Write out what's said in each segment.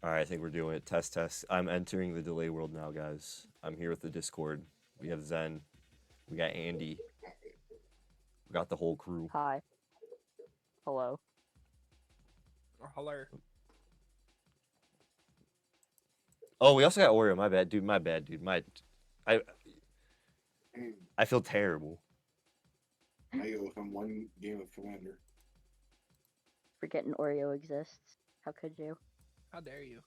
All right, I think we're doing it. Test, test. I'm entering the delay world now, guys. I'm here with the Discord. We have Zen. We got Andy. We got the whole crew. Hi. Hello. Oh, hello. Oh, we also got Oreo. My bad, dude. My bad, dude. I I feel terrible. I go from one game of Commander. Forgetting Oreo exists. How could you? How dare you?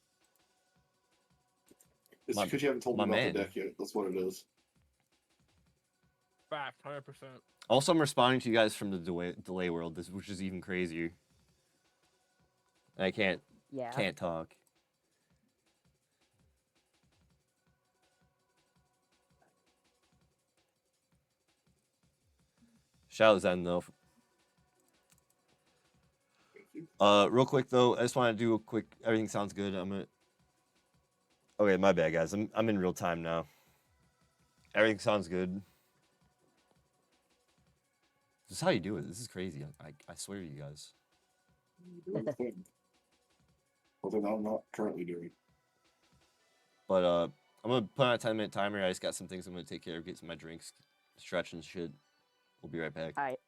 It's My- because you haven't told me my about man. the deck yet. That's what it is. Fact, 100%. Also, I'm responding to you guys from the delay world, which is even crazier. I can't Yeah. talk. Shout out Zen though. Real quick though, I just want to do a quick. Everything sounds good. Okay, my bad, guys. I'm in real time now. Everything sounds good. This is how you do it. This is crazy. I swear to you guys. Something I'm not currently doing. But I'm gonna put on a 10-minute timer. I just got some things I'm gonna take care of. Get some of my drinks, stretch and shit. We'll be right back. Alright.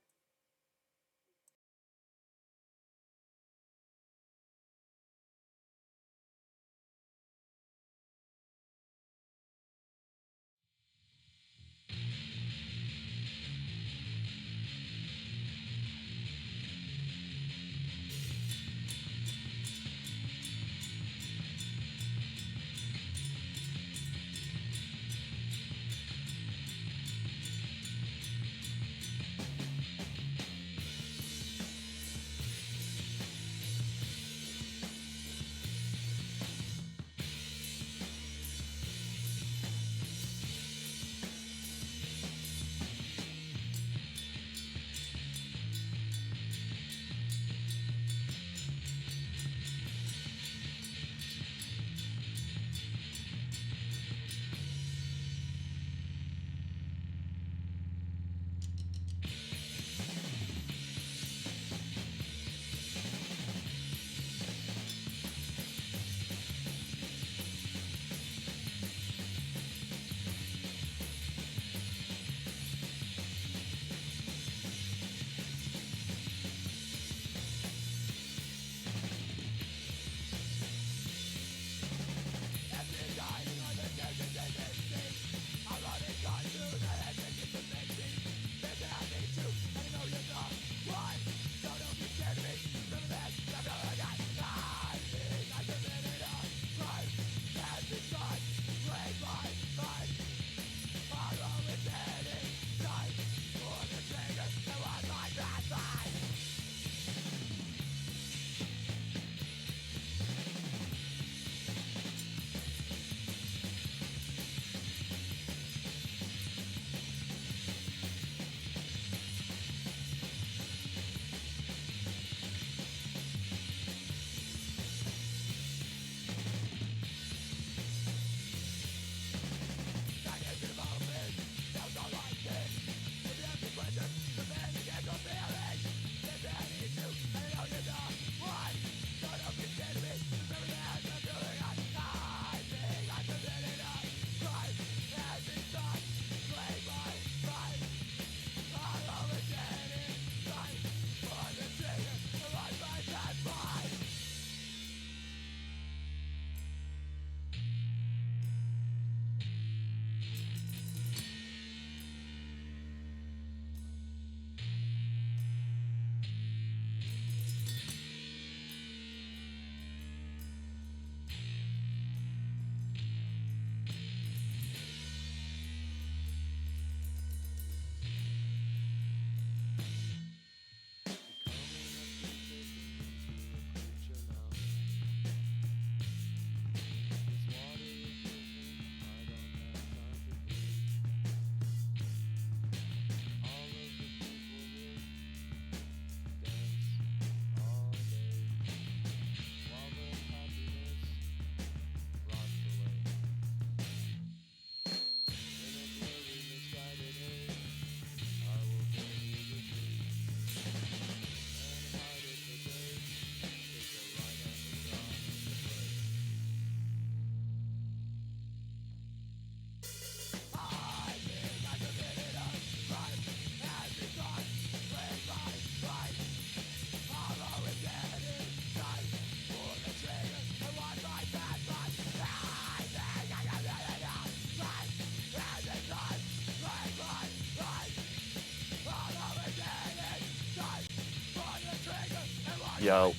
Yo.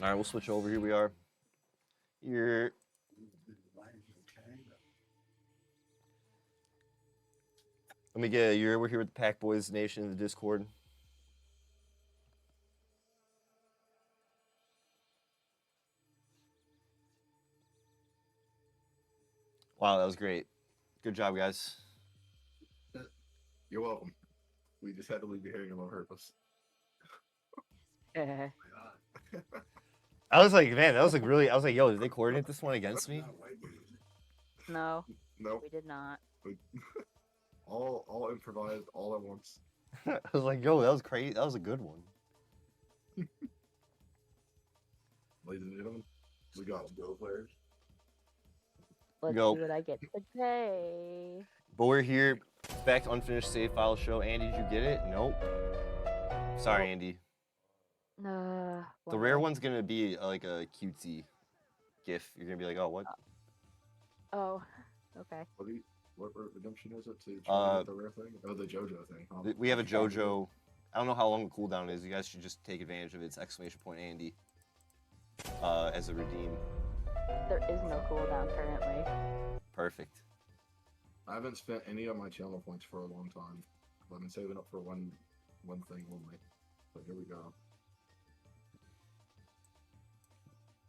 All right, we'll switch over. Here we are. You're... Let me get we're here with the Pack Boys Nation in the Discord. Wow, that was great. Good job, guys. You're welcome. We just had to leave you hanging on purpose. I was like, man, that was like really. I was like, yo, did they coordinate this one against me? No, Nope. we did not. All improvised, all at once. I was like, yo, that was crazy. That was a good one. Ladies and gentlemen, we got Go players. Let's Go. see what I get today. But we're here. Back to Unfinished Save File Show. Andy, did you get it? Nope. Sorry, Andy. The rare one's gonna be like a cutesy GIF. You're gonna be like, oh, what? Oh, okay. What redemption is it to try to get the rare thing? Oh, the JoJo thing. Huh? We have a JoJo. I don't know how long the cooldown is. You guys should just take advantage of it. It's exclamation point Andy as a redeem. There is no cooldown currently. Perfect. I haven't spent any of my channel points for a long time. I've been saving up for one thing only. So here we go.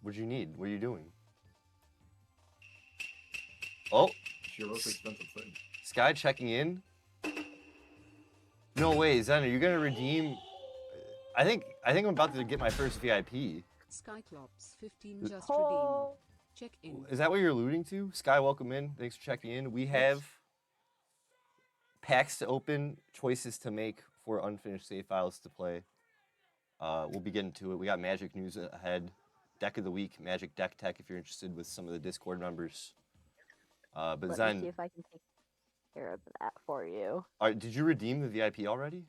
What'd you need? What are you doing? Oh, It's your most expensive thing. Sky checking in. No way, Zen, are you gonna redeem? I think I'm about to get my first VIP. Skyclops 15 just redeemed. Check in. Is that what you're alluding to? Sky, welcome in. Thanks for checking in. We have packs to open, choices to make for unfinished save files to play. We'll be getting to it. We got Magic news ahead. Deck of the week, Magic Deck Tech, if you're interested with some of the Discord members. But Let Zen, me see if I can take care of that for you. did you redeem the VIP already?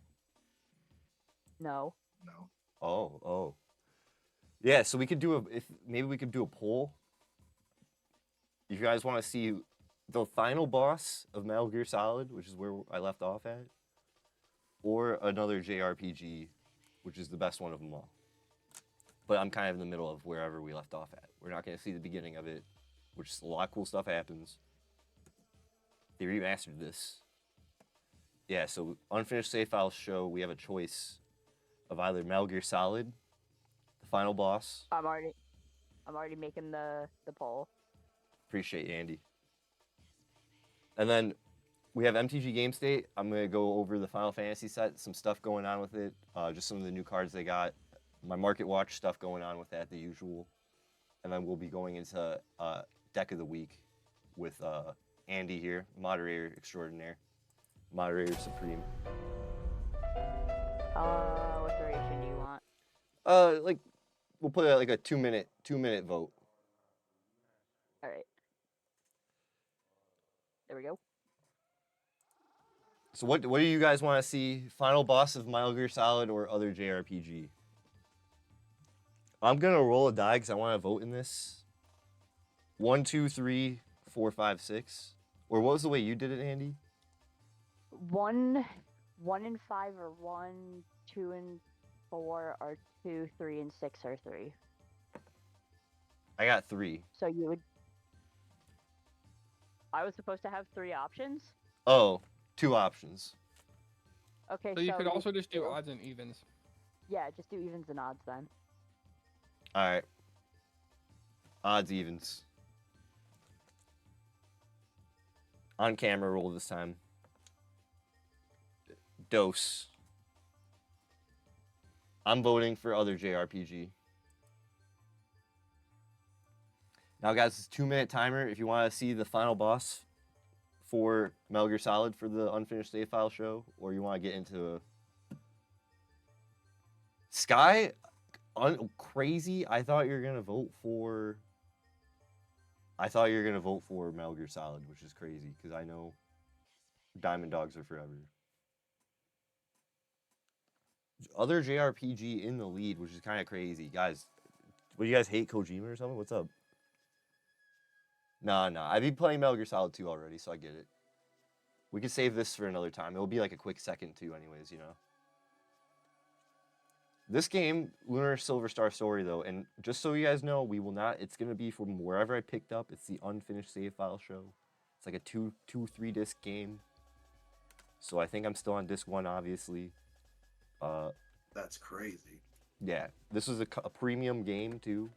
No. No. Oh. Yeah, so we could do maybe we could do a poll. If you guys want to see the final boss of Metal Gear Solid, which is where I left off at, or another JRPG, which is the best one of them all. But I'm kind of in the middle of wherever we left off at. We're not going to see the beginning of it, which is a lot of cool stuff happens. They remastered this. Yeah, so Unfinished Save Files show, we have a choice of either Metal Gear Solid, the final boss. I'm already making the poll. Appreciate you, Andy. And then we have MTG Game State. I'm going to go over the Final Fantasy set, some stuff going on with it, just some of the new cards they got, my Market Watch stuff going on with that, the usual. And then we'll be going into Deck of the Week with Andy here, moderator extraordinaire, moderator supreme. What duration do you want? Like, we'll put it like a 2-minute vote. All right. There we go. So what do you guys want to see? Final boss of Metal Gear Solid or other JRPG? I'm gonna roll a die because I want to vote in this. 1, 2, 3, 4, 5, 6. Or what was the way you did it, Andy? 1 and 5 are 1, 2 and 4 are 2, 3 and 6 are 3. I got 3. So you would. I was supposed to have 3 options. Oh, 2 options. Okay. So you could also just do odds and evens. Yeah, just do evens and odds then. All right. Odds, evens. On camera roll this time. Dose. I'm voting for other JRPG. Now, guys, it's a 2-minute timer. If you want to see the final boss for Metal Gear Solid for the Unfinished Save File show, or you want to get into Sky, crazy. I thought you were gonna vote for Metal Gear Solid, which is crazy because I know Diamond Dogs are forever. Other JRPG in the lead, which is kind of crazy, guys. What, do you guys hate Kojima or something? What's up? Nah. I've been playing Metal Gear Solid 2 already, so I get it. We could save this for another time. It'll be like a quick second too, anyways, you know. This game, Lunar Silver Star Story, though, and just so you guys know, we will not. It's gonna be from wherever I picked up. It's the Unfinished Save File show. It's like a 3 disc game. So I think I'm still on disc 1, obviously. That's crazy. Yeah, this is a premium game too,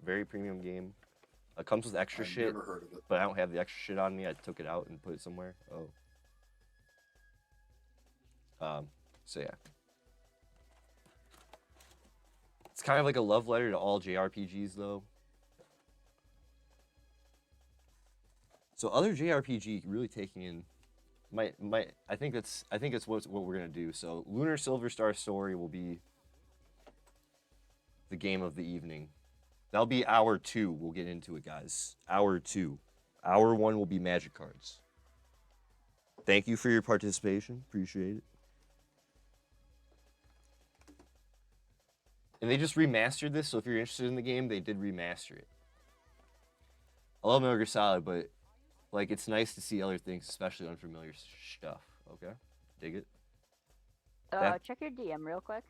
very premium game. It comes with extra shit, Never heard of it. but I don't have the extra shit on me. I took it out and put it somewhere. So yeah, it's kind of like a love letter to all JRPGs, though. So other JRPG really taking in. I think it's what we're gonna do. So Lunar Silver Star Story will be the game of the evening. That'll be hour 2. We'll get into it, guys. Hour 2. Hour 1 will be Magic cards. Thank you for your participation. Appreciate it. And they just remastered this, so if you're interested in the game, they did remaster it. I love Metal Gear Solid, but like, it's nice to see other things, especially unfamiliar stuff. Okay, dig it. Check your DM real quick.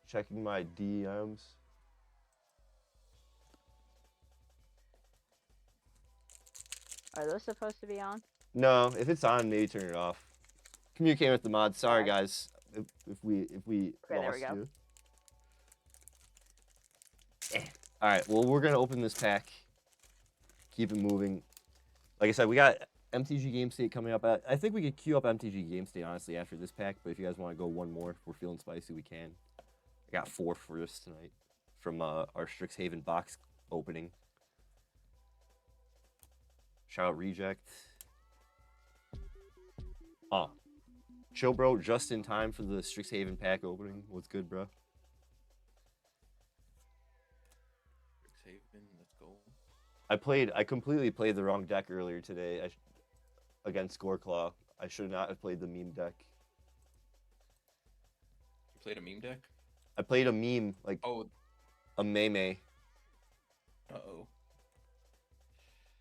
Checking my DMs. Are those supposed to be on? No, if it's on, maybe turn it off. Communicating with the mods. Sorry, Okay. guys, if we Okay, there lost we go. you. All right, well, we're gonna open this pack. Keep it moving. Like I said, we got MTG Game State coming up. I think we could queue up MTG Game State, honestly, after this pack. But if you guys want to go one more, if we're feeling spicy, we can. I got 4 for this tonight from our Strixhaven box opening. Shout out Reject. Chill, bro. Just in time for the Strixhaven pack opening. What's good, bro? I completely played the wrong deck earlier today against Goreclaw. I should not have played the meme deck. You played a meme deck? I played a meme, like a meme. Uh-oh.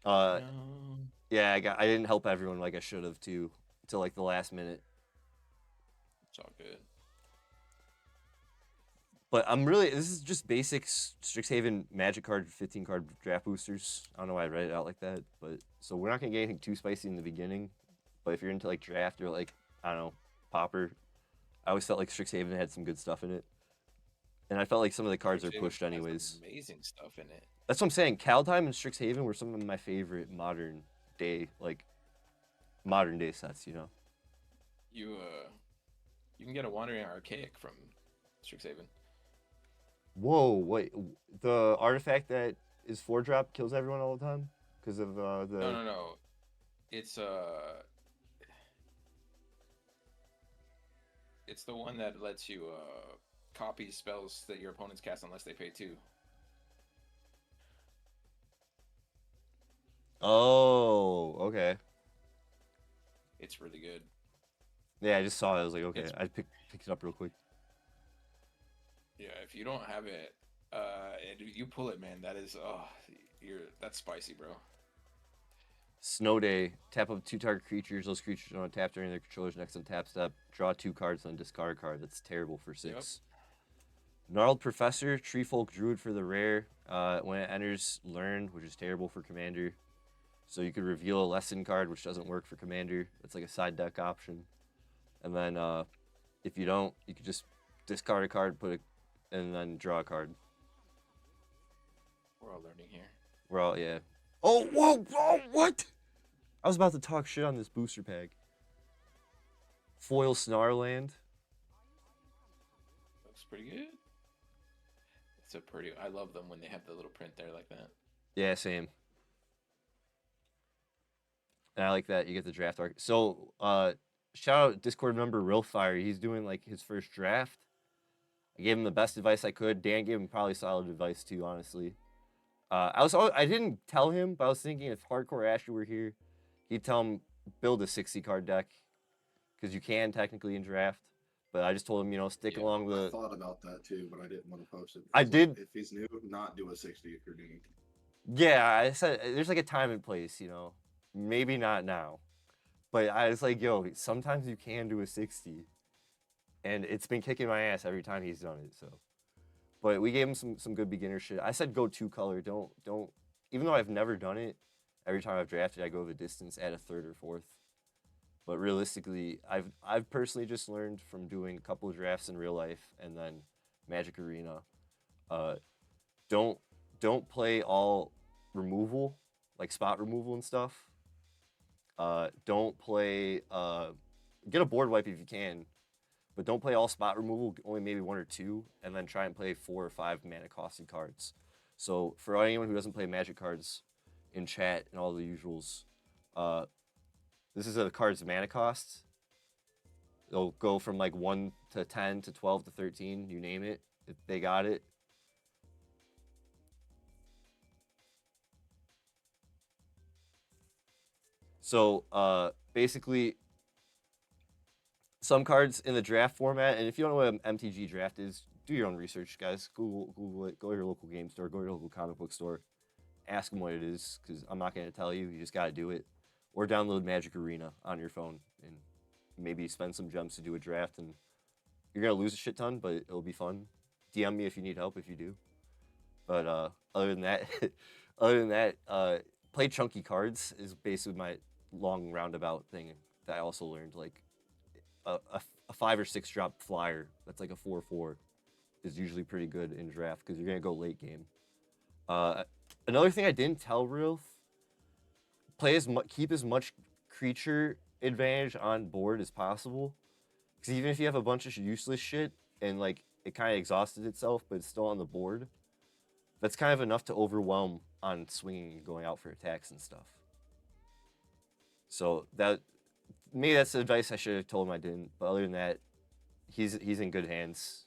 No. No. Yeah, I didn't help everyone like I should have too, till like the last minute. It's all good. But this is just basic Strixhaven Magic card, 15 card draft boosters. I don't know why I read it out like that, but so we're not gonna get anything too spicy in the beginning. But if you're into like draft or like, I don't know, Pauper, I always felt like Strixhaven had some good stuff in it. And I felt like some of the cards are pushed anyways. Amazing stuff in it. That's what I'm saying. Kaldheim and Strixhaven were some of my favorite modern day sets, you know. You can get a Wandering Archaic from Strixhaven. Whoa, wait. The artifact that is 4-drop kills everyone all the time? Because of the... No. It's the one that lets you copy spells that your opponents cast unless they pay 2. Oh, okay. It's really good. Yeah, I just saw it. I was like, okay. I picked it up real quick. Yeah, if you don't have it, and you pull it, man, that's spicy, bro. Snow Day. Tap up 2 target creatures. Those creatures don't tap during their controller's next on tap step. Draw 2 cards, then discard a card. That's terrible for 6. Yep. Gnarled Professor. Treefolk Druid for the rare. When it enters, learn, which is terrible for Commander. So you could reveal a lesson card, which doesn't work for Commander. It's like a side deck option. And then if you don't, you could just discard a card, and then draw a card. We're all learning here. We're all, yeah. Oh, whoa, what? I was about to talk shit on this booster pack. Foil Snarland. Looks pretty good. I love them when they have the little print there like that. Yeah, same. And I like that you get the draft arc. So, shout out Discord member Realfire. He's doing like his first draft. I gave him the best advice I could. Dan gave him probably solid advice too, honestly. I didn't tell him, but I was thinking if Hardcore Asher were here, he'd tell him build a 60 card deck because you can technically in draft. But I just told him, stick along the. I thought about that too, but I didn't want to post it. I did. If he's new, not do a 60 if you're new. Yeah, I said there's like a time and place, Maybe not now, but I was like, yo, sometimes you can do a 60, and it's been kicking my ass every time he's done it. So, but we gave him some good beginner shit. I said go 2 color. Don't. Even though I've never done it, every time I've drafted, I go the distance, add a 3rd or 4th. But realistically, I've personally just learned from doing a couple of drafts in real life and then Magic Arena. Don't play all removal, like spot removal and stuff. Don't play get a board wipe if you can, but don't play all spot removal. Only maybe 1 or 2, and then try and play 4 or 5 mana costing cards. So for anyone who doesn't play Magic cards in chat and all the usuals, this is a card's mana cost. It'll go from like 1 to 10 to 12 to 13, you name it. If they got it. So basically, some cards in the draft format, and if you don't know what an MTG draft is, do your own research, guys. Google it. Go to your local game store. Go to your local comic book store. Ask them what it is, because I'm not going to tell you. You just got to do it. Or download Magic Arena on your phone and maybe spend some gems to do a draft. And you're going to lose a shit ton, but it'll be fun. DM me if you need help, if you do. But other than that, play chunky cards is basically my long roundabout thing that I also learned. Like a 5 or 6 drop flyer that's like a 4/4 is usually pretty good in draft because you're going to go late game. Another thing I didn't tell Rilf, keep as much creature advantage on board as possible. Because even if you have a bunch of useless shit and like it kind of exhausted itself, but it's still on the board, that's kind of enough to overwhelm on swinging and going out for attacks and stuff. So maybe that's the advice I should have told him I didn't. But other than that, he's in good hands.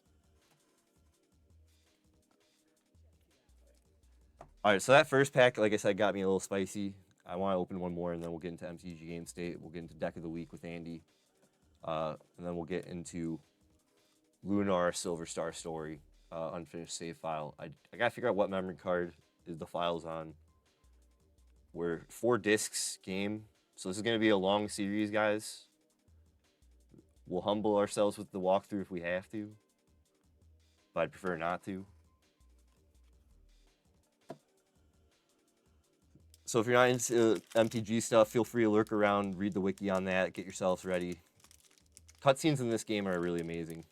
All right, so that first pack, like I said, got me a little spicy. I want to open one more, and then we'll get into MTG Game State. We'll get into Deck of the Week with Andy. And then we'll get into Lunar Silver Star Story, unfinished save file. I got to figure out what memory card is the file's on. We're 4 discs game, so this is going to be a long series, guys. We'll humble ourselves with the walkthrough if we have to, but I'd prefer not to. So if you're not into MTG stuff, feel free to lurk around, read the wiki on that, get yourselves ready. Cutscenes in this game are really amazing.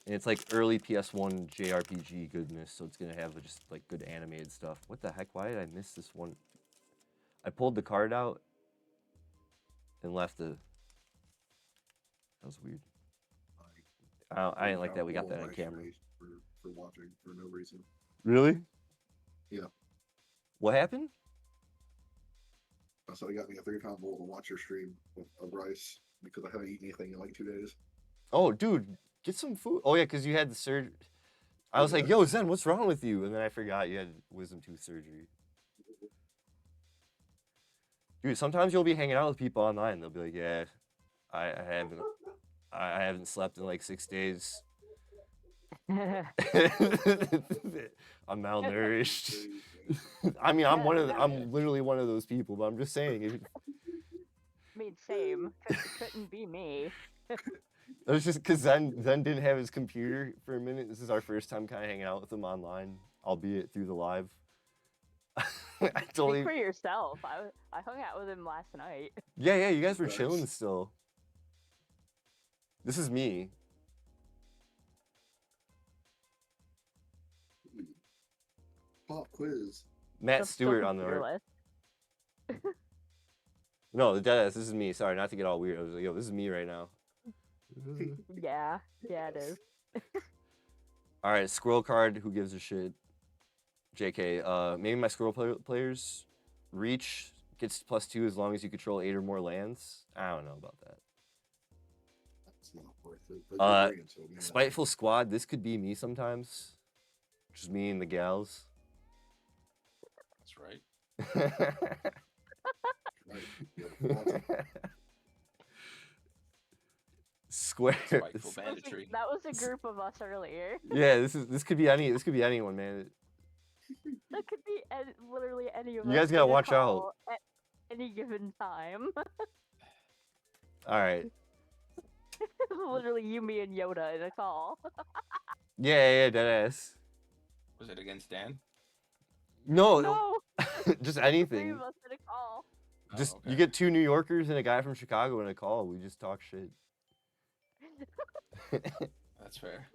And it's like early PS1 JRPG goodness, so it's going to have just like good animated stuff. What the heck? Why did I miss this one? I pulled the card out and left the... That was weird. I didn't like that we got that on camera. For watching for no reason. Really? Yeah. What happened? So they got me a 3-pound bowl to watch your stream with a rice because I haven't eaten anything in like 2 days. Oh, dude, get some food. Oh, yeah, because you had the surgery. I was like, yo, Zen, what's wrong with you? And then I forgot you had wisdom tooth surgery. Dude, sometimes you'll be hanging out with people online. They'll be like, yeah, I haven't slept in like 6 days. I'm malnourished. I mean, I'm literally one of those people, but I'm just saying. I mean, same. It couldn't be me. It was just because Zen didn't have his computer for a minute. This is our first time kind of hanging out with him online, albeit through the live. I totally... Speak for yourself. I hung out with him last night. Yeah, you guys were chilling still. This is me. Pop quiz. Matt Stewart on the right. No, the deadass. This is me. Sorry, not to get all weird. I was like, yo, this is me right now. Yeah, it is. All right, squirrel card. Who gives a shit? JK. Maybe my squirrel players reach gets +2 as long as you control 8 or more lands. I don't know about that. That's not worth it. But Spiteful Squad. This could be me sometimes. Just me and the gals. That's right. Square. Spiteful banditry. That was a group of us earlier. Yeah, this could be anyone, man. That could be literally any of us. You guys gotta watch out at any given time. All right. Literally you, me, and Yoda in a call. Yeah, deadass. Was it against Dan? No. Just 3 anything. of us in a call. Just Oh, okay. you get 2 New Yorkers and a guy from Chicago in a call. We just talk shit. That's fair.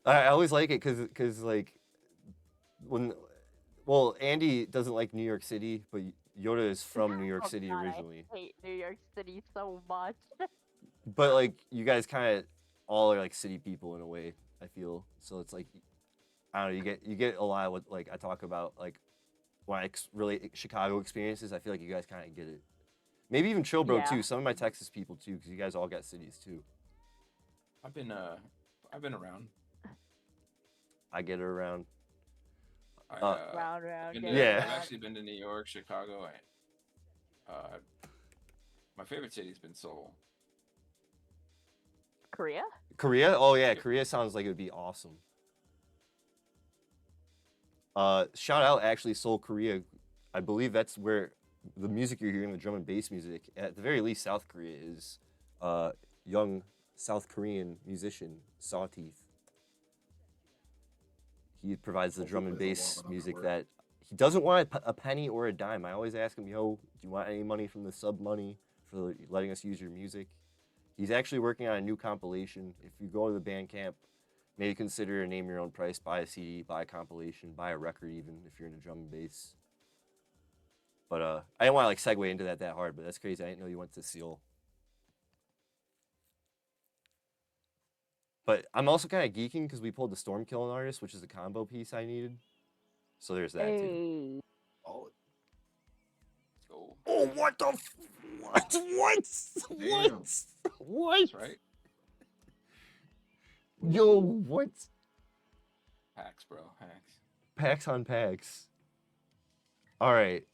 I always like it because like Andy doesn't like New York City, but Yoda is from New York Oh, City God, originally. I hate New York City so much. But like you guys kind of all are like city people in a way. I feel so. It's like I don't know. You get a lot of what like I talk about like when I really Chicago experiences. I feel like you guys kind of get it. Maybe even Chillbro too. Some of my Texas people too, because you guys all got cities too. I've been around. I get it around. Round. Yeah. I've actually been to New York, Chicago. My favorite city's been Seoul. Korea? Korea? Oh yeah, Korea sounds like it would be awesome. Shout out actually Seoul, Korea. I believe that's where the music you're hearing, the drum and bass music, at the very least South Korea is young South Korean musician Sawteeth. He provides the drum and bass music that he doesn't want a penny or a dime. I always ask him, yo, do you want any money from the sub money for letting us use your music? He's actually working on a new compilation. If you go to the Bandcamp, maybe consider a name your own price, buy a CD, buy a compilation, buy a record even if you're into drum and bass. But I didn't want to like segue into that hard, but that's crazy. I didn't know you went to Seoul. But I'm also kind of geeking because we pulled the Storm Killing Artist, which is the combo piece I needed. So there's that too. Oh, Oh, what the what? Damn. What? That's right. Yo, what? Hacks, bro. Hacks. packs on packs. All right.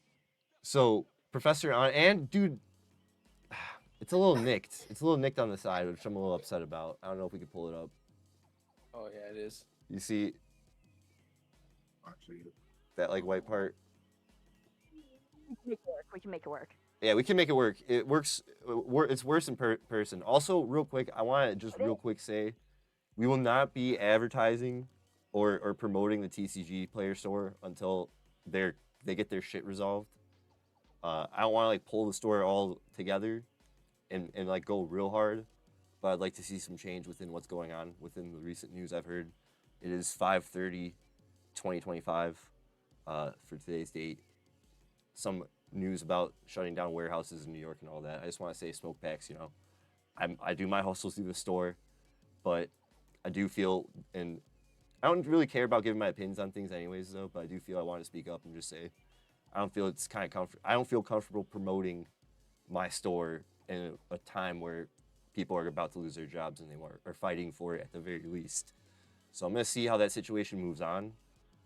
So Professor on and dude, it's a little nicked. It's a little nicked on the side, which I'm a little upset about. I don't know if we can pull it up. Oh yeah, it is. You see Actually, that like white part? We can make it work. Yeah, we can make it work. It works. It's worse in person. Also, real quick, I want to just real quick say, we will not be advertising or promoting the TCGplayer store until they get their shit resolved. I don't want to like pull the store all together and like go real hard, but I'd like to see some change within what's going on within the recent news I've heard. It is 5/30/2025 for today's date. Some news about shutting down warehouses in New York and all that. I just want to say, smoke packs, you know, I do my hustles through the store, but I do feel, and I don't really care about giving my opinions on things anyways though, but I do feel I want to speak up and just say, I don't feel it's kind of I don't feel comfortable promoting my store in a time where people are about to lose their jobs and they are fighting for it at the very least. So I'm gonna see how that situation moves on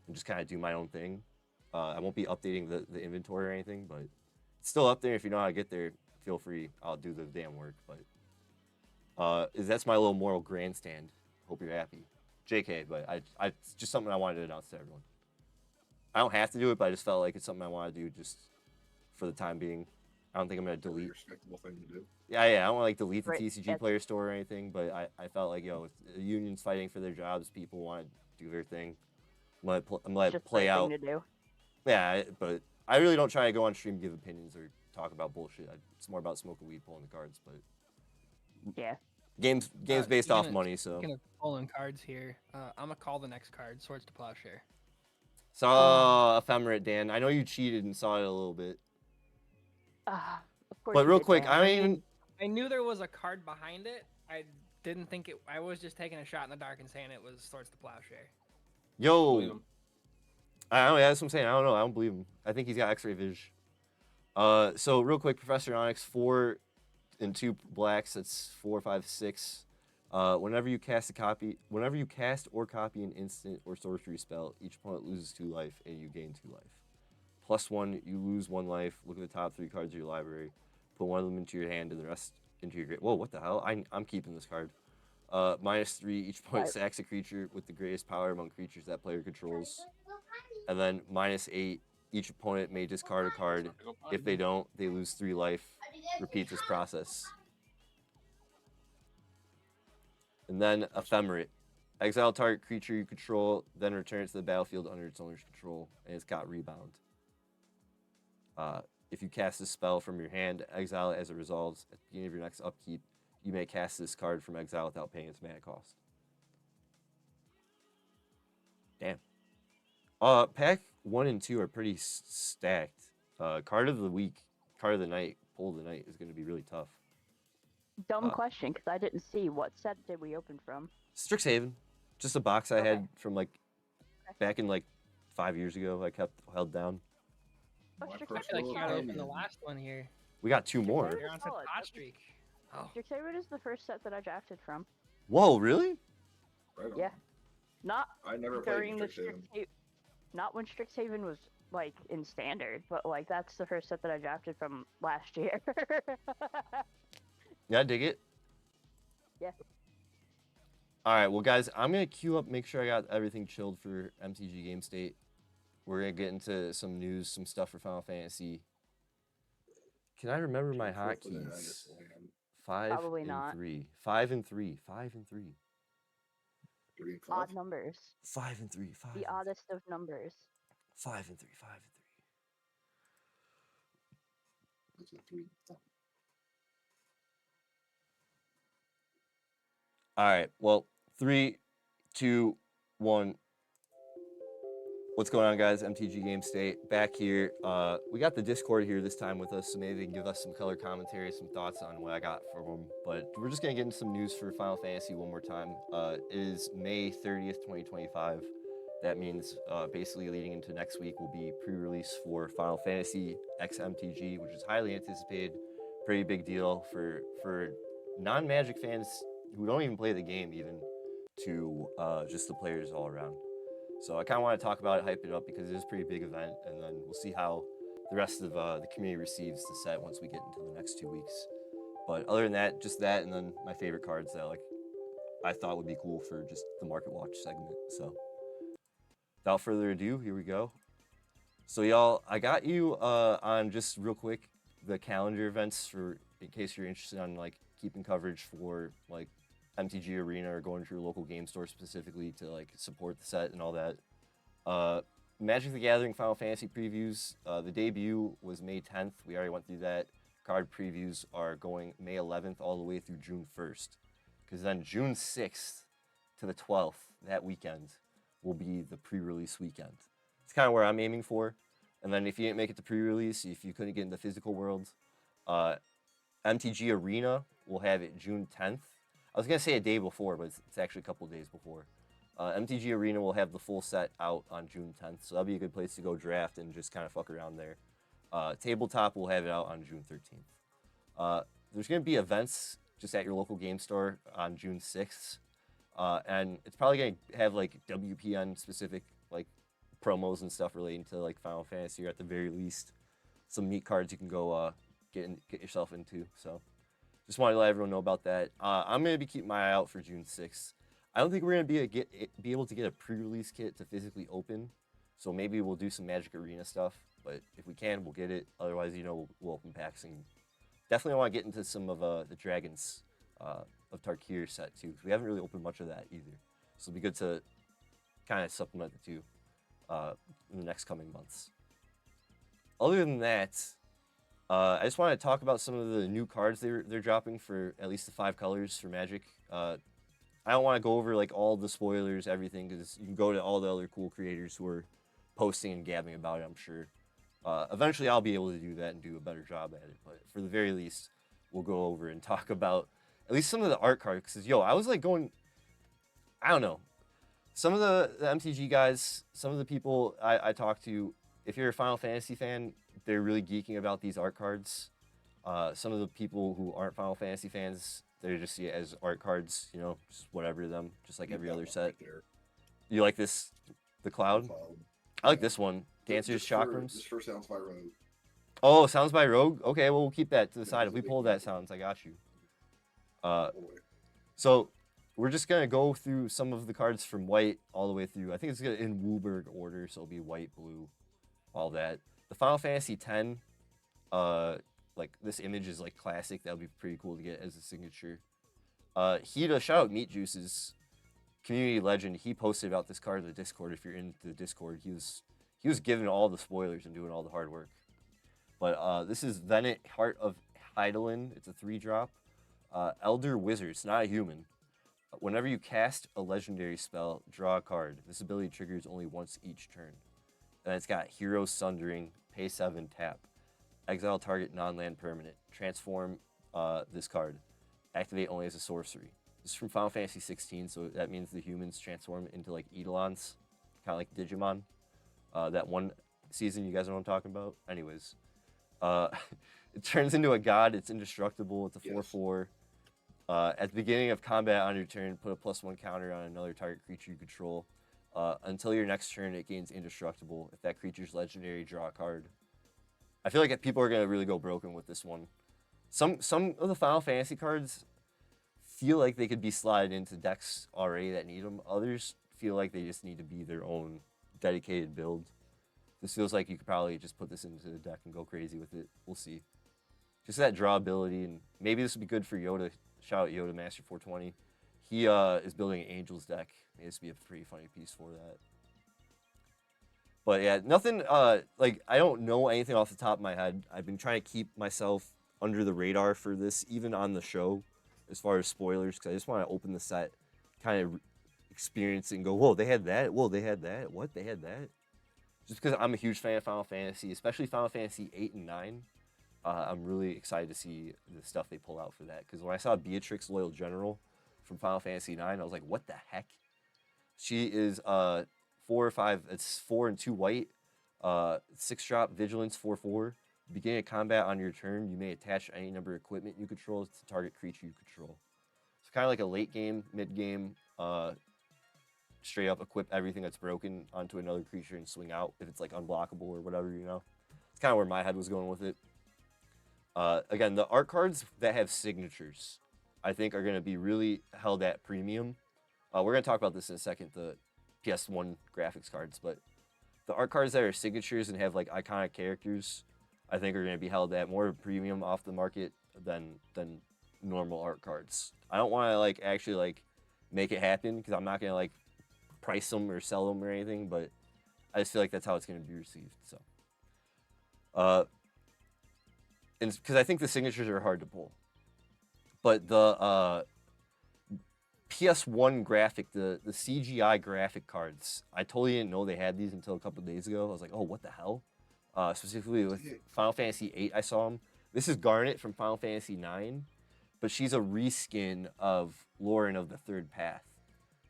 and just kind of do my own thing. I won't be updating the inventory or anything, but it's still up there. If you know how to get there, feel free. I'll do the damn work. But that's my little moral grandstand. Hope you're happy. JK, but it's just something I wanted to announce to everyone. I don't have to do it, but I just felt like it's something I want to do just for the time being. I don't think I'm going to delete. Respectable thing to do. Yeah, I don't want to like delete the TCGplayer store or anything, but I felt like, yo, if the union's fighting for their jobs, people want to do their thing. I'm going to let it play out. To do. Yeah, but I really don't try to go on stream and give opinions or talk about bullshit. It's more about smoking weed, pulling the cards. But yeah, games based off money. So speaking of pulling cards here, I'm gonna call the next card, Swords to Plowshare. Saw Ephemerate, Dan. I know you cheated and saw it a little bit. Of course. But real quick, Dan. I don't even. I knew there was a card behind it. I didn't think it. I was just taking a shot in the dark and saying it was Swords to Plowshare. Yo. I don't know, that's what I'm saying. I don't know. I don't believe him. I think he's got X-ray vision. So real quick, Professor Onyx, 4 and 2 blacks. That's 4, 5, 6. Whenever you cast or copy an instant or sorcery spell, each opponent loses 2 life and you gain 2 life. +1, you lose 1 life. Look at the top 3 cards of your library. Put 1 of them into your hand and the rest into your grave. Whoa, what the hell? I'm keeping this card. -3, each opponent sacks a creature with the greatest power among creatures that player controls. And then -8, each opponent may discard a card. If they don't, they lose 3 life. Repeat this process. And then Ephemerate. Exile target creature you control, then return it to the battlefield under its owner's control, and it's got rebound. If you cast this spell from your hand, exile it as it resolves. At the beginning of your next upkeep, you may cast this card from exile without paying its mana cost. Damn. Pack 1 and 2 are pretty stacked. Card of the week, card of the night, pull of the night is going to be really tough. Dumb question, because I didn't see what set did we open from. Strixhaven, just a box I had from like back in like 5 years ago. I kept held down. I feel like you gotta open the last one here. We got 2 more. You're on such a hot streak. Oh. Strixhaven is the first set that I drafted from. Whoa, really? Right on. Yeah. Not I never during played the Strixhaven. Not when Strixhaven was like in standard, but like that's the first set that I drafted from last year. Yeah, I dig it. Yeah. All right, well, guys, I'm going to queue up, make sure I got everything chilled for MTG Game State. We're going to get into some news, some stuff for Final Fantasy. Can I remember my hotkeys? 5 Probably and not. 3. 5 and 3. 5 and 3. 3 and 5. Odd numbers. 5 and 3. 5. The oddest of numbers. 5 and 3. 5 and 3. That's a 3. All right, well, 3, 2, 1. What's going on, guys? MTG Game State back here. We got the Discord here this time with us, so maybe they can give us some color commentary, some thoughts on what I got for them. But we're just gonna get into some news for Final Fantasy one more time. It is May 30th, 2025. That means basically leading into next week will be pre-release for Final Fantasy X MTG, which is highly anticipated. Pretty big deal for non-Magic fans who don't even play the game, even to just the players all around. So I kind of want to talk about it, hype it up, because it is a pretty big event, and then we'll see how the rest of the community receives the set once we get into the next 2 weeks. But other than that, just that, and then my favorite cards that I thought would be cool for just the Market Watch segment. So without further ado, here we go. So y'all, I got you on just real quick the calendar events for in case you're interested on keeping coverage for MTG Arena or going to your local game store specifically to support the set and all that. Magic the Gathering Final Fantasy previews. The debut was May 10th. We already went through that. Card previews are going May 11th all the way through June 1st. Because then June 6th to the 12th, that weekend, will be the pre-release weekend. It's kind of where I'm aiming for. And then if you didn't make it to pre-release, if you couldn't get in the physical world, MTG Arena will have it June 10th. I was going to say a day before, but it's actually a couple days before. MTG Arena will have the full set out on June 10th, so that'll be a good place to go draft and just kind of fuck around there. Tabletop will have it out on June 13th. There's going to be events just at your local game store on June 6th, and it's probably going to have WPN specific promos and stuff relating to Final Fantasy, or at the very least some neat cards you can go get yourself into. So just wanted to let everyone know about that. I'm going to be keeping my eye out for June 6th. I don't think we're going to be able to get a pre-release kit to physically open, so maybe we'll do some Magic Arena stuff, but if we can, we'll get it. Otherwise, we'll open packs, and definitely want to get into some of the Dragons of Tarkir set too, because we haven't really opened much of that either. So it'll be good to kind of supplement the two in the next coming months. Other than that, I just want to talk about some of the new cards they're dropping for at least the 5 colors for Magic. I don't want to go over all the spoilers, everything, because you can go to all the other cool creators who are posting and gabbing about it, I'm sure. Eventually I'll be able to do that and do a better job at it, but for the very least, we'll go over and talk about at least some of the art cards, because I was going, I don't know, some of the MTG guys, some of the people I talk to, if you're a Final Fantasy fan, they're really geeking about these art cards. Some of the people who aren't Final Fantasy fans, they just see it as art cards, just whatever to them, just like every other set. Right there. You like this, the Cloud? I like this one. Dancer's Chakrams. Just for Sounds by Rogue. Oh, Sounds by Rogue? Okay, well, we'll keep that to the side. If we pull that Sounds, I got you. So we're just going to go through some of the cards from white all the way through. I think it's in Wooburg order, so it'll be white, blue, all that. The Final Fantasy X, this image is classic. That would be pretty cool to get as a signature. Hida, shout out Meat Juices, community legend. He posted about this card in the Discord. If you're in the Discord, he was giving all the spoilers and doing all the hard work. But this is Venant, Heart of Hydaelyn. It's a 3-drop. Elder Wizard. It's not a human. Whenever you cast a legendary spell, draw a card. This ability triggers only once each turn. And it's got Hero Sundering, pay 7, tap. Exile target non-land permanent. Transform this card. Activate only as a sorcery. This is from Final Fantasy 16, so that means the humans transform into Eidolons, kind of like Digimon. That one season, you guys know what I'm talking about? Anyways, it turns into a god. It's indestructible. It's a 4/4. At the beginning of combat on your turn, put a +1 counter on another target creature you control. Until your next turn, it gains indestructible. If that creature's legendary, draw a card. I feel like people are going to really go broken with this one. Some of the Final Fantasy cards feel like they could be slotted into decks already that need them. Others feel like they just need to be their own dedicated build. This feels like you could probably just put this into the deck and go crazy with it. We'll see. Just that draw ability, and maybe this would be good for Yoda. Shout out Yoda Master 420. He is building an Angels deck. Maybe this would be a pretty funny piece for that. But yeah, nothing, I don't know anything off the top of my head. I've been trying to keep myself under the radar for this, even on the show, as far as spoilers, because I just want to open the set, kind of experience it and go, whoa, they had that? Whoa, they had that? What? They had that? Just because I'm a huge fan of Final Fantasy, especially Final Fantasy 8 and 9. I'm really excited to see the stuff they pull out for that, because when I saw Beatrix Loyal General from Final Fantasy 9, I was like, what the heck? She is 4 or 5, it's 4 and 2 white, 6-drop, Vigilance, 4/4. Beginning of combat on your turn, you may attach any number of equipment you control to target creature you control. It's kind of like a late game, mid game, straight up equip everything that's broken onto another creature and swing out if it's like unblockable or whatever, you know. It's kind of where my head was going with it. Again, the art cards that have signatures, I think, are going to be really held at premium. We're going to talk about this in a second, the PS1 graphics cards, but the art cards that are signatures and have like iconic characters, I think are going to be held at more of a premium off the market than normal art cards. I don't want to like actually like make it happen because I'm not going to like price them or sell them or anything, but I just feel like that's how it's going to be received. So, and because I think the signatures are hard to pull, but the PS1 graphic, the CGI graphic cards, I totally didn't know they had these until a couple days ago. I was like, oh, what the hell? Specifically with Final Fantasy VIII, I saw them. This is Garnet from Final Fantasy IX, but she's a reskin of Lauren of the Third Path,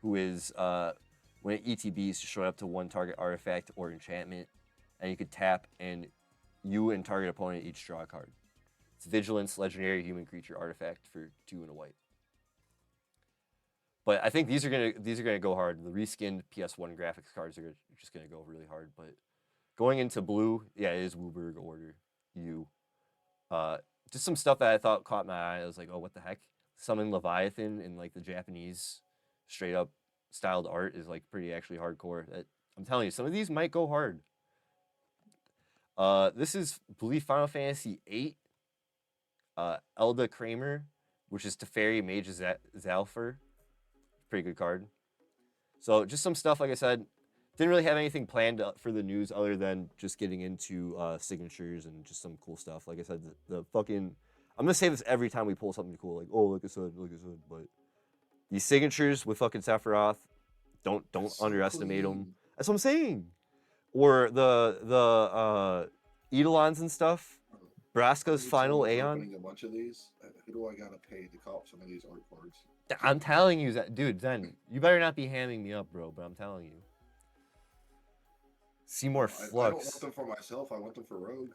who is, when it ETBs, to show up to one target artifact or enchantment, and you could tap, and you and target opponent each draw a card. It's Vigilance, legendary human creature artifact for 2 and a white. But I think these are gonna go hard. The reskinned PS1 graphics cards are just gonna go really hard. But going into blue, yeah, it is Wooburg Order U. Just some stuff that I thought caught my eye. I was like, oh, what the heck? Summon Leviathan in like the Japanese straight up styled art is like pretty actually hardcore. I'm telling you, some of these might go hard. This is, I believe, Final Fantasy VIII. Elda Kramer, which is Teferi Mage Zalfur. Pretty good card. So just some stuff, like I said, didn't really have anything planned for the news other than just getting into signatures and just some cool stuff. Like I said, the fucking, I'm gonna say this every time we pull something cool, like, oh, like I said, but these signatures with fucking Sephiroth, don't underestimate them. That's what I'm saying. Or the Eidolons and stuff. Braska's final Aeon. A bunch of these. Who do I gotta pay to cop some of these art cards? I'm telling you, dude, Zen, you better not be hamming me up, bro, but I'm telling you. Seymour Flux. I don't want them for myself, I want them for Rogue.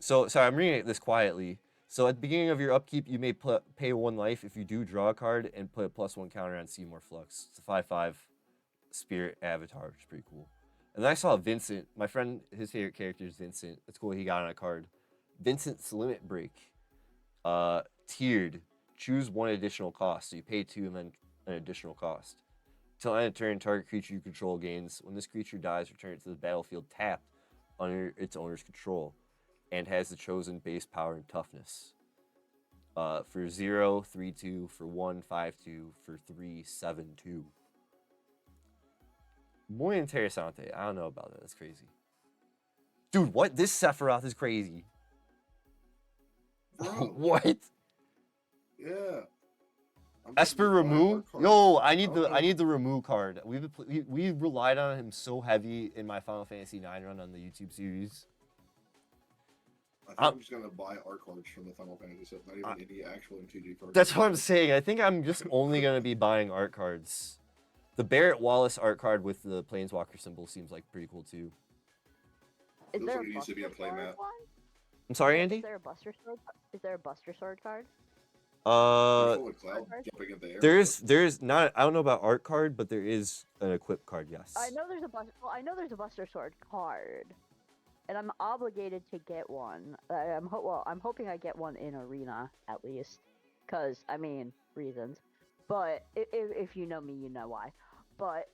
So, sorry, I'm reading this quietly. So, at the beginning of your upkeep, you may pay 1 life if you do draw a card and put a +1 counter on Seymour Flux. It's a 5/5 spirit avatar, which is pretty cool. And then I saw Vincent. My friend, his favorite character is Vincent. It's cool he got on a card. Vincent's Limit Break. Tiered. Choose 1 additional cost. So you pay 2 and then an additional cost. Till end of turn, target creature you control gains. When this creature dies, return it to the battlefield tapped under its owner's control. And has the chosen base power and toughness. For 0, 3/2. For 1, 5/2. For 3, 7/2. Muy interesante. I don't know about that. That's crazy. Dude, what? This Sephiroth is crazy. What? Yeah. Esper Ramu? Yo, I need the Ramu card. We relied on him so heavy in my Final Fantasy IX run on the YouTube series. I think I'm just gonna buy art cards from the Final Fantasy set, not even any actual MTG cards. That's what I'm saying. I think I'm just only gonna be buying art cards. The Barrett Wallace art card with the Planeswalker symbol seems like pretty cool too. Is there like it used to be a playmat. I'm sorry, Andy? Is there a Buster Sword? Is there a Buster Sword card? There's not. I don't know about art card, but there is an equip card. Yes. I know there's a Buster Sword card, and I'm obligated to get one. I'm hoping I get one in Arena at least, cause I mean reasons. But if you know me, you know why. But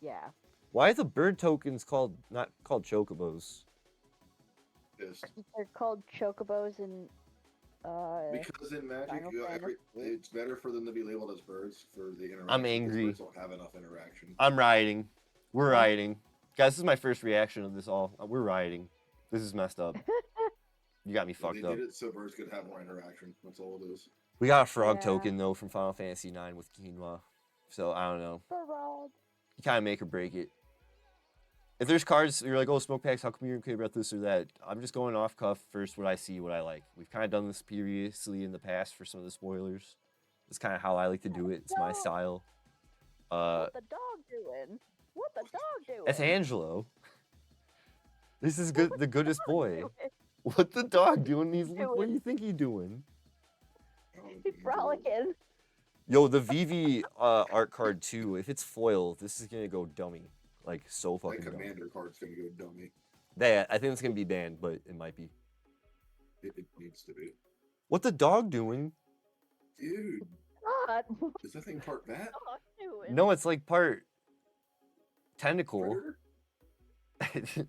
yeah. Why are the bird tokens not called chocobos? They're called chocobos and. Because in Magic, it's better for them to be labeled as birds for the interaction. I'm angry. Birds don't have enough interaction. I'm rioting. We're rioting. Guys, this is my first reaction of this all. We're rioting. This is messed up. You got me fucked up. They did it so birds could have more interaction. That's all it is. We got a frog token, though, from Final Fantasy IX with Quinoa. So, I don't know. You kind of make or break it. If there's cards, you're like, oh, smoke packs, how come you're okay about this or that? I'm just going off cuff first, what I see, what I like. We've kind of done this previously in the past for some of the spoilers. It's kind of how I like to do it. It's my style. What the dog doing? What the dog doing? That's Angelo. This is good. The goodest boy. What the dog doing? What do you think he's doing? He's frolicking. Yo, the VV art card too. If it's foil, this is gonna go dummy. Like so That fucking dummy. commander card's gonna go dummy. I think it's gonna be banned, but it might be. It needs to be. What the dog doing? Dude, God. is that thing part bat? Dog doing? No, it's like part tentacle. Predator?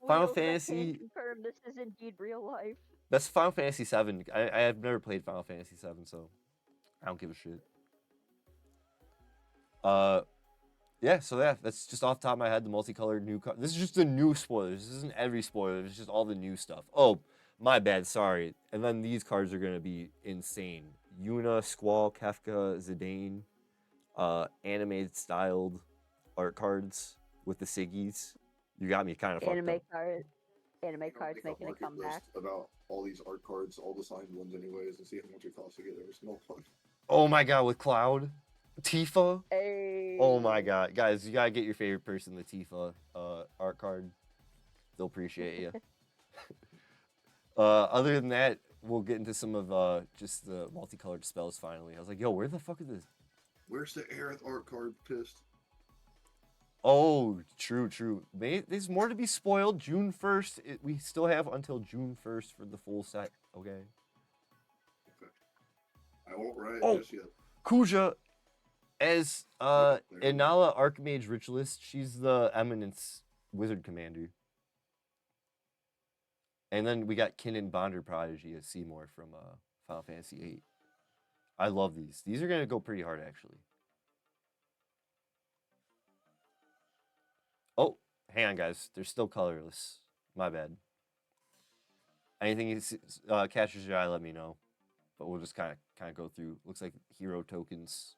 Final Wheels, I can Fantasy- confirm this is indeed real life. That's Final Fantasy VII. I have never played Final Fantasy VII, so I don't give a shit. Yeah, so that's just off the top of my head, the multicolored new card. This is just the new spoilers. This isn't every spoiler. It's just all the new stuff. Oh, my bad. Sorry. And then these cards are going to be insane. Yuna, Squall, Kefka, Zidane, animated styled art cards with the Siggies. You got me kind of fucked up. Anime cards making a comeback. About all these art cards, all the signed ones anyways, and see how much it costs to get every single one. Oh my god, with Cloud. Tifa. Hey. Oh my god. Guys, you gotta get your favorite person the Tifa art card. They'll appreciate you. Other than that, we'll get into some of just the multicolored spells finally. I was like, yo, where the fuck is this? Where's the Aerith art card pissed? Oh, true. There's more to be spoiled. June 1st. We still have until June 1st for the full set. Okay. I won't write Oh. just yet. Kuja as there we go. Inala Archmage Ritualist. She's the Eminence Wizard Commander. And then we got Kinnan Bonder Prodigy as Seymour from Final Fantasy VIII. I love these. These are going to go pretty hard, actually. Oh, hang on, guys. They're still colorless. My bad. Anything catches your eye, let me know. But we'll just kind of go through. Looks like hero tokens.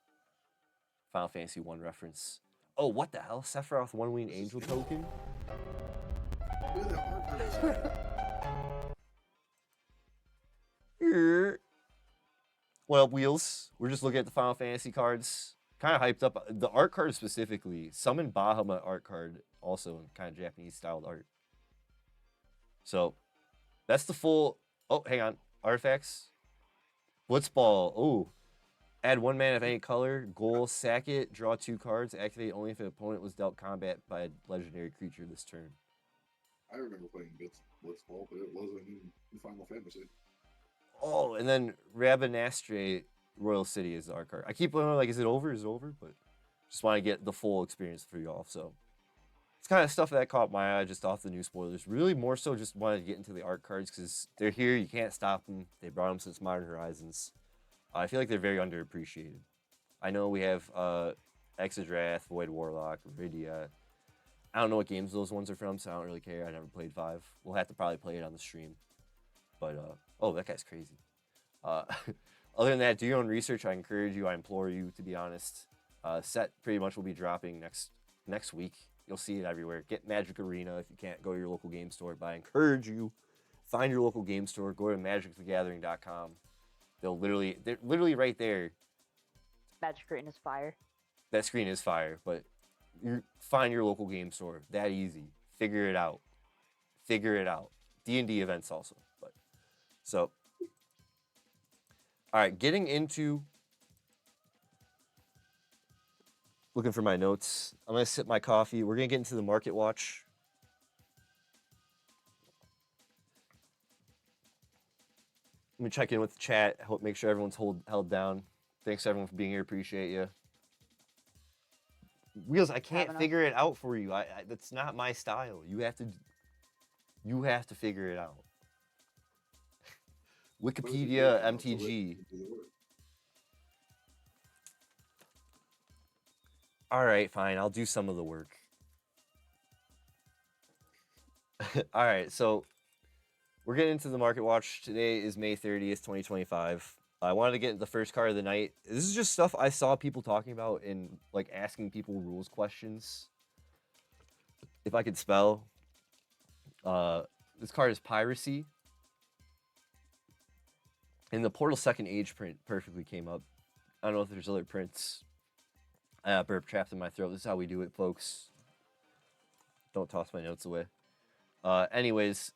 Final Fantasy 1 reference. Oh, what the hell? Sephiroth One-Winged Angel token? Look at that art card. It's like- What up, Wheels? We're just looking at the Final Fantasy cards. Kind of hyped up. The art card specifically. Summon Bahamut art card. Also in kind of Japanese styled art. So, that's the full... Oh, hang on. Artifacts. Blitzball. Oh. Add 1 mana of any color. Goal. Sack it. Draw 2 cards. Activate only if an opponent was dealt combat by a legendary creature this turn. I remember playing Blitzball, but it wasn't in Final Fantasy. Oh, and then Rabanastre Royal City is the art card. I keep wondering, like, is it over? Is it over? But just want to get the full experience for y'all. So it's kind of stuff that caught my eye just off the new spoilers. Really, more so just wanted to get into the art cards because they're here. You can't stop them. They brought them since Modern Horizons. I feel like they're very underappreciated. I know we have Exodrath, Void Warlock, Rydia. I don't know what games those ones are from, so I don't really care. I never played 5. We'll have to probably play it on the stream. But, oh, that guy's crazy. Other than that, do your own research. I encourage you, I implore you, to be honest. Set pretty much will be dropping next week. You'll see it everywhere. Get Magic Arena if you can't go to your local game store. But I encourage you, find your local game store. Go to magicthegathering.com. They're literally right there. Magic Arena is fire. That screen is fire, but find your local game store. That easy. Figure it out. D&D events also. But so, all right, getting into looking for my notes. I'm gonna sip my coffee. We're gonna get into the market watch. Let me check in with the chat. Make sure everyone's held down. Thanks everyone for being here. Appreciate you. Wheels, I can't figure it out for you. That's not my style. You have to figure it out. Wikipedia, MTG. All right, fine. I'll do some of the work. All right, so we're getting into the market watch. Today is May 30th, 2025. I wanted to get the first card of the night. This is just stuff I saw people talking about and like asking people rules questions. If I could spell. This card is Piracy. And the Portal Second Age print perfectly came up. I don't know if there's other prints. Burp trapped in my throat. This is how we do it, folks. Don't toss my notes away. Anyways,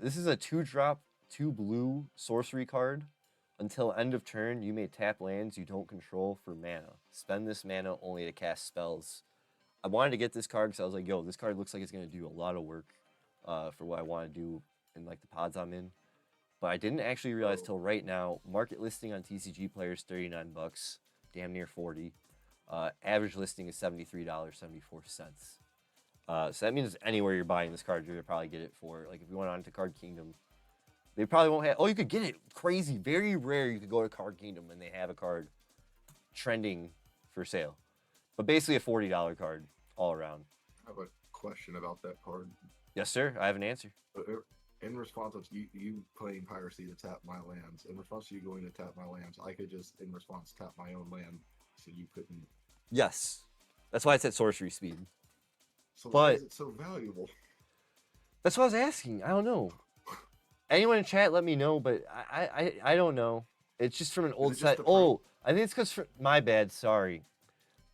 this is a 2-drop, 2 blue sorcery card. Until end of turn, you may tap lands you don't control for mana. Spend this mana only to cast spells. I wanted to get this card because I was like, yo, this card looks like it's going to do a lot of work for what I want to do in like the pods I'm in. But I didn't actually realize till right now, market listing on TCGplayer is $39, damn near 40. Average listing is $73.74. So that means anywhere you're buying this card, you're going to probably get it for, like if you went on to Card Kingdom, they probably won't have, oh, you could get it, crazy, very rare you could go to Card Kingdom and they have a card trending for sale. But basically a $40 card all around. I have a question about that card. Yes, sir, I have an answer. In response to you playing piracy to tap my lands, in response to you going to tap my lands, I could just, in response, tap my own land, so you couldn't. Yes, that's why it's at sorcery speed. So why is it so valuable? That's what I was asking. I don't know. Anyone in chat, let me know, but I don't know. It's just from an old set. Oh, I think it's because my bad. Sorry,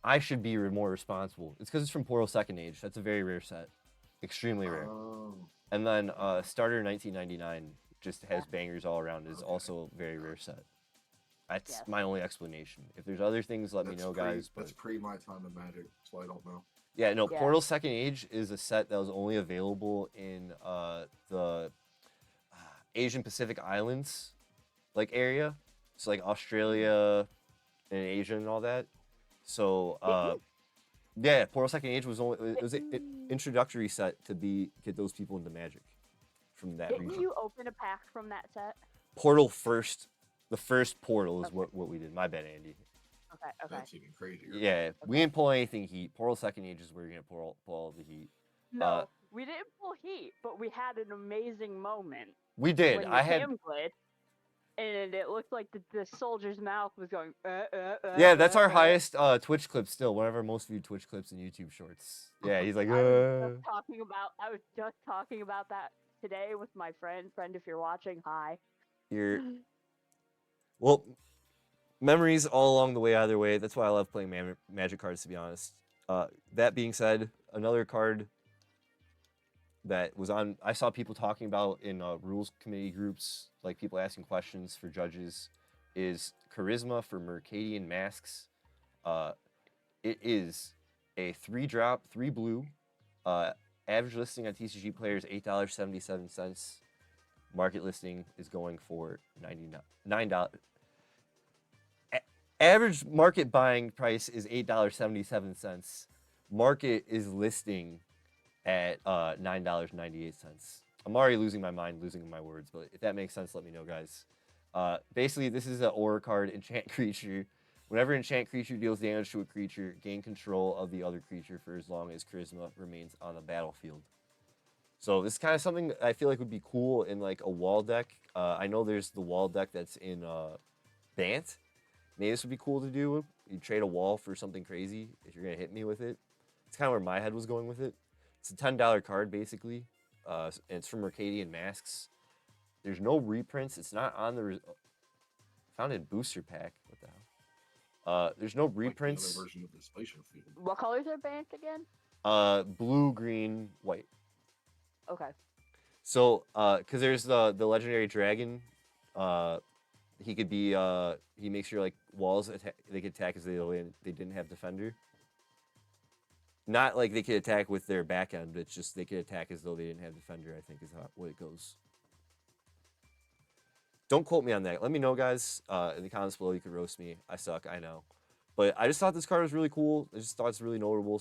I should be more responsible. It's because it's from Portal Second Age. That's a very rare set, extremely rare. Oh. And then Starter 1999 just has bangers all around. Is also a very rare set. That's my only explanation. If there's other things, let me know, guys. That's pre my time of Magic, so I don't know. Yeah, no. Portal Second Age is a set that was only available in the Asian Pacific Islands, like area. So like Australia and Asia and all that. So yeah, Portal Second Age was an introductory set to get those people into Magic from that region. Didn't you open a pack from that set? Portal first, the first Portal is what we did. My bad, Andy. Okay. That's even crazier. Yeah, we didn't pull anything heat. Portal Second Age is where you're gonna pull all the heat. No, we didn't pull heat, but we had an amazing moment. We did. When I had. Glid, and it looked like the soldier's mouth was going. Yeah, that's our highest Twitch clip still. One of our most viewed Twitch clips in YouTube Shorts. Yeah, he's like. I was just talking about that today with my friend. Friend, if you're watching, hi. Well, memories all along the way. Either way, that's why I love playing Magic cards. To be honest. That being said, another card that was on, I saw people talking about in rules committee groups, like people asking questions for judges, is Charisma for Mercadian Masks. It is a 3-drop, 3 blue. Average listing on TCGplayer is $8.77. Market listing is going for $9. Average market buying price is $8.77. Market is listing at $9.98. I'm already losing my mind, losing my words, but if that makes sense, let me know, guys. Basically, this is an aura card, enchant creature. Whenever enchant creature deals damage to a creature, gain control of the other creature for as long as Charisma remains on the battlefield. So this is kind of something I feel like would be cool in like a wall deck. I know there's the wall deck that's in Bant. Maybe this would be cool to do. You trade a wall for something crazy if you're gonna hit me with it. It's kind of where my head was going with it. It's a $10 card basically, and it's from Mercadian Masks. There's no reprints. It's not on the found in booster pack. What the hell? There's no reprints. Like version of the Spatial Field. What colors are banned again? Blue, green, white. Okay. So, because there's the legendary dragon, he could be he makes your like walls they could attack as they didn't have defender. Not like they could attack with their back end, it's just they could attack as though they didn't have defender, I think is what it goes. Don't quote me on that. Let me know, guys, in the comments below. You could roast me. I suck, I know. But I just thought this card was really cool. I just thought it's really notable.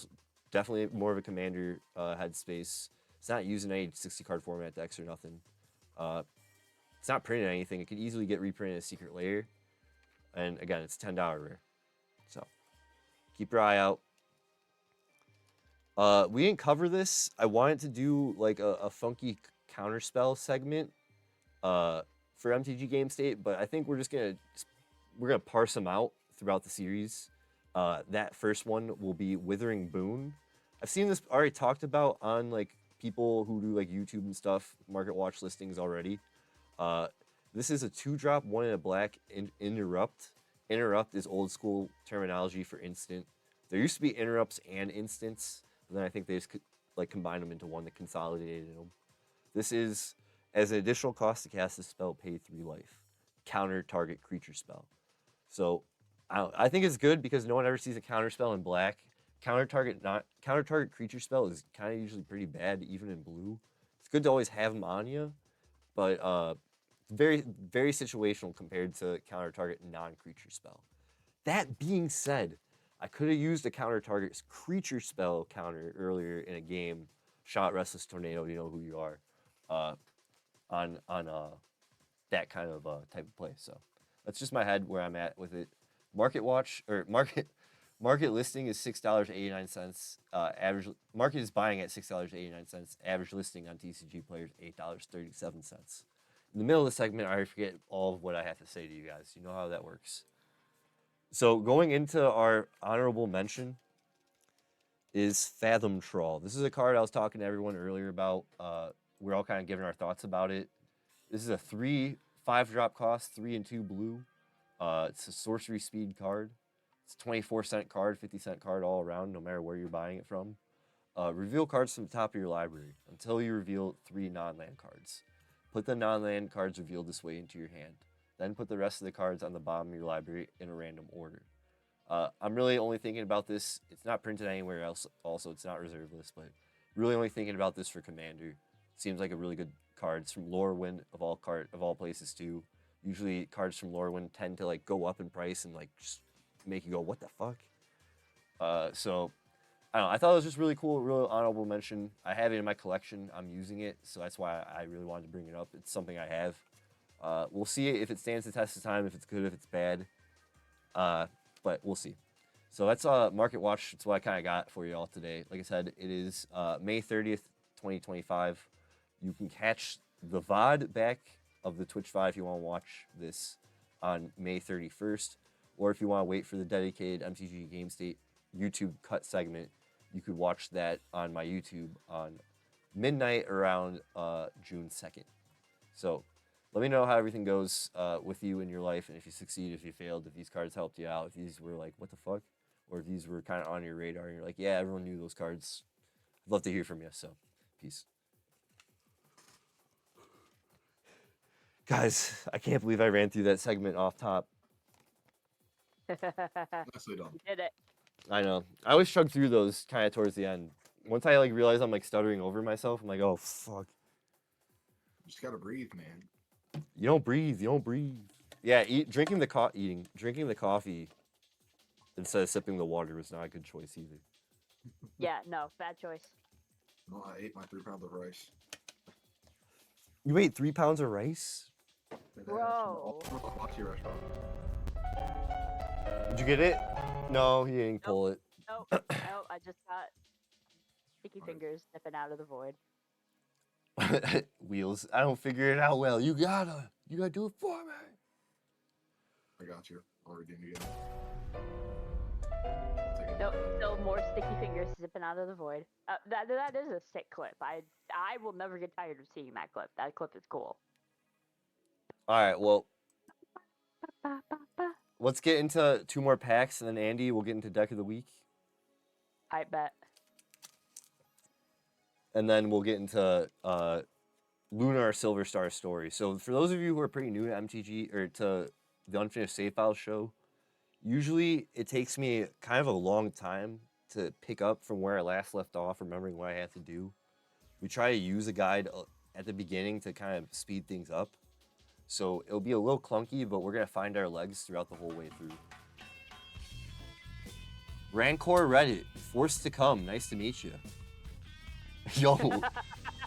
Definitely more of a commander headspace. It's not using any 60-card format decks or nothing. It's not printed anything. It could easily get reprinted as Secret Lair. And again, it's $10 rare. So keep your eye out. We didn't cover this. I wanted to do like a funky counterspell segment for MTG Game State, but I think we're gonna parse them out throughout the series. That first one will be Withering Boon. I've seen this already talked about on like people who do like YouTube and stuff, market watch listings already. This is a 2-drop, 1 in a black interrupt. Interrupt is old school terminology for instant. There used to be interrupts and instants, but then I think they just like combined them into one that consolidated them. This is, as an additional cost to cast this spell, pay 3 life. counter target creature spell. So I think it's good because no one ever sees a counter spell in black. Counter target creature spell is kind of usually pretty bad, even in blue. It's good to always have them on you, but very very situational compared to counter target non-creature spell. That being said, I could have used a counter target creature spell counter earlier in a game. Shot Restless Tornado, you know who you are, on that kind of type of play. So that's just my head where I'm at with it. Market listing is $6.89. Average market is buying at $6.89. Average listing on TCGplayer is $8.37. In the middle of the segment, I forget all of what I have to say to you guys. You know how that works. So going into our honorable mention is Fathom Trawl. This is a card I was talking to everyone earlier about. We're all kind of giving our thoughts about it. This is a 5-drop cost, 3 and 2 blue. It's a sorcery speed card. It's a 24-cent card, 50-cent card all around, no matter where you're buying it from. Reveal cards from the top of your library until you reveal 3 non-land cards. Put the non-land cards revealed this way into your hand. Then put the rest of the cards on the bottom of your library in a random order. I'm really only thinking about this. It's not printed anywhere else. Also, it's not reserve list, but really only thinking about this for Commander. Seems like a really good card. It's from Lorwyn of all places too. Usually cards from Lorwyn tend to like go up in price and like just make you go, what the fuck? So I don't know. I thought it was just really cool, really honorable mention. I have it in my collection. I'm using it, so that's why I really wanted to bring it up. It's something I have. We'll see if it stands the test of time, if it's good, if it's bad. But we'll see. So that's Market Watch. That's what I kind of got for you all today. Like I said, it is May 30th, 2025. You can catch the VOD back of the Twitch VOD if you want to watch this on May 31st. Or if you want to wait for the dedicated MTG Game State YouTube cut segment, you could watch that on my YouTube on midnight around June 2nd. So let me know how everything goes with you in your life, and if you succeed, if you failed, if these cards helped you out, if these were like, what the fuck? Or if these were kind of on your radar and you're like, yeah, everyone knew those cards. I'd love to hear from you, so peace. Guys, I can't believe I ran through that segment off top. Nicely done. You did it. I know. I always chug through those kind of towards the end. Once I like realize I'm like stuttering over myself, I'm like, oh fuck. You just gotta breathe, man. You don't breathe. You don't breathe. Yeah, drinking the coffee instead of sipping the water was not a good choice either. Yeah, no, bad choice. No, I ate my 3 pounds of rice. You ate 3 pounds of rice? Bro. From the Hibachi restaurant. Did you get it? No, he didn't pull it. Nope, nope, I just got sticky fingers nipping out of the void. Wheels, I don't figure it out well. You gotta do it for me. I got you. Already did it. Nope, still more sticky fingers zipping out of the void. That is a sick clip. I will never get tired of seeing that clip. That clip is cool. All right, well, let's get into 2 more packs, and then Andy will get into Deck of the Week. I bet. And then we'll get into Lunar Silver Star story. So for those of you who are pretty new to MTG or to the Unfinished Save Files show, usually it takes me kind of a long time to pick up from where I last left off, remembering what I have to do. We try to use a guide at the beginning to kind of speed things up. So it'll be a little clunky, but we're going to find our legs throughout the whole way through. Rancor Reddit, forced to come. Nice to meet you. Yo,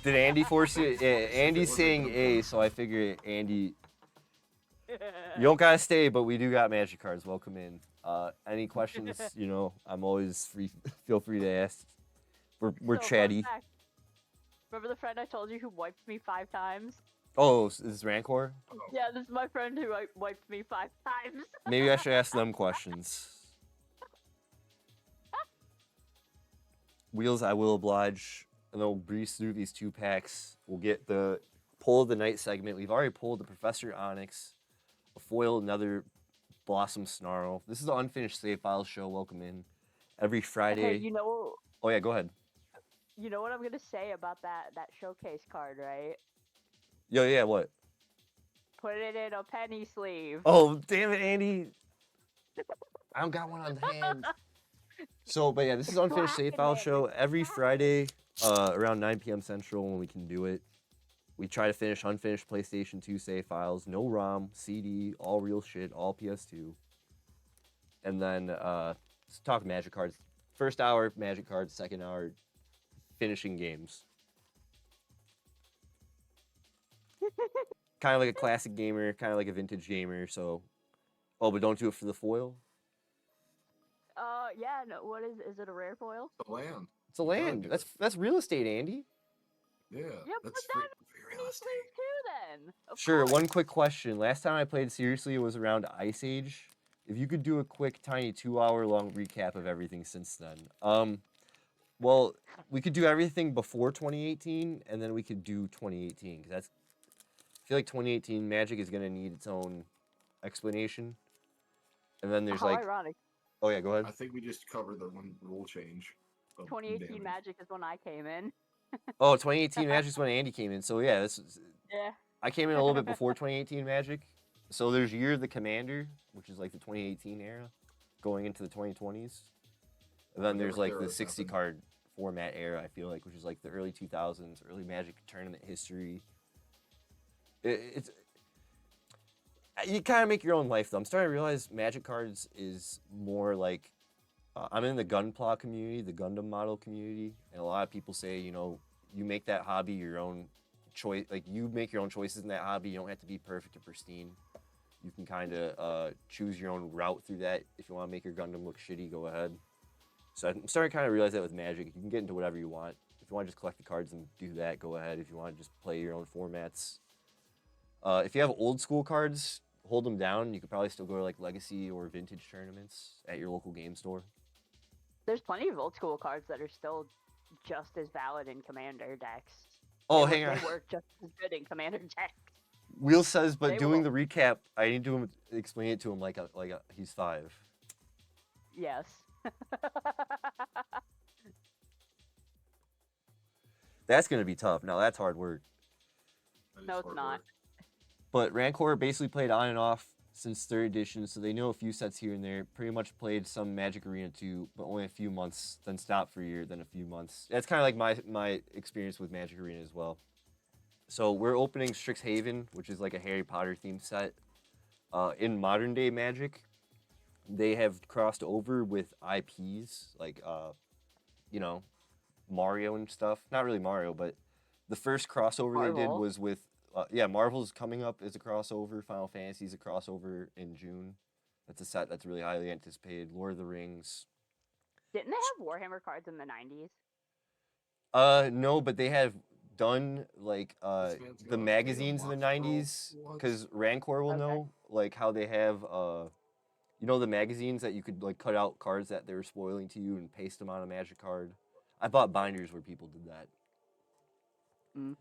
did Andy force you? Andy's saying A, so I figure Andy. You don't gotta stay, but we do got magic cards. Welcome in. Any questions? You know, I'm always free. Feel free to ask. We're So, chatty. fun fact, remember the friend I told you who wiped me 5 times? Oh, is this Rancor? Yeah, this is my friend who wiped me 5 times. Maybe I should ask them questions. Wheels, I will oblige. And then we'll breeze through these 2 packs. We'll get the Pull of the Night segment. We've already pulled the Professor Onyx, a foil, another Blossom Snarl. This is the Unfinished Save Files show. Welcome in. Every Friday. Okay, you know. Oh yeah, go ahead. You know what I'm gonna say about that showcase card, right? Yo, yeah, what? put it in a penny sleeve. Oh, damn it, Andy. I don't got one on hand. So, but yeah, this is Unfinished Save File Show every Friday around 9 p.m. Central when we can do it. We try to finish unfinished PlayStation 2 save files, no ROM, CD, all real shit, all PS2. And then let's talk Magic cards. First hour, Magic cards. Second hour, finishing games. Kind of like a classic gamer, kind of like a vintage gamer. So, oh, but don't do it for the foil. Yeah. No, what is it? A rare foil? The land. It's a land. That's real estate, Andy. Yeah. Yeah, but That's that's free real penny estate. sleeve too, then. Of Sure. course. One quick question. Last time I played seriously, it was around Ice Age. If you could do a quick, tiny 2-hour-long recap of everything since then. Well, we could do everything before 2018, and then we could do 2018 because I feel like 2018 Magic is gonna need its own explanation. And then there's How like, ironic. oh yeah, go ahead. I think we just covered the one rule change. of 2018 damage. Magic is when I came in. Oh, 2018 Magic is when Andy came in. So yeah, Yeah. I came in a little bit before 2018 Magic. So there's Year of the Commander, which is like the 2018 era, going into the 2020s. And then there's like the 60 card format era, I feel like, which is like the early 2000s, early Magic tournament history. It's you kind of make your own life though. I'm starting to realize Magic cards is more like I'm in the Gunpla community, the Gundam model community, and a lot of people say, you know, you make that hobby your own choice. Like you make your own choices in that hobby. You don't have to be perfect or pristine. You can kind of choose your own route through that. If you want to make your Gundam look shitty, go ahead. So I'm starting to kind of realize that with Magic, you can get into whatever you want. If you want to just collect the cards and do that, go ahead. If you want to just play your own formats. If you have old school cards, hold them down. You could probably still go to like Legacy or Vintage tournaments at your local game store. There's plenty of old school cards that are still just as valid in Commander decks. Oh, hang on. They work just as good in Commander decks. Wheel says, but They doing will. the recap, I need to explain it to him like he's 5. Yes. That's gonna be tough. Now that's hard work. That is No, it's hard not. work. But Rancor basically played on and off since 3rd edition, so they know a few sets here and there. Pretty much played some Magic Arena 2, but only a few months, then stopped for a year, then a few months. That's kind of like my experience with Magic Arena as well. So we're opening Strixhaven, which is like a Harry Potter themed set. In modern day Magic, they have crossed over with IPs like, you know, Mario and stuff. Not really Mario, but the first crossover they did Marvel. was with, Marvel's coming up as a crossover. Final Fantasy's a crossover in June. That's a set that's really highly anticipated. Lord of the Rings. Didn't they have Warhammer cards in the 90s? No, but they have done like This man's the got a magazines in the watch, bro. 90s What? because Rancor will Okay. know like how they have you know the magazines that you could like cut out cards that they were spoiling to you and paste them on a Magic card. I bought binders where people did that. Mm.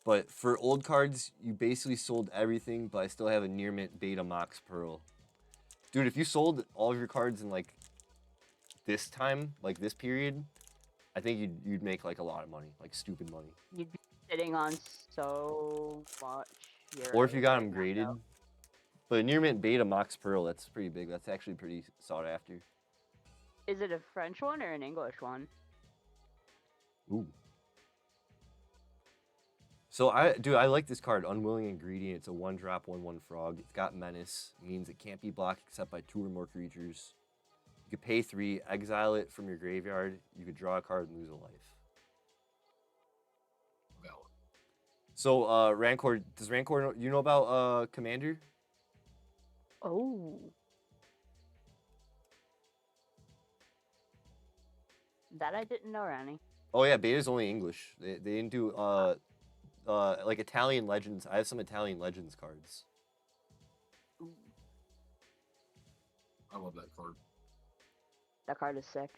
But for old cards, you basically sold everything, but I still have a near mint beta Mox Pearl. Dude, if you sold all of your cards in like this time, like this period, I think you'd make like a lot of money, like stupid money. You'd be sitting on so much. Or if you got them right now, graded. though. But near mint beta Mox Pearl, that's pretty big. That's actually pretty sought after. Is it a French one or an English one? Ooh. So I like this card, Unwilling Ingredient. It's a 1-drop, 1/1 frog. It's got menace, means it can't be blocked except by 2 or more creatures. You could pay 3, exile it from your graveyard. You could draw a card and lose a life. Valid. So Rancor, does Rancor know, you know about Commander? Oh. That I didn't know, Ronnie. Oh yeah, beta's only English. They didn't do like Italian Legends. I have some Italian Legends cards. Ooh, I love that card. that card is sick.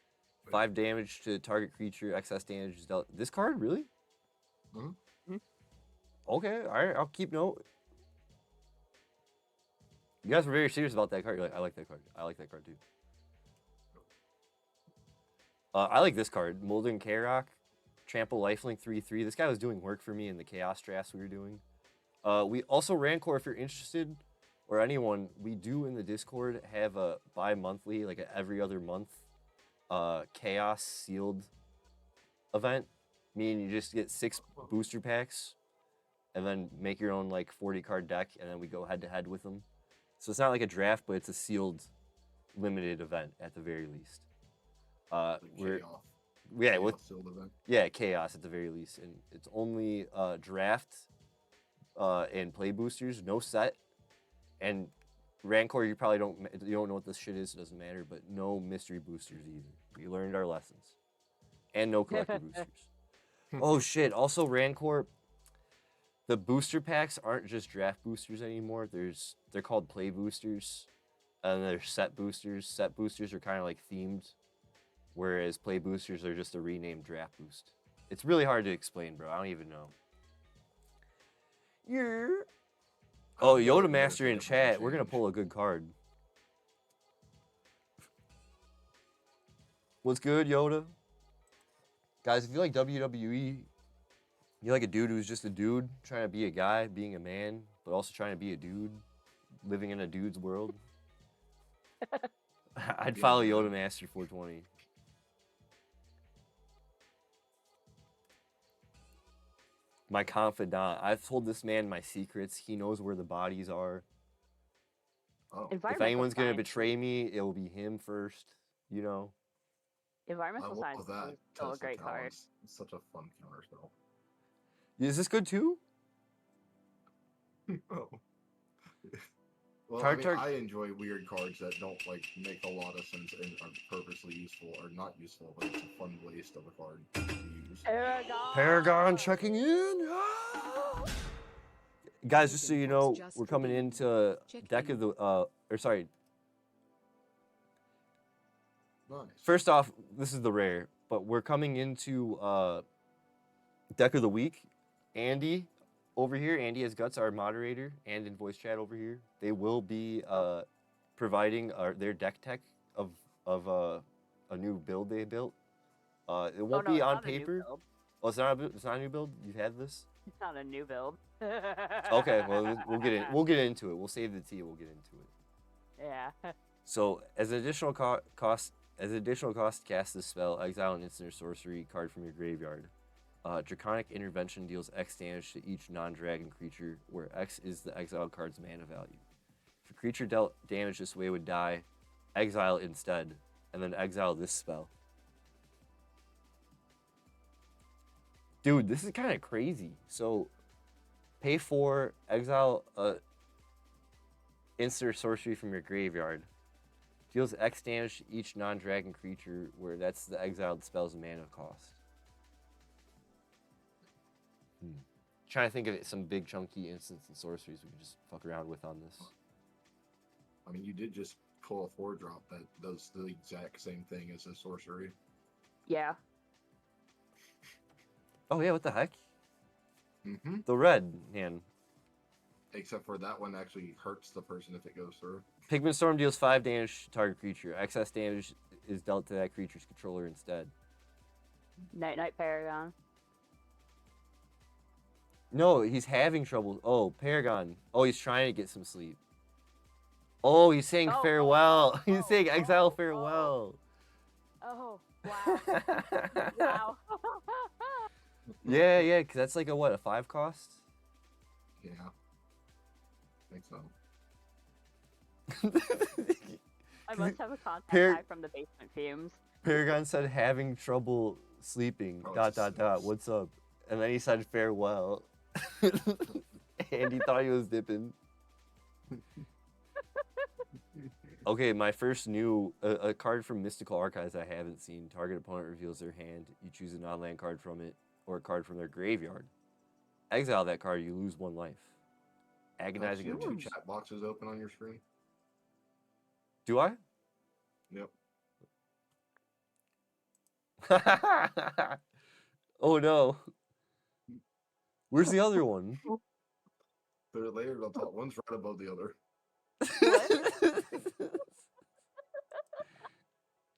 5 damage to target creature, excess damage is dealt. This card, really? Mhm. Mhm. Okay, all right, I'll keep note. You guys were very serious about that card. You're like, I like that card. I like that card too. I like this card, Molten Karok, Trample Lifelink 3/3. This guy was doing work for me in the Chaos drafts we were doing. We also Rancor, if you're interested, or anyone, we do in the Discord have a bi-monthly, like a every other month, chaos sealed event. Meaning you just get 6 booster packs, and then make your own like 40 card deck, and then we go head to head with them. So it's not like a draft, but it's a sealed, limited event at the very least. Chaos at the very least, and it's only draft and play boosters, no set, and Rancor. You probably don't know what this shit is. It doesn't matter, but no mystery boosters either. We learned our lessons, and no collector boosters. Oh shit! Also, Rancor. The booster packs aren't just draft boosters anymore. They're called play boosters, and they're set boosters. Set boosters are kind of like themed, whereas play boosters are just a renamed draft boost. It's really hard to explain, bro. I don't even know. Yeah. Oh, Yoda Master in chat. We're gonna pull a good card. What's good, Yoda? Guys, if you like WWE, you like a dude who's just a dude, trying to be a guy, being a man, but also trying to be a dude, living in a dude's world. I'd follow Yoda Master 420. My confidant. I've told this man my secrets. He knows where the bodies are. Oh. If anyone's going to betray me, it will be him first, you know? Environmental Science is still a great card. It's such a fun counter spell. Is this good too? Oh. Well, I enjoy weird cards that don't like make a lot of sense and are purposely useful or not useful, but it's a fun waste of a card to use. Paragon checking in. Guys, just so you know, we're coming into deck of the Nice. First off, this is the rare, but we're coming into deck of the week. Andy over here, Andy has Guts, our moderator, and in voice chat over here, they will be providing their deck tech of a new build they built. It won't be on paper. Oh, it's not a new build. You've had this. It's not a new build. Okay, well we'll get into it. We'll save the tea. We'll get into it. Yeah. So as an additional cost to cast this spell, exile an instant or sorcery card from your graveyard. Draconic Intervention deals X damage to each non-dragon creature, where X is the exiled card's mana value. If a creature dealt damage this way would die, exile instead, and then exile this spell. Dude, this is kind of crazy. So, pay 4, exile a instant or sorcery from your graveyard. Deals X damage to each non-dragon creature, where that's the exiled spell's mana cost. Trying to think of some big chunky instants and sorceries we can just fuck around with on this. I mean, you did just pull a 4-drop that does the exact same thing as a sorcery. Yeah. Oh yeah, what the heck? Mm-hmm. The red hand. Except for that one actually hurts the person if it goes through. Pigment Storm deals 5 damage to target creature. Excess damage is dealt to that creature's controller instead. Night Paragon. No, he's having trouble. Oh, Paragon. Oh, he's trying to get some sleep. Oh, he's saying farewell. He's saying exile farewell. Oh, wow. Wow. Yeah, because that's like a 5 cost? Yeah. I think so. I must have a contact guy from the basement fumes. Paragon said having trouble sleeping, ... What's up? And then he said farewell. And he thought he was dipping. Okay, my first new a card from Mystical Archives I haven't seen. Target opponent reveals their hand. You choose a non-land card from it or a card from their graveyard. Exile that card. You lose 1 life. Agonizing. You have 2 chat boxes open on your screen. Do I? Yep. Oh no. Where's the other one? They're layered on top. One's right above the other.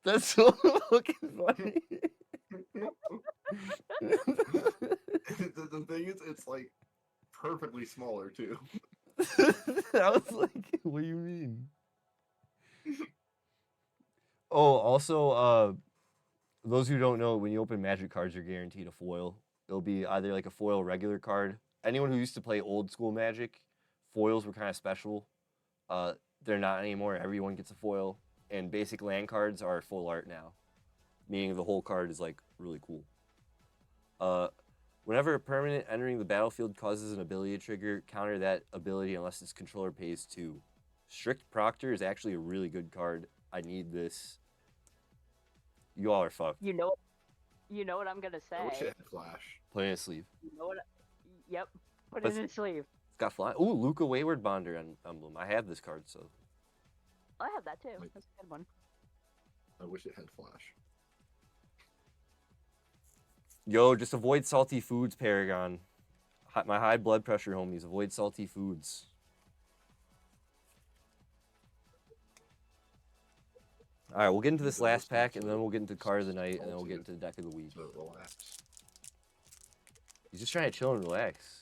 That's so fucking funny. The thing is, it's like perfectly smaller too. I was like, what do you mean? Oh, also, those who don't know, when you open Magic cards, you're guaranteed a foil. It'll be either like a foil regular card. Anyone who used to play old school Magic, foils were kind of special. They're not anymore. Everyone gets a foil. And basic land cards are full art now, meaning the whole card is like really cool. Whenever a permanent entering the battlefield causes an ability to trigger, counter that ability unless its controller pays 2. Strict Proctor is actually a really good card. I need this. You all are fucked. You know what I'm gonna say. I wish it had flash. Put it in a sleeve. You know what? Yep. Put it in a sleeve. It's got fly. Ooh, Luca Wayward Bonder emblem. I have this card, so. I have that too. That's a good one. I wish it had flash. Yo, just avoid salty foods, Paragon. My high blood pressure homies, avoid salty foods. All right, we'll get into this last pack, and then we'll get into card of the night, and then we'll get into the deck of the week. Relax. He's just trying to chill and relax.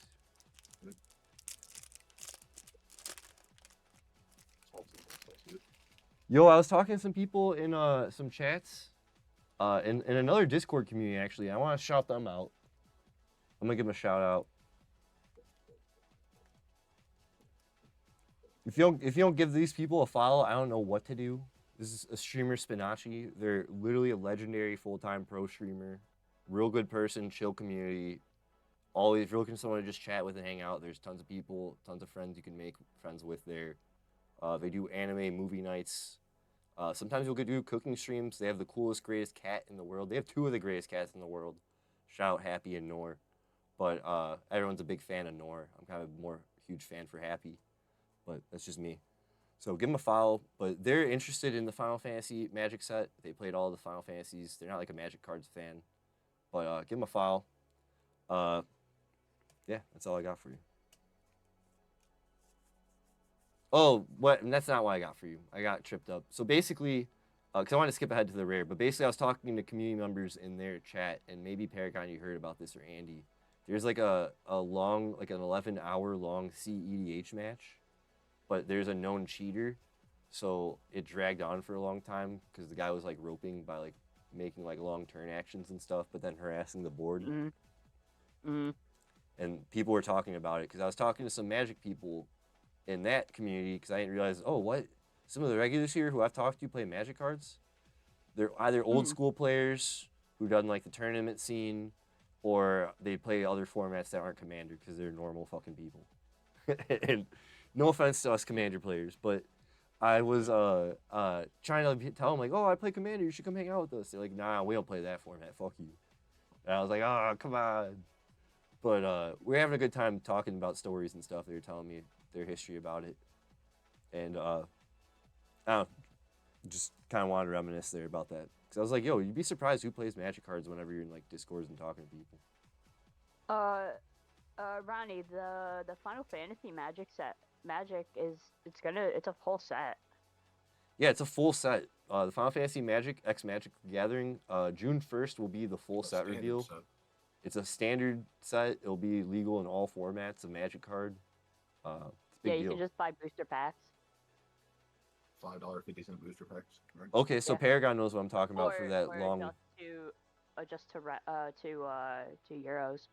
Yo, I was talking to some people in some chats, in another Discord community, actually. I want to shout them out. I'm going to give them a shout out. If you don't give these people a follow, I don't know what to do. This is a streamer, Spinachi. They're literally a legendary full-time pro streamer. Real good person, chill community. Always, if you're looking for someone to just chat with and hang out, there's tons of people, tons of friends you can make friends with there. They do anime, movie nights. Sometimes you'll do cooking streams. They have the coolest, greatest cat in the world. They have 2 of the greatest cats in the world. Shout out Happy and Nor. But everyone's a big fan of Nor. I'm kind of more huge fan for Happy. But that's just me. So give them a follow. But they're interested in the Final Fantasy Magic set. They played all the Final Fantasies. They're not like a Magic Cards fan. But give them a follow. Yeah, that's all I got for you. Oh, what? And that's not what I got for you. I got tripped up. So basically, because I want to skip ahead to the rare, but basically I was talking to community members in their chat, and maybe Paragon, you heard about this, or Andy. There's like a long, like an 11-hour long CEDH match, but there's a known cheater, so it dragged on for a long time because the guy was like roping by like making like long turn actions and stuff, but then harassing the board. And people were talking about it because I was talking to some Magic people in that community because I didn't realize, oh, what? Some of the regulars here who I've talked to play Magic cards. They're either old school players who've done like the tournament scene, or they play other formats that aren't Commander because they're normal fucking people. And no offense to us Commander players, but I was trying to tell them like, oh, I play Commander, you should come hang out with us. They're like, nah, we don't play that format, fuck you. And I was like, oh, come on. But we're having a good time talking about stories and stuff. They were telling me their history about it. And I don't know, just kind of wanted to reminisce there about that. Because I was like, yo, you'd be surprised who plays Magic cards whenever you're in like Discords and talking to people. Ronnie, the Final Fantasy Magic set, it's a full set. Yeah, it's a full set. The Final Fantasy Magic X Magic Gathering, June 1st will be the full set reveal. It's a standard set. It'll be legal in all formats of Magic card. It's a big you deal. can just buy booster packs. $5.50 booster packs. Right? Okay, so Paragon knows what I'm talking about for that long. Just to euros.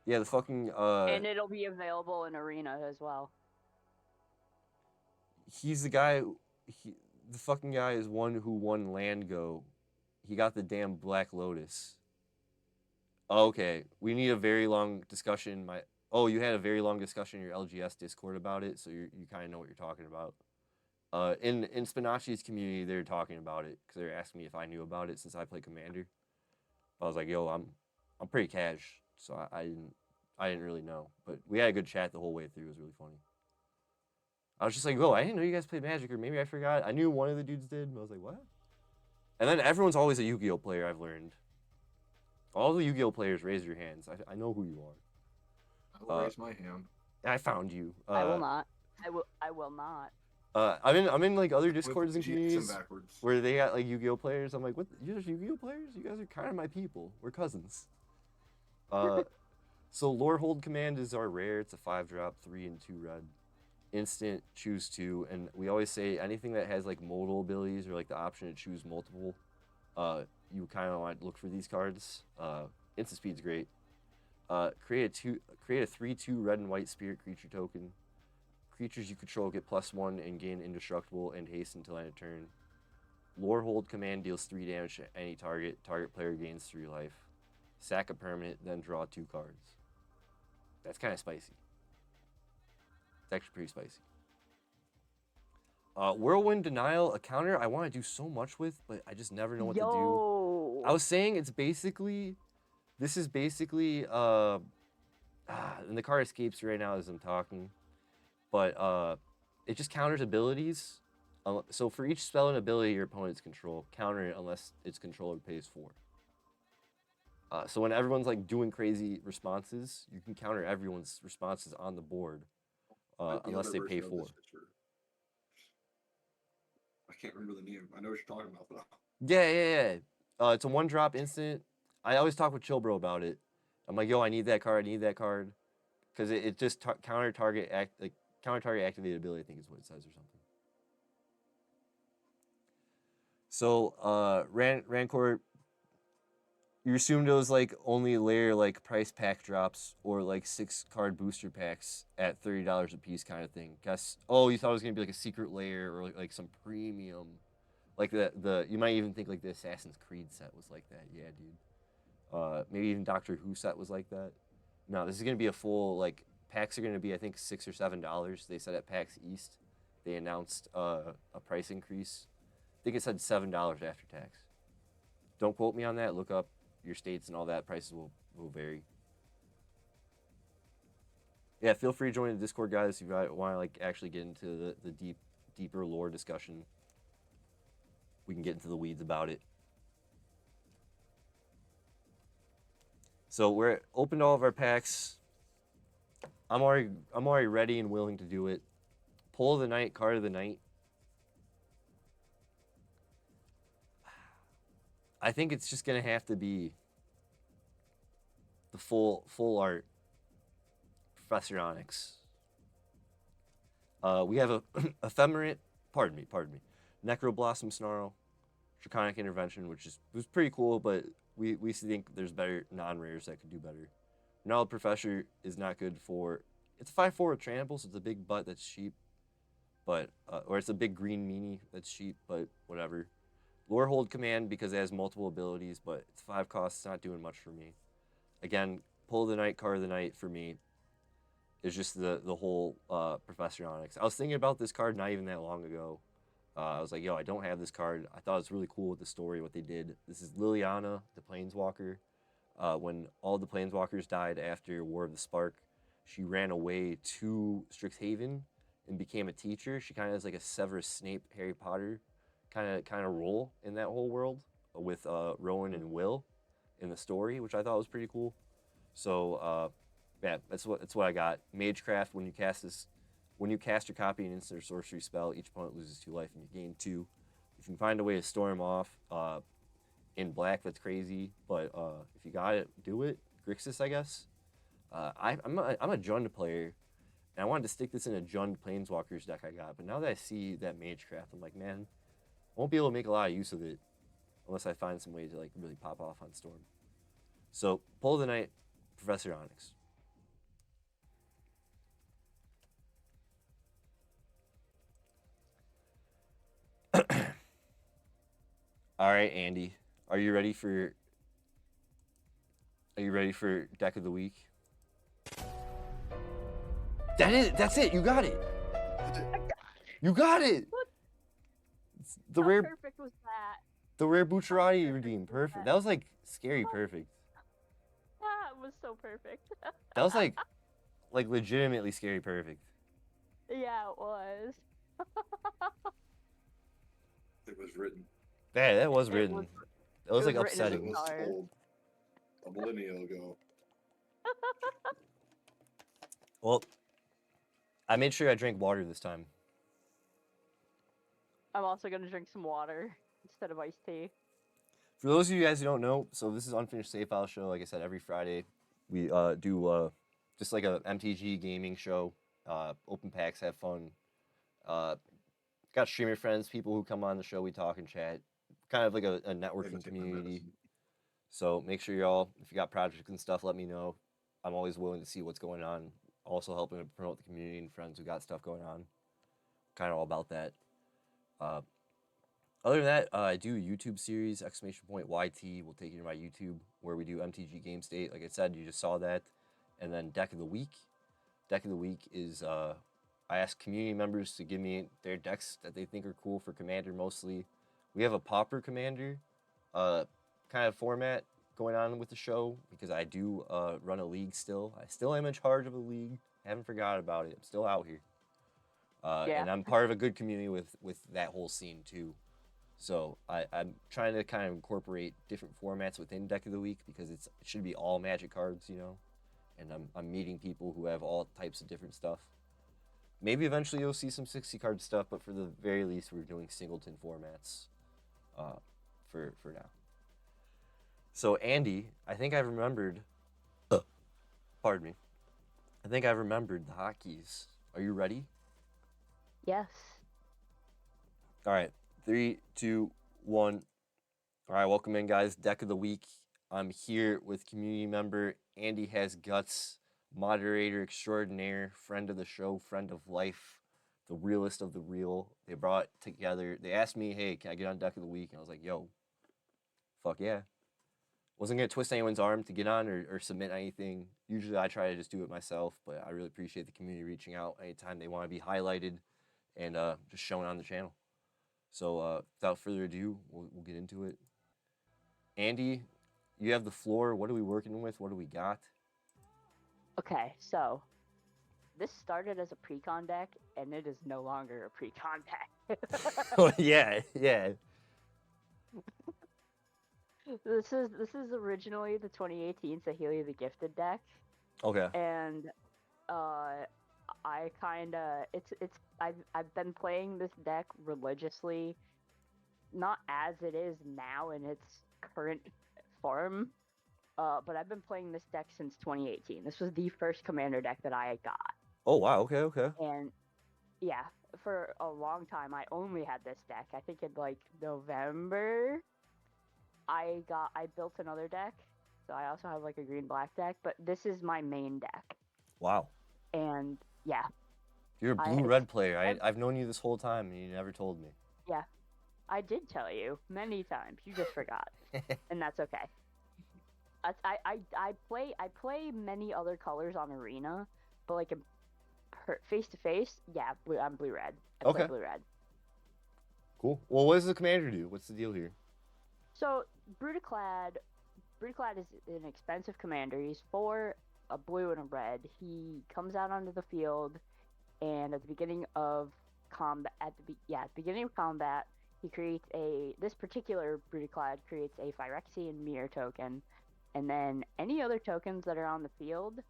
Yeah, the fucking. And it'll be available in Arena as well. He's the guy. The fucking guy is one who won Land Go. He got the damn Black Lotus. Okay, we need a very long discussion. You had a very long discussion in your LGS Discord about it, so you kind of know what you're talking about. In Spinachi's community, they're talking about it because they're asking me if I knew about it since I play Commander. I was like, yo, I'm pretty cash, so I didn't really know. But we had a good chat the whole way through. It was really funny. I was just like, I didn't know you guys played Magic, or maybe I forgot. I knew one of the dudes did, but I was like, what? And then everyone's always a Yu-Gi-Oh player, I've learned. All the Yu-Gi-Oh players, raise your hands. I know who you are. I will raise my hand. I found you. I will not. I will not. I'm in like other Discords and communities backwards. where they got like Yu-Gi-Oh players. I'm like, what? You're just Yu-Gi-Oh players? You guys are kind of my people. We're cousins. So Lore Hold Command is our rare. It's a 5-drop, 3 and 2 red. Instant, choose 2, and we always say anything that has like modal abilities or like the option to choose multiple, you kind of want to look for these cards. Instant speed's great. Create a 3/2 red and white spirit creature token. Creatures you control get +1 and gain indestructible and haste until end of turn. Lore Hold Command deals 3 damage to any target. Target player gains 3 life. Sack a permanent, then draw 2 cards. That's kind of spicy. It's actually pretty spicy. Whirlwind Denial, a counter I want to do so much with, but I just never know what to do. I was saying this is basically, and the card escapes right now as I'm talking, but it just counters abilities. So for each spell and ability your opponents control, counter it unless its controller pays 4. So when everyone's like doing crazy responses, you can counter everyone's responses on the board, unless they pay 4. I can't remember the name. I know what you're talking about, though. Yeah. It's a 1-drop instant. I always talk with Chillbro about it. I'm like, yo, I need that card, because it just counter target activated ability. I think is what it says or something. So Rancor, you assumed it was like only layer like price pack drops or like 6-card booster packs at $30 a piece kind of thing. Guess you thought it was gonna be like a secret layer or like some premium, like the you might even think like the Assassin's Creed set was like that. Yeah, dude. Maybe even Doctor Who set was like that. No, this is gonna be a full like packs are gonna be I think $6 or $7. They said at PAX East they announced a price increase. I think it said $7 after tax. Don't quote me on that. Look up your states and all that. Prices will vary. Yeah, feel free to join the Discord, guys, if you want to like actually get into the deeper lore discussion. We can get into the weeds about it. So we're opened all of our packs. I'm already ready and willing to do it. Pull of the night, card of the night. I think it's just gonna have to be the full art Professor Onyx. We have a ephemerate, pardon me, Necroblossom Snarl, Draconic Intervention, which was pretty cool, but we think there's better non-rares that could do better. Gnarled Professor is not good for, it's 5/4 with Trample, so it's a big butt that's cheap, but or it's a big green meanie that's cheap, but whatever. Lore Hold Command because it has multiple abilities, but it's 5 costs, it's not doing much for me. Again, Pull of the Night, Card of the Night for me is just the whole Professor Onyx. I was thinking about this card not even that long ago. I was like, yo, I don't have this card. I thought it was really cool with the story, what they did. This is Liliana, the Planeswalker. When all the Planeswalkers died after War of the Spark, she ran away to Strixhaven and became a teacher. She kind of has like a Severus Snape, Harry Potter kind of role in that whole world with Rowan and Will in the story, which I thought was pretty cool. So yeah, that's what I got. Magecraft, when you cast your copy an instant or sorcery spell, each opponent loses 2 life and you gain 2. If you can find a way to store him off in black, that's crazy. But if you got it, do it. Grixis, I guess. I'm a Jund player, and I wanted to stick this in a Jund Planeswalkers deck I got. But now that I see that Magecraft, I'm like, man, I won't be able to make a lot of use of it unless I find some way to like really pop off on Storm. So Pull of the Night, Professor Onyx. All right, Andy, are you ready for deck of the week? That's it. You got it. You got it. How perfect was that? The rare Bucciarati redeem. Perfect. That was like scary perfect. That was so perfect. That was like legitimately scary perfect. Yeah, it was. It was written. Yeah, that was written. That was like upsetting. It was told a millennia ago. Well, I made sure I drank water this time. I'm also gonna drink some water instead of iced tea. For those of you guys who don't know, so this is Unfinished Save File Show, like I said, every Friday. We do just like a MTG gaming show. Open packs, have fun. Got streamer friends, people who come on the show. We talk and chat. Kind of like a networking community. So make sure y'all, if you got projects and stuff, let me know. I'm always willing to see what's going on. Also helping to promote the community and friends who got stuff going on. Kind of all about that. Other than that, I do a YouTube series, ! YT will take you to my YouTube, where we do MTG Game State. Like I said, you just saw that. And then Deck of the Week. Deck of the Week is, I ask community members to give me their decks that they think are cool for Commander mostly. We have a Pauper Commander kind of format going on with the show, because I do run a league still. I still am in charge of a league. I haven't forgot about it. I'm still out here. And I'm part of a good community with that whole scene too. So I'm trying to kind of incorporate different formats within Deck of the Week, because it should be all Magic cards, you know. And I'm meeting people who have all types of different stuff. Maybe eventually you'll see some 60 card stuff, but for the very least, we're doing singleton formats for now. So Andy, I think I remembered. Pardon me. I think I remembered the hotkeys. Are you ready? Yes. All right. 3, 2, 1. All right, welcome in, guys. Deck of the Week. I'm here with community member Andy Has Guts, moderator extraordinaire, friend of the show, friend of life, the realest of the real. They brought together. They asked me, hey, can I get on Deck of the Week? And I was like, yo, fuck yeah. Wasn't going to twist anyone's arm to get on or submit anything. Usually I try to just do it myself, but I really appreciate the community reaching out anytime they want to be highlighted and just showing on the channel. So without further ado, we'll get into it. Andy, you have the floor. What are we working with? What do we got? Okay, so this started as a pre-con deck, and it is no longer a pre-con deck. Oh, yeah. This is originally the 2018 Sahelia the Gifted deck. Okay. And I I've been playing this deck religiously, not as it is now in its current form, but I've been playing this deck since 2018. This was the first Commander deck that I got. Oh wow, okay. And yeah, for a long time I only had this deck. I think in like November I built another deck. So I also have like a green-black deck, but this is my main deck. Wow. And yeah. You're a blue-red player. I've known you this whole time and you never told me. Yeah. I did tell you many times. You just forgot. And that's okay. I play many other colors on Arena, but like face-to-face, yeah, I'm blue-red. I play blue-red. Cool. Well, what does the commander do? What's the deal here? So, Brutaclad is an expensive commander. He's 4, a blue and a red. He comes out onto the field, and at the beginning of combat, he creates this particular Brutaclad creates a Phyrexian Mirror token, and then any other tokens that are on the field,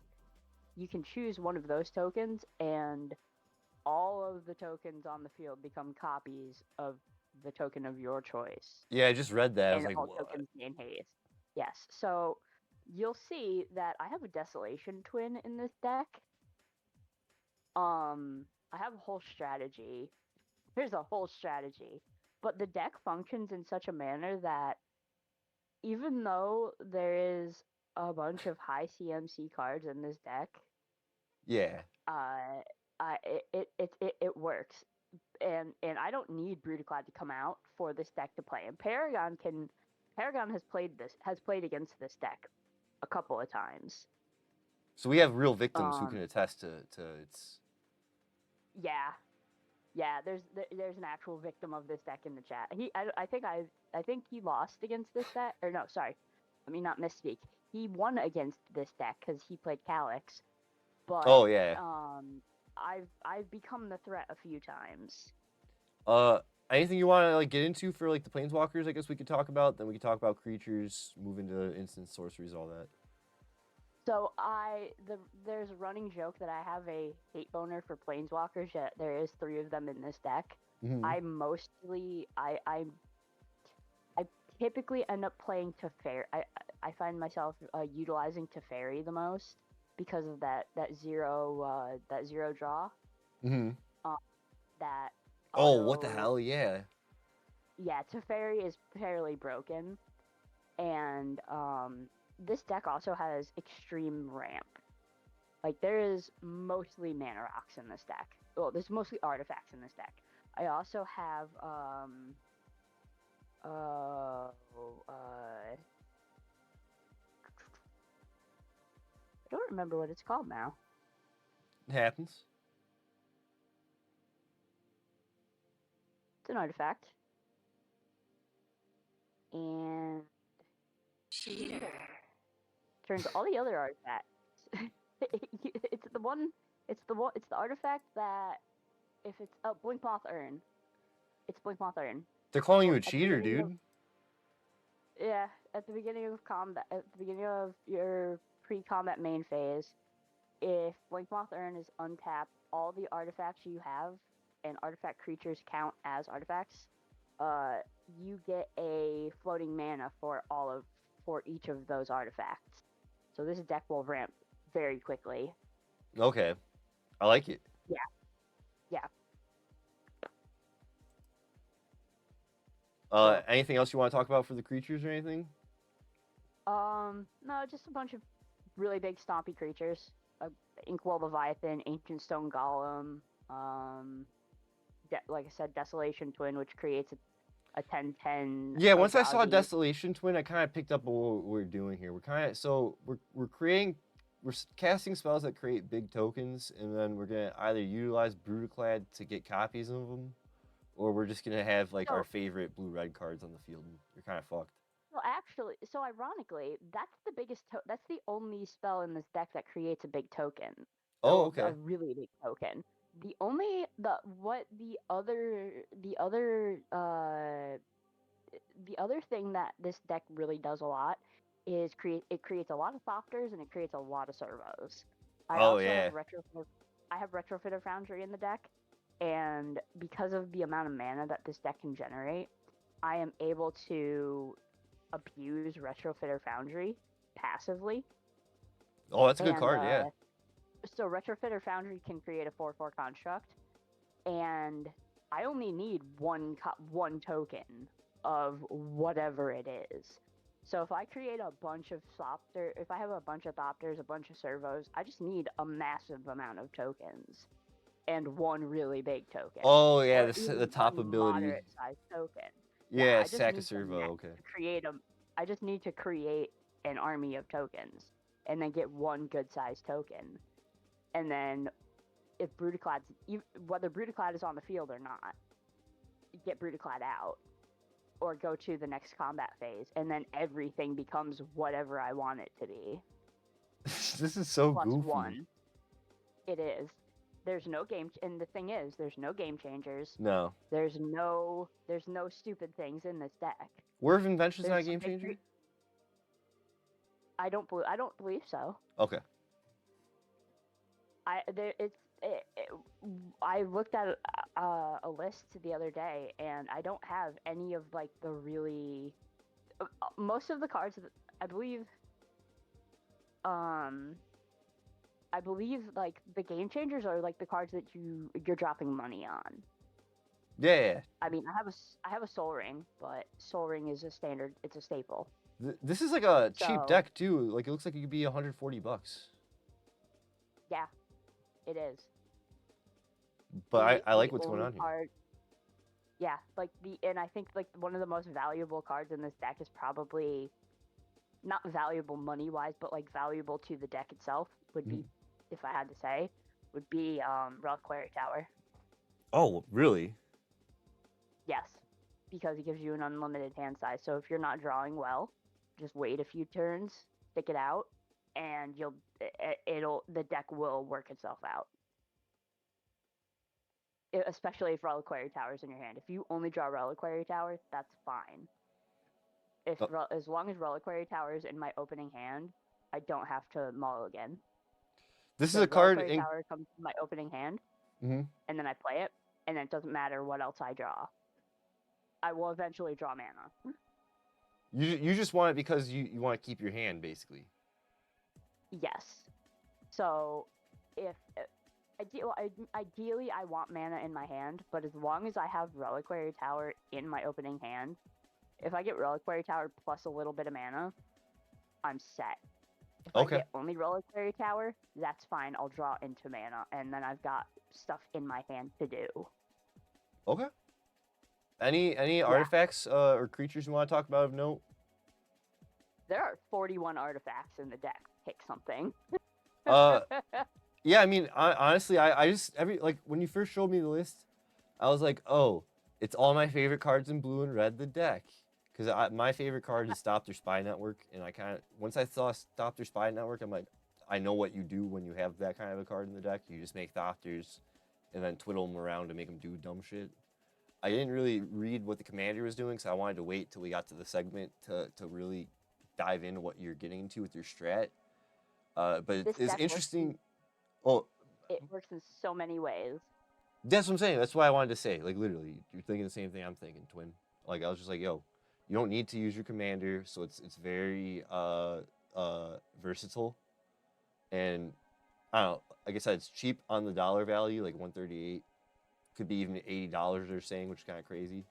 you can choose one of those tokens, and all of the tokens on the field become copies of the token of your choice. Yeah, I just read that. I was like, all tokens gain haste. Yes, so you'll see that I have a Desolation Twin in this deck. I have a whole strategy. Here's a whole strategy. But the deck functions in such a manner that even though there is a bunch of high CMC cards in this deck, yeah, it works. And I don't need Brutaclad to come out for this deck to play. And Paragon has played against this deck a couple of times. So we have real victims who can attest to its. Yeah. There's an actual victim of this deck in the chat. I think he lost against this deck, or no, sorry, let me not misspeak. He won against this deck because he played Calyx. But I've become the threat a few times. Anything you want to like get into for like the planeswalkers? I guess we could talk about. Then we could talk about creatures, move into instant sorceries, all that. So there's a running joke that I have a hate boner for planeswalkers. Yet there is 3 of them in this deck. Mm-hmm. I typically end up playing Teferi. I find myself utilizing Teferi the most because of that zero draw. Mm-hmm. That. Oh, what the hell? Yeah. Yeah, Teferi is fairly broken, and this deck also has extreme ramp. Like, there is mostly mana rocks in this deck. Well, there's mostly artifacts in this deck. I also have I don't remember what it's called now. It happens. It's an artifact. And cheater turns all the other artifacts. It's the artifact that if it's Blink Moth Urn. It's Blink Moth Urn. They're calling you a cheater, dude. Yeah, at the beginning of combat, at the beginning of your pre-combat main phase, if Blink Moth Urn is untapped, all the artifacts you have and artifact creatures count as artifacts. You get a floating mana for each of those artifacts. So this deck will ramp very quickly. Okay, I like it. Yeah. Anything else you want to talk about for the creatures or anything? No, just a bunch of really big stompy creatures. Inkwell Leviathan, Ancient Stone Golem, like I said, Desolation Twin, which creates a 10/10. Yeah, once I saw Desolation Twin, I kind of picked up what we're doing here. We're casting spells that create big tokens, and then we're gonna either utilize Brutaclad to get copies of them, or we're just gonna have like our favorite blue-red cards on the field. And you're kind of fucked. Well, actually, so ironically, that's the biggest. That's the only spell in this deck that creates a big token. Oh, okay. A really big token. The other thing that this deck really does a lot is creates a lot of Thopters and it creates a lot of servos. I have Retrofitter Foundry in the deck, and because of the amount of mana that this deck can generate, I am able to abuse Retrofitter Foundry passively. Oh, that's a good card, yeah. So Retrofitter Foundry can create a 4/4 construct, and I only need one token of whatever it is. So if I create a bunch of if I have a bunch of Thopters, a bunch of servos, I just need a massive amount of tokens and one really big token. Oh yeah, the top ability. Moderate size token. Yeah, sack a servo. Okay. I just need to create an army of tokens and then get one good size token, and then if whether Brutaclad is on the field or not, get Brutaclad out. Or go to the next combat phase, and then everything becomes whatever I want it to be. This is so Plus goofy. 1. It is. There's no game, and the thing is, there's no game changers. No. There's no stupid things in this deck. Word of Invention's not a game changer? I don't believe so. Okay. I looked at a list the other day, and I don't have any of like the really most of the cards that I believe like the game changers are like the cards that you're dropping money on. Yeah. I mean, I have a Soul Ring, but Soul Ring is a standard. It's a staple. This is like a cheap deck too. Like it looks like it could be $140. Yeah, it is. But I like what's going on here. Yeah, and I think like one of the most valuable cards in this deck is probably not valuable money wise, but like valuable to the deck itself would be, if I had to say, would be Reliquary Tower. Oh, really? Yes, because it gives you an unlimited hand size. So if you're not drawing well, just wait a few turns, stick it out, and the deck will work itself out. Especially if Reliquary Tower's in your hand. If you only draw Reliquary Tower, that's fine. As long as Reliquary Tower is in my opening hand, I don't have to mulligan. This is a card. Reliquary Tower comes in my opening hand, and then I play it, and then it doesn't matter what else I draw. I will eventually draw mana. You just want it because you want to keep your hand, basically. Yes. So, if ideally I want mana in my hand, but as long as I have Reliquary Tower in my opening hand, if I get Reliquary Tower plus a little bit of mana, I'm set. If I get only Reliquary Tower, that's fine. I'll draw into mana, and then I've got stuff in my hand to do. Okay. Any artifacts or creatures you want to talk about of note? There are 41 artifacts in the deck. Pick something. Yeah, I mean, honestly, I just when you first showed me the list, I was like, oh, it's all my favorite cards in blue and red. The deck, because my favorite card is Stop Their Spy Network, and I kind of once I saw Stop Their Spy Network, I'm like, I know what you do when you have that kind of a card in the deck. You just make Thopters, and then twiddle them around to make them do dumb shit. I didn't really read what the commander was doing, so I wanted to wait till we got to the segment to really dive into what you're getting into with your strat. But it's interesting. It works in so many ways. That's what I'm saying. That's why I wanted to say. Like, literally, you're thinking the same thing I'm thinking, twin. Like, I was just like, yo, you don't need to use your commander, so it's very versatile. And, I don't know, like I said, it's cheap on the dollar value, like $138. Could be even $80 they're saying, which is kind of crazy.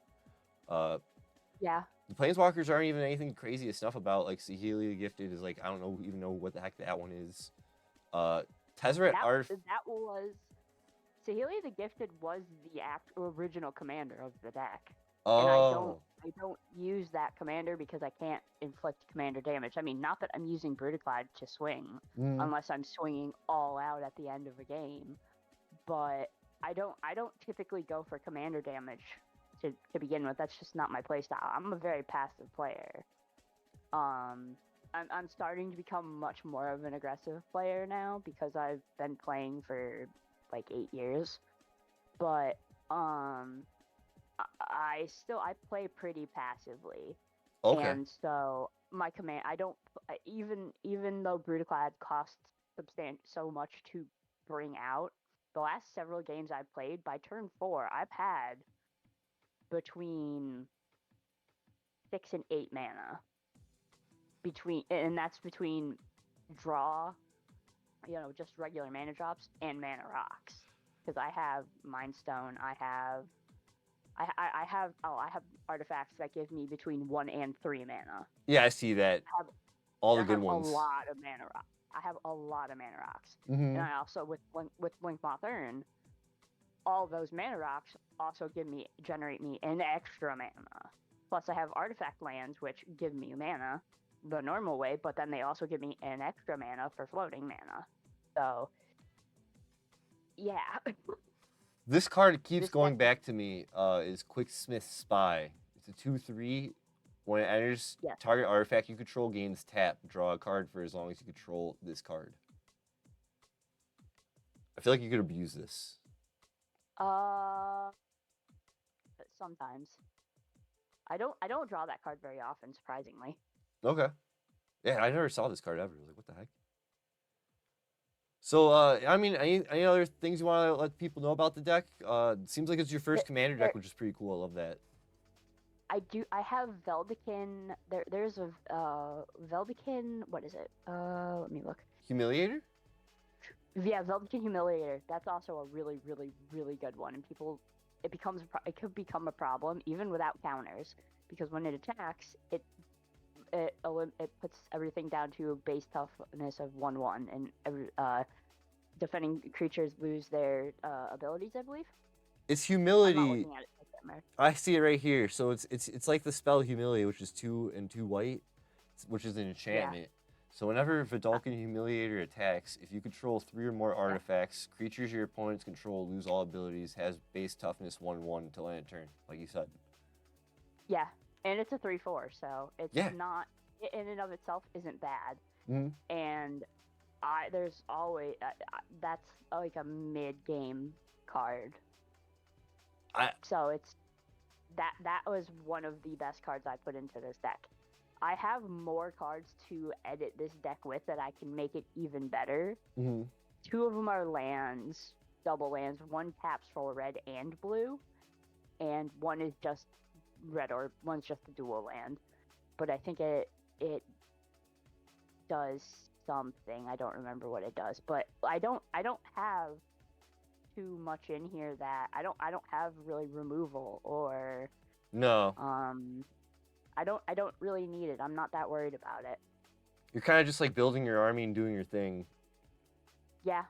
Yeah. The Planeswalkers aren't even anything crazy stuff about. Like, Saheeli the Gifted is like, I don't even know what the heck that one is. Tezzeret that was Saheeli the Gifted was the original commander of the deck. Oh. And I don't use that commander because I can't inflict commander damage. I mean, not that I'm using Brutaclad to swing, unless I'm swinging all out at the end of a game. But I don't typically go for commander damage to begin with. That's just not my playstyle. I'm a very passive player. I'm starting to become much more of an aggressive player now because I've been playing for like 8 years. But I play pretty passively. Okay. And so my command, I don't even though Brutaclad costs so much to bring out. The last several games I've played, by turn 4, I've had between 6 and 8 mana. And that's between draw, just regular mana drops and mana rocks. Because I have Mind Stone, I have artifacts that give me between 1 and 3 mana. Yeah, I see that. All the good ones. I have a lot of mana rocks. I have a lot of mana rocks. Mm-hmm. And I also, with Blinkmoth Urn, all those mana rocks also generate me an extra mana. Plus I have artifact lands, which give me mana the normal way, but then they also give me an extra mana for floating mana. So, yeah. This card keeps going back to me is Quicksmith Spy. It's a 2/3. When it enters target artifact you control gains tap. Draw a card for as long as you control this card. I feel like you could abuse this. Sometimes. I don't draw that card very often, surprisingly. Okay. Yeah, I never saw this card ever. Like, what the heck? So, I mean, any other things you want to let people know about the deck? It seems like it's your first commander deck, which is pretty cool. I love that. I have Veldikin. There's a Veldikin. What is it? Let me look. Humiliator? Yeah, Veldikin Humiliator. That's also a really, really, really good one. And it could become a problem even without counters, because when it attacks, it puts everything down to a base toughness of 1/1, and defending creatures lose their abilities, I believe. It's humility. I'm not looking at it. I see it right here. So it's like the spell Humiliate, which is 2 and 2 white, which is an enchantment. Yeah. So whenever Vedalken Humiliator attacks, if you control 3 or more artifacts, creatures your opponents control lose all abilities, has base toughness 1/1 until end of turn, like you said. Yeah, and it's a 3/4, so it's not in and of itself isn't bad. Mm-hmm. And there's always that's like a mid-game card. So it's that was one of the best cards I put into this deck. I have more cards to edit this deck with that I can make it even better. Mm-hmm. 2 of them are lands, double lands. 1 taps for red and blue, and 1 is just red, or one's just a dual land. but I think it does something. I don't remember what it does, but I don't have too much in here that I don't have really removal or No. I don't really need it. I'm not that worried about it. You're kind of just like building your army and doing your thing. Yeah.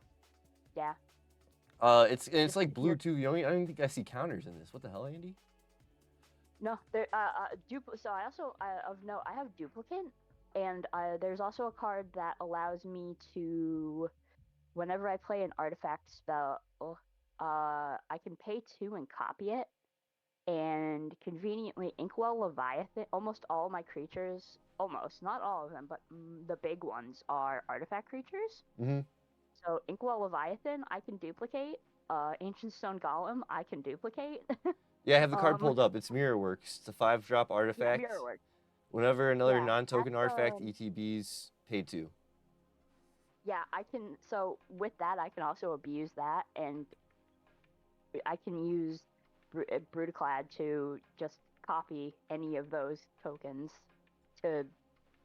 It's like blue too. I don't think I see counters in this. What the hell, Andy? No, there. So I also of note, I have duplicate, and there's also a card that allows me to, whenever I play an artifact spell, I can pay 2 and copy it, and conveniently Inkwell Leviathan. Almost all my creatures, not all of them, but the big ones are artifact creatures. Mm-hmm. So Inkwell Leviathan, I can duplicate. Ancient Stone Golem, I can duplicate. Yeah, I have the card pulled up. It's Mirror Works. It's a 5-drop artifact. Yeah, Mirror Works. Whenever another non-token artifact ETBs, pay 2. Yeah, I can. So with that, I can also abuse that, and I can use Brutaclad to just copy any of those tokens to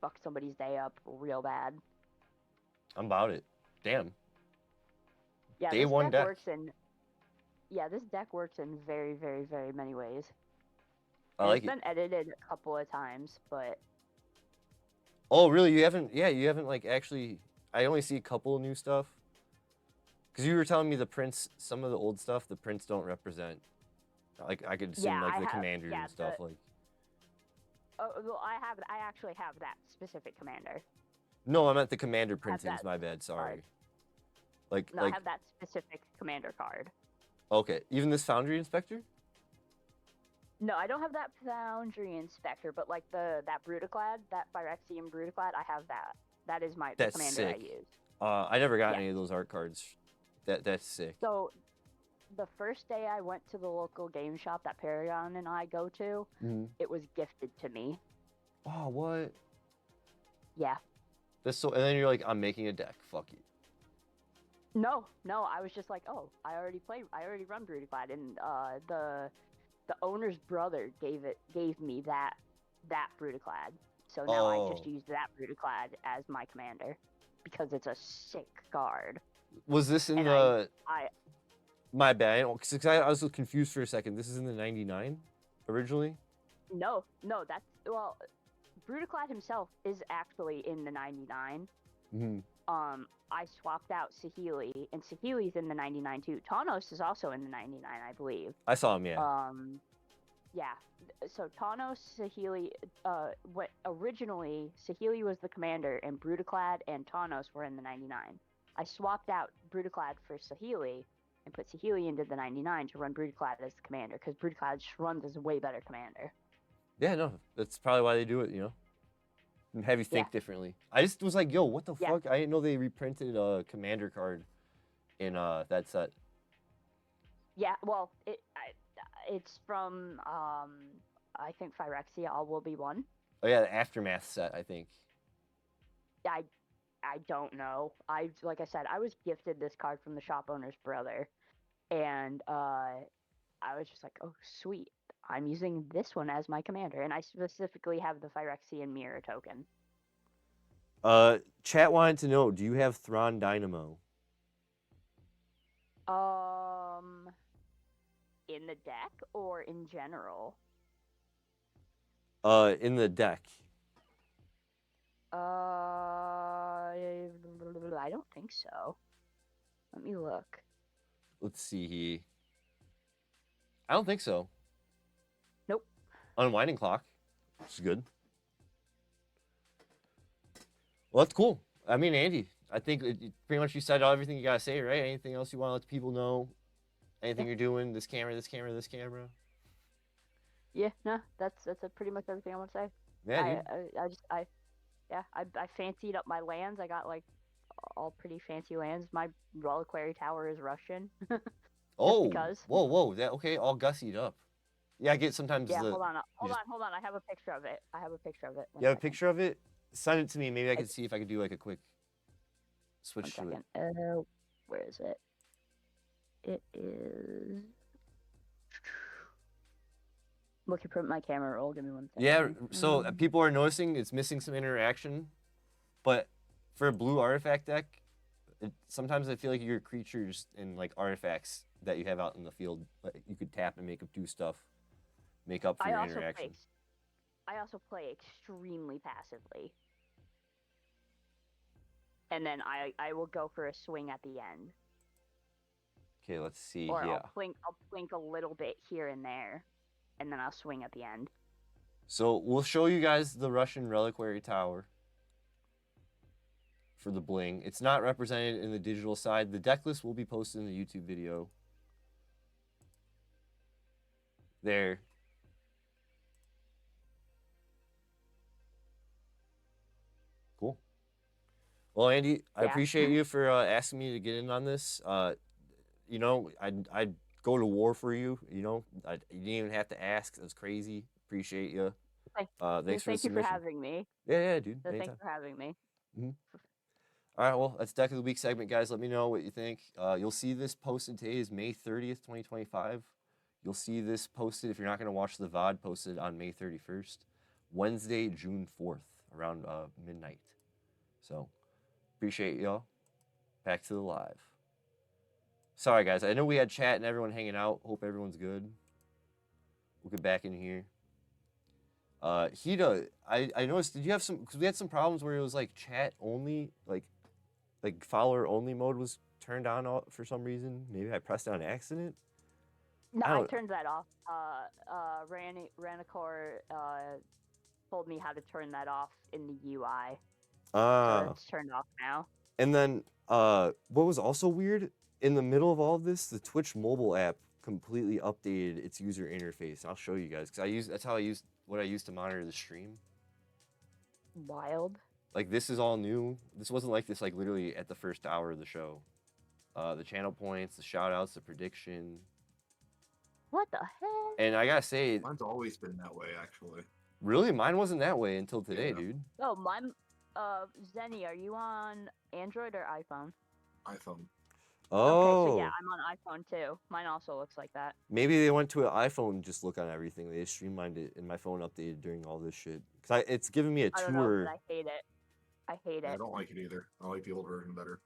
fuck somebody's day up real bad. I'm about it. Damn. Yeah, Day this one deck. This deck works in very, very, very many ways. It's been edited a couple of times, but. Oh, really? You haven't? Yeah, you haven't like actually. I only see a couple of new stuff. Because you were telling me the prints, some of the old stuff, the prints don't represent. Like I could assume the commanders and stuff like. Oh well, I actually have that specific commander. No, I meant the commander printings. My bad. Sorry. I have that specific commander card. Okay, even this Foundry Inspector? No, I don't have that Foundry Inspector, but like that Brutaclad, that Phyrexian Brutaclad, I have that. That is the commander sick. I use. I never got any of those art cards. That's sick. So, the first day I went to the local game shop that Paragon and I go to, it was gifted to me. Oh, what? Yeah. And then you're like, I'm making a deck. Fuck you. No, I was just like, oh, I already run Brutaclad, and the owner's brother gave me that Brutaclad. So now I just use that Brutaclad as my commander because it's a sick card. Was this in my bad, because I was confused for a second. This is in the 99 originally? No, that's Brutaclad himself is actually in the 99. Mm-hmm. I swapped out Saheeli, and Saheeli's in the 99 too. Tawnos is also in the 99, I believe. I saw him, yeah. Yeah. So Tawnos, Saheeli, originally Saheeli was the commander, and Brutaclad and Tawnos were in the 99. I swapped out Brutaclad for Saheeli and put Saheeli into the 99 to run Brutaclad as the commander, because Brutaclad just runs as a way better commander. Yeah, no, that's probably why they do it, and have you think differently. I just was like, yo, what the fuck? I didn't know they reprinted a commander card in that set. Yeah, well, it's from I think Phyrexia All Will Be One. Oh yeah, the Aftermath set, I think. I don't know. Like I said, I was gifted this card from the shop owner's brother, and I was just like, oh sweet, I'm using this one as my commander, and I specifically have the Phyrexian Mirror token. Chat wanted to know, do you have Thrawn Dynamo? In the deck or in general? In the deck. I don't think so. Let me look. Let's see here. I don't think so. Nope. Unwinding Clock, which is good. Well, that's cool. I mean, Andy, I think pretty much you said everything you gotta say, right? Anything else you want to let the people know? Anything you're doing? This camera, this camera, this camera? Yeah, no, that's pretty much everything I want to say. Yeah, I fancied up my lands. I got like all pretty fancy lands. My Reliquary Tower is Russian. Because. Whoa, that okay? All gussied up. Yeah, I get sometimes. Yeah, hold on. I have a picture of it. You have a picture of it? Send it to me. Maybe I can see if I could do like a quick switch to it. Where is it? It is looking for my camera roll. Give me 1 second. Yeah, so people are noticing it's missing some interaction, but for a blue artifact deck, sometimes I feel like your creatures and like artifacts that you have out in the field, like, you could tap and do stuff, make up for your interaction. I also play extremely passively, and then I will go for a swing at the end. Okay, let's see. Or yeah. I'll blink a little bit here and there, and then I'll swing at the end. So we'll show you guys the Russian Reliquary Tower for the bling. It's not represented in the digital side. The deck list will be posted in the YouTube video. There. Cool. Well, Andy, I appreciate you for asking me to get in on this. You know, I'd go to war for you. You know, you didn't even have to ask. That's crazy. Appreciate you. Thanks for the submission. Thank you for having me. Yeah, dude. Thanks for having me. Mm-hmm. All right, well, that's Deck of the Week segment, guys. Let me know what you think. You'll see this posted today is May 30th, 2025. You'll see this posted, if you're not going to watch the VOD, posted on May 31st. Wednesday, June 4th, around midnight. So, appreciate y'all. Back to the live. Sorry, guys. I know we had chat and everyone hanging out. Hope everyone's good. We'll get back in here. Hida, I noticed, did you have some, because we had some problems where it was like chat only, like follower only mode was turned on for some reason. Maybe I pressed it on accident. No, I turned that off. Ranicor told me how to turn that off in the UI. So it's turned off now. And then what was also weird, in the middle of all of this, the Twitch mobile app completely updated its user interface. I'll show you guys, because that's how I use what I use to monitor the stream. Wild. Like, this is all new. This wasn't like this, like, literally at the first hour of the show. The channel points, the shout-outs, the prediction. What the heck? And I gotta say... Mine's always been that way, actually. Really? Mine wasn't that way until today, dude. Oh, mine... Zenny, are you on Android or iPhone? iPhone. Oh. Okay, so yeah, I'm on iPhone too. Mine also looks like that. Maybe they went to an iPhone and just look on everything. They streamlined it, and my phone updated during all this shit. Because it's giving me a tour. I don't know, but I hate it. I hate it. I don't like it either. I like the old version better.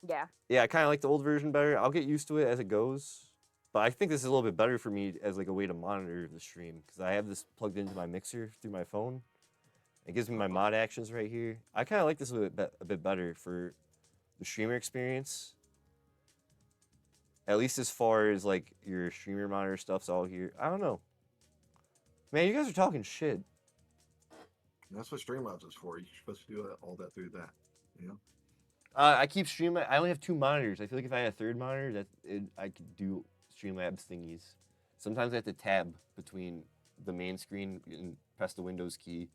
Yeah. Yeah, I kind of like the old version better. I'll get used to it as it goes. But I think this is a little bit better for me as like a way to monitor the stream. Because I have this plugged into my mixer through my phone. It gives me my mod actions right here. I kind of like this a bit better for the streamer experience. At least as far as like your streamer monitor stuff's all here. I don't know. Man, you guys are talking shit. That's what Streamlabs is for. You're supposed to do all that through that. You know? I keep Streamlabs. I only have 2 monitors. I feel like if I had a 3rd monitor, I could do Streamlabs thingies. Sometimes I have to tab between the main screen and press the Windows key,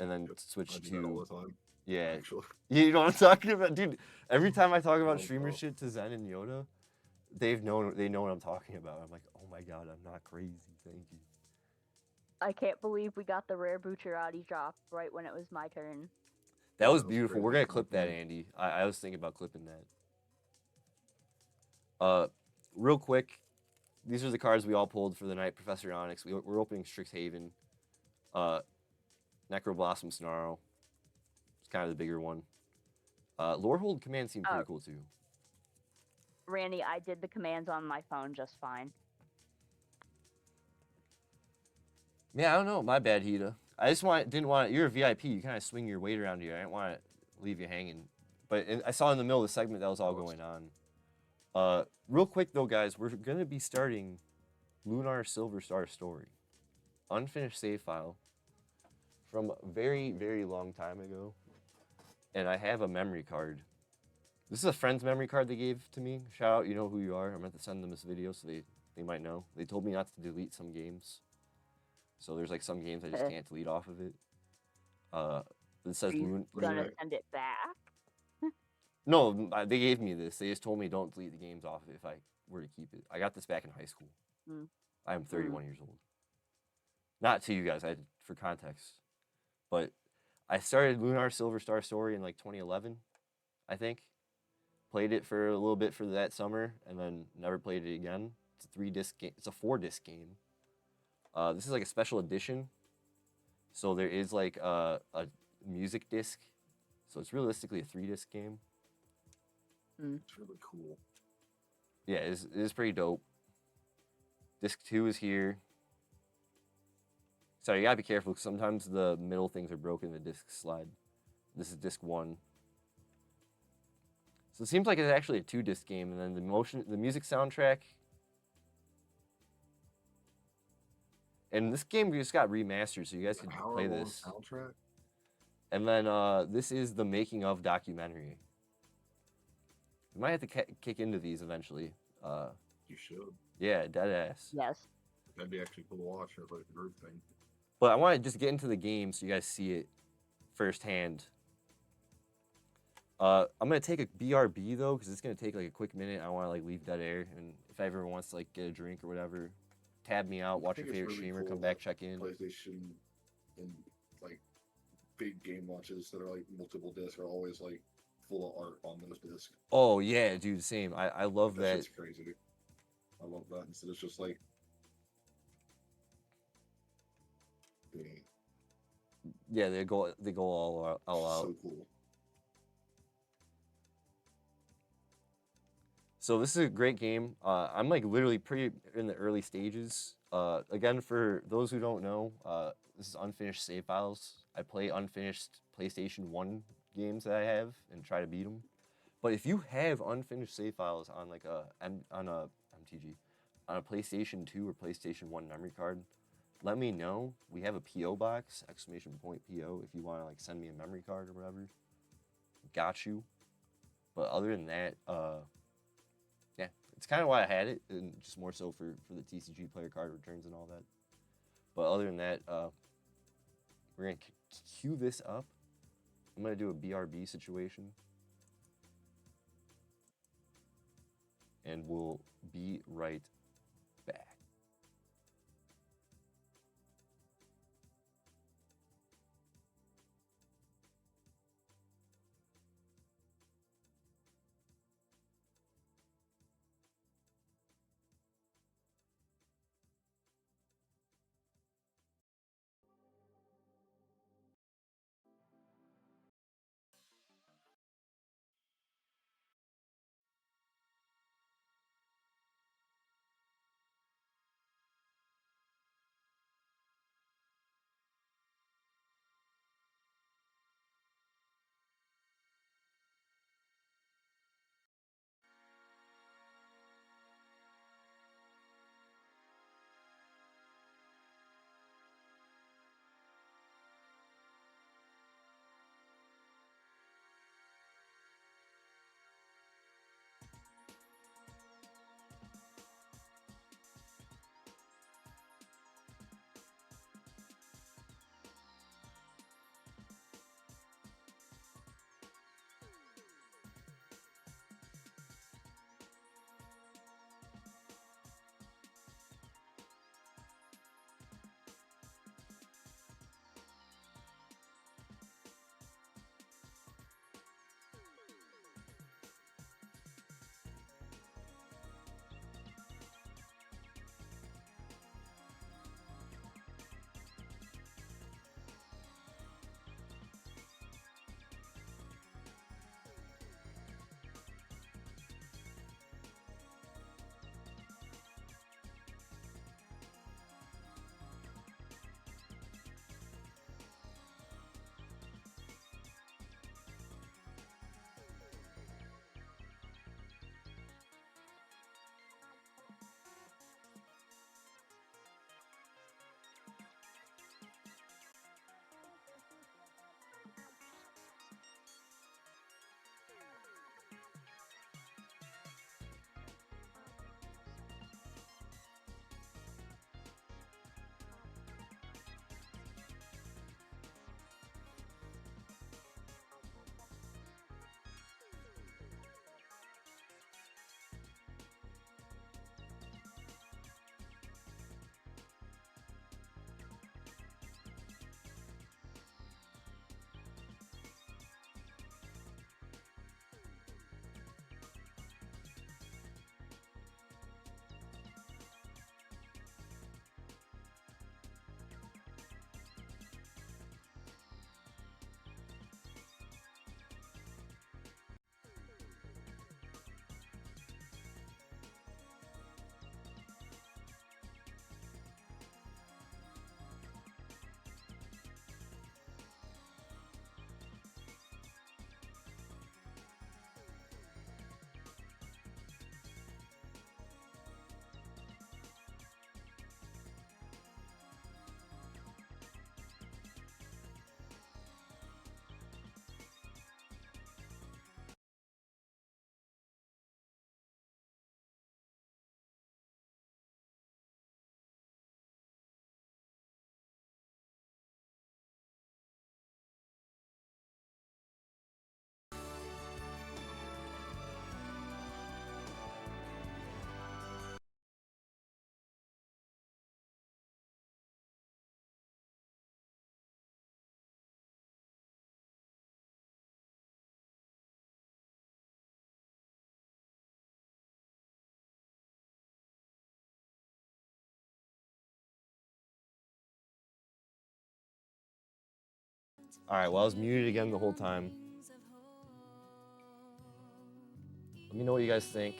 and then switch to. All the time, yeah. actually. You know what I'm talking about, dude? Every time I talk about streamer shit to Zen and Yoda, they know what I'm talking about. I'm like, oh my god, I'm not crazy. Thank you. I can't believe we got the rare Bucciarati drop right when it was my turn. That was beautiful. We're gonna clip that, Andy. I was thinking about clipping that. Real quick, these are the cards we all pulled for the night. Professor Onyx. We're opening Strixhaven. Necroblossom Snarl. It's kind of the bigger one. Lorehold Command seemed pretty cool too. Randy, I did the commands on my phone just fine. Yeah, I don't know. My bad, Hida. I just didn't want it. You're a VIP. You kind of swing your weight around here. I didn't want to leave you hanging. But I saw in the middle of the segment that was all going on. Real quick, though, guys, we're going to be starting Lunar Silver Star Story. Unfinished save file from a very, very long time ago. And I have a memory card. This is a friend's memory card they gave to me. Shout out, you know who you are. I'm going to send them this video so they might know. They told me not to delete some games. So there's like some games I just can't delete off of it. It says Lunar. Gonna send it back? No, they gave me this. They just told me don't delete the games off of it if I were to keep it. I got this back in high school. I am 31 years old. Not to you guys, for context. But I started Lunar Silver Star Story in like 2011, I think. Played it for a little bit for that summer, and then never played it again. It's a 3-disc game. It's a 4-disc game. This is like a special edition. So there is like a music disc. So it's realistically a 3-disc game. It's really cool. Yeah, it is pretty dope. Disc 2 is here. Sorry, you gotta be careful because sometimes the middle things are broken in the disc slide. This is disc 1. So it seems like it's actually a 2-disc game, and then the music soundtrack. And this game just got remastered, so you guys can play this. Soundtrack? And then this is the making of documentary. We might have to kick into these eventually. You should. Yeah, deadass. Yes. That'd be actually cool to watch, like a group thing. But I want to just get into the game so you guys see it firsthand. I'm gonna take a BRB though, because it's gonna take like a quick minute. I want to like leave dead air, and if everyone wants to like get a drink or whatever, tab me out, watch your favorite streamer, come back, check in. PlayStation and like big game launches that are like multiple discs are always like full of art on those discs. Oh yeah, dude, same. I love that. That's crazy. I love that. Instead, it's just like, yeah, they go all out. So cool. So this is a great game. I'm like literally pretty in the early stages. Again, for those who don't know, this is unfinished save files. I play unfinished PlayStation 1 games that I have and try to beat them. But if you have unfinished save files on like on a PlayStation 2 or PlayStation 1 memory card, let me know. We have a PO box, !PO, if you want to like send me a memory card or whatever. Got you. But other than that, yeah, it's kind of why I had it, and just more so for the TCGplayer card returns and all that. But other than that, we're gonna queue this up. I'm gonna do a BRB situation, and we'll be right back. All right, well, I was muted again the whole time. Let me know what you guys think.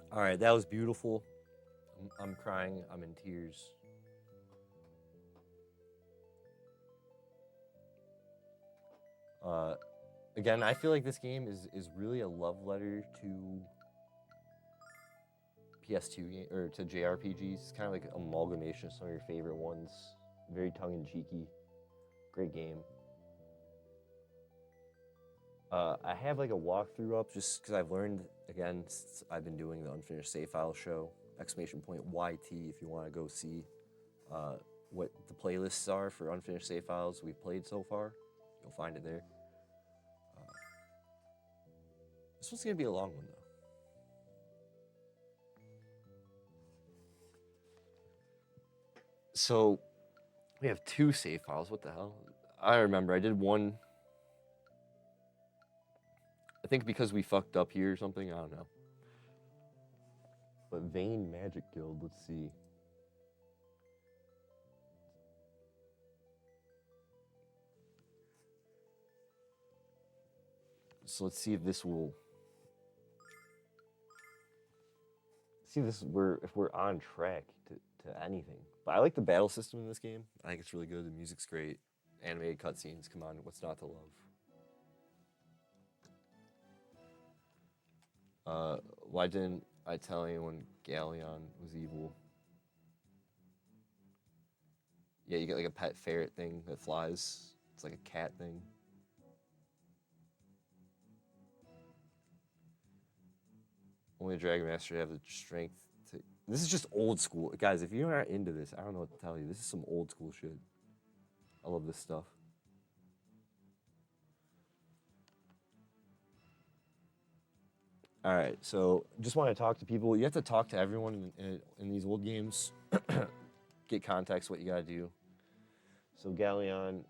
All right, that was beautiful. I'm crying. I'm in tears. Again, I feel like this game is really a love letter to PS2 game, or to JRPGs. It's kind of like an amalgamation of some of your favorite ones. Very tongue-in-cheeky. Great game. I have like a walkthrough up just because I've learned, again, since I've been doing the Unfinished Save File show, !YT if you want to go see what the playlists are for Unfinished Save Files we've played so far. You'll find it there. This one's going to be a long one, though. So, we have 2 save files. What the hell? I remember I did one. I think because we fucked up here or something. I don't know. But Vane Magic Guild, let's see. So let's see if this will. See this if we're on track to anything. But I like the battle system in this game. I think it's really good. The music's great. Animated cutscenes. Come on, what's not to love? Why didn't I tell anyone Galleon was evil? Yeah, you get like a pet ferret thing that flies. It's like a cat thing. Only a Dragon Master have the strength to... This is just old school. Guys, if you're not into this, I don't know what to tell you. This is some old school shit. I love this stuff. All right, so just want to talk to people. You have to talk to everyone in these old games. Get context, what you got to do. So Galleon,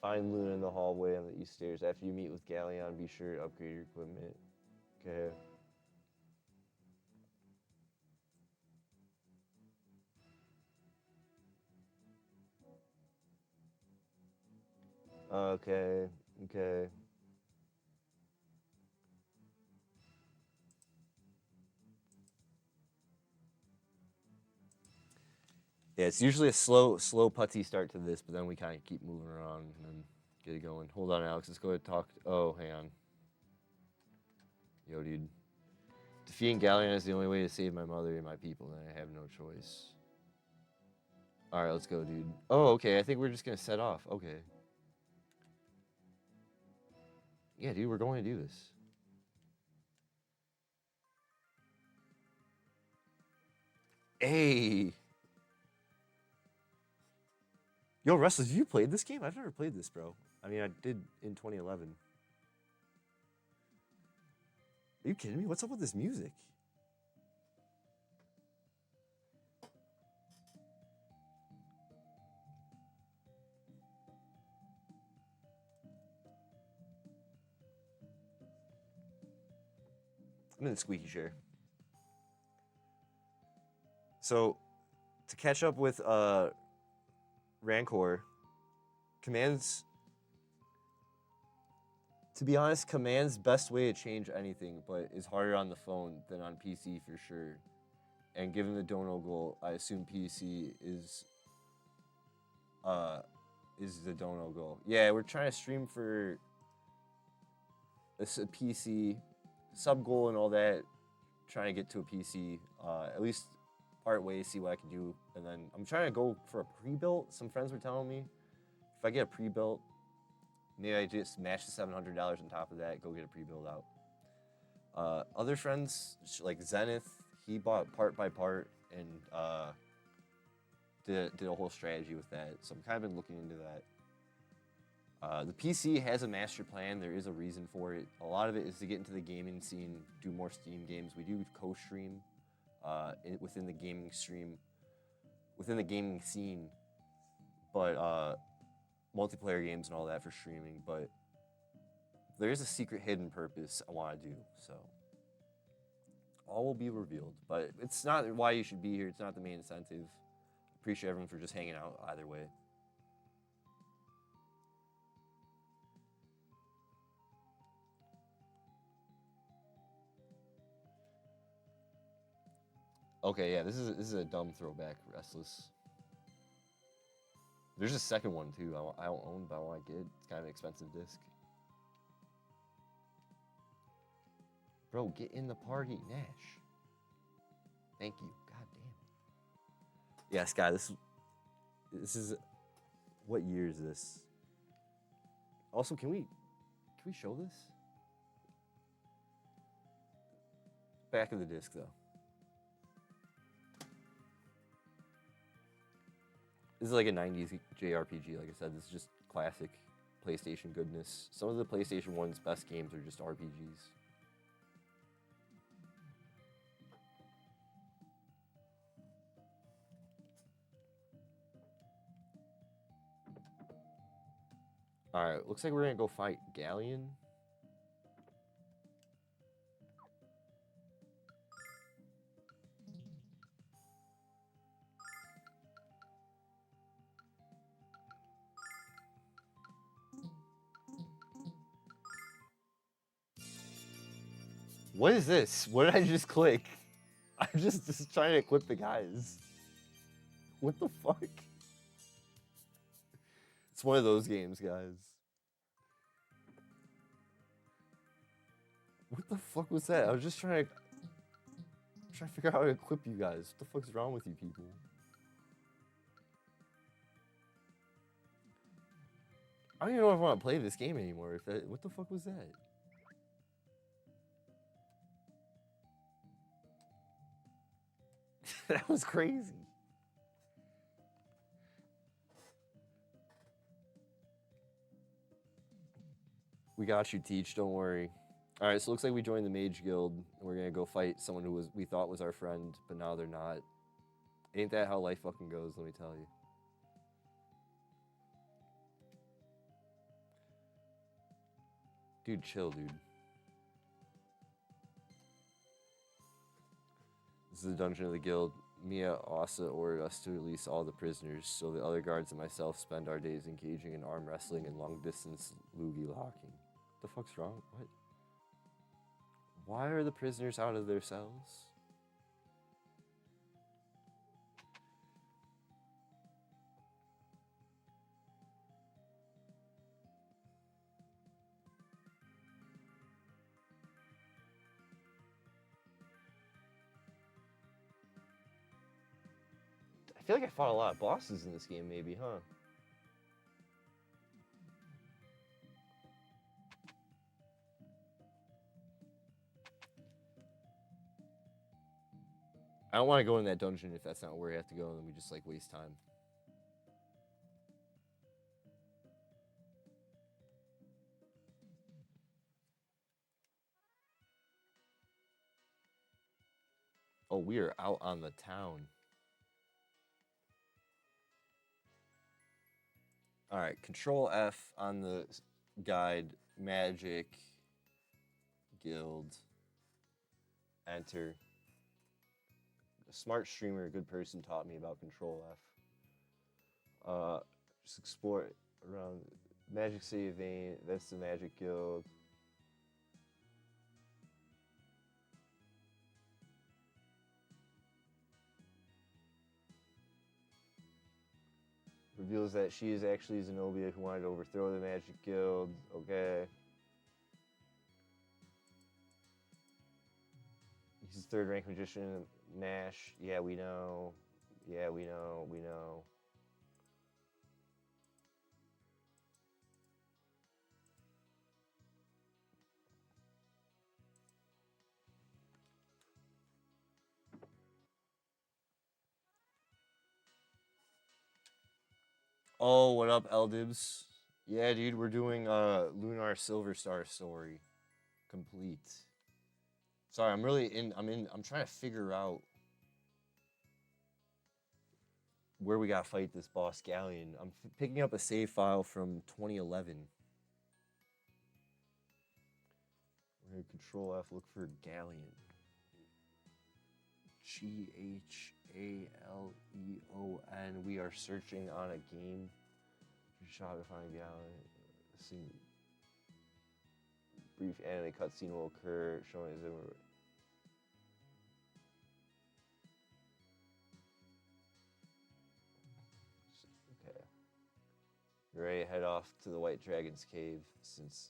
find Lunar in the hallway on the east stairs. After you meet with Galleon, be sure to upgrade your equipment. Okay. Okay. Yeah, it's usually a slow putty start to this, but then we kind of keep moving around and then get it going. Hold on, Alex. Let's go ahead and talk. Oh, hang on. Yo, dude. Defeating Galleon is the only way to save my mother and my people, and I have no choice. All right, let's go, dude. Oh, okay. I think we're just going to set off. Okay. Yeah, dude, we're going to do this. Hey. Yo, Restless, have you played this game? I've never played this, bro. I mean, I did in 2011. Are you kidding me? What's up with this music? I'm in the squeaky chair. So, to catch up with Rancor, commands To be honest, Command's best way to change anything, but is harder on the phone than on PC for sure. And given the dono goal, I assume PC is the dono goal. Yeah, we're trying to stream for a PC sub goal and all that. Trying to get to a PC, at least part way, see what I can do, and then I'm trying to go for a pre-built. Some friends were telling me if I get a pre-built, maybe I just match the $700 on top of that, go get a pre-built out. Other friends like Zenith, he bought part by part and did a whole strategy with that. So I'm kind of been looking into that. The PC has a master plan. There is a reason for it. A lot of it is to get into the gaming scene, do more Steam games. We do co-stream within the gaming scene, but multiplayer games and all that for streaming. But there is a secret hidden purpose I want to do. So all will be revealed. But it's not why you should be here. It's not the main incentive. Appreciate everyone for just hanging out either way. Okay, yeah, this is a dumb throwback, Restless. There's a second one too. I don't own, but I want to get. It's kind of an expensive disc. Bro, get in the party, Nash. Thank you. God damn it. Yeah, Sky, this is. What year is this? Also, can we show this? Back of the disc though. This is like a 90s JRPG, like I said. This is just classic PlayStation goodness. Some of the PlayStation 1's best games are just RPGs. Alright, looks like we're gonna go fight Galleon. What is this? What did I just click? I'm just trying to equip the guys. What the fuck? It's one of those games, guys. What the fuck was that? I was just trying to figure out how to equip you guys. What the fuck's wrong with you people? I don't even know if I want to play this game anymore. What the fuck was that? That was crazy. We got you, Teach. Don't worry. All right, so it looks like we joined the Mage Guild, and we're gonna go fight someone who we thought was our friend, but now they're not. Ain't that how life fucking goes? Let me tell you. Dude, chill, dude. This is the dungeon of the guild. Mia Asa ordered us to release all the prisoners, so the other guards and myself spend our days engaging in arm wrestling and long-distance loogie locking. What the fuck's wrong? What? Why are the prisoners out of their cells? I feel like I fought a lot of bosses in this game, maybe, huh? I don't want to go in that dungeon if that's not where we have to go, and then we just, like, waste time. Oh, we are out on the town. All right, Control F on the guide, Magic, Guild, Enter. A smart streamer, a good person taught me about Control F. Just explore around Magic City Vein, that's the Magic Guild. reveals that she is actually Zenobia who wanted to overthrow the Magic Guild. Okay. He's a third-rank magician. Nash. Yeah, we know. Yeah, we know. We know. Oh, what up, Eldibs? Yeah, dude, we're doing Lunar Silver Star story complete. Sorry, I'm trying to figure out where we gotta fight this boss Galleon. I'm picking up a save file from 2011. We're gonna Control F, look for Galleon. G-H-A-L-E-O-N. We are searching on a game. Shot to find Galleon. Brief anime cutscene will occur, showing as okay. You're ready to head off to the White Dragon's cave since.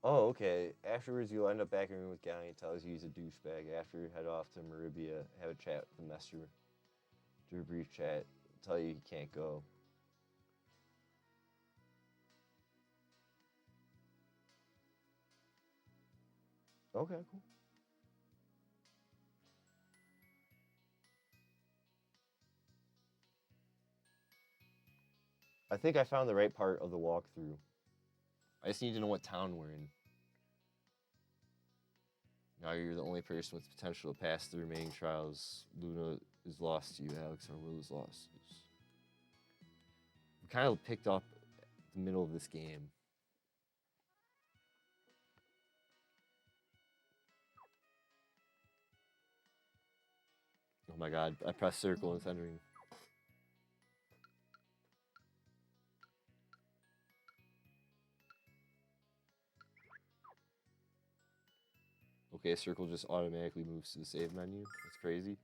Oh, okay. Afterwards, you'll end up back in the room with Galleon. Tells you he's a douchebag. After you head off to Maribia, have a chat with the master. Do a brief chat. Tell you he can't go. Okay, cool. I think I found the right part of the walkthrough. I just need to know what town we're in. Now you're the only person with potential to pass the remaining trials. Luna is lost to you. Alex, our will is lost. We kind of picked up the middle of this game. Oh my god, I pressed circle and it's entering. Okay, circle just automatically moves to the save menu. That's crazy.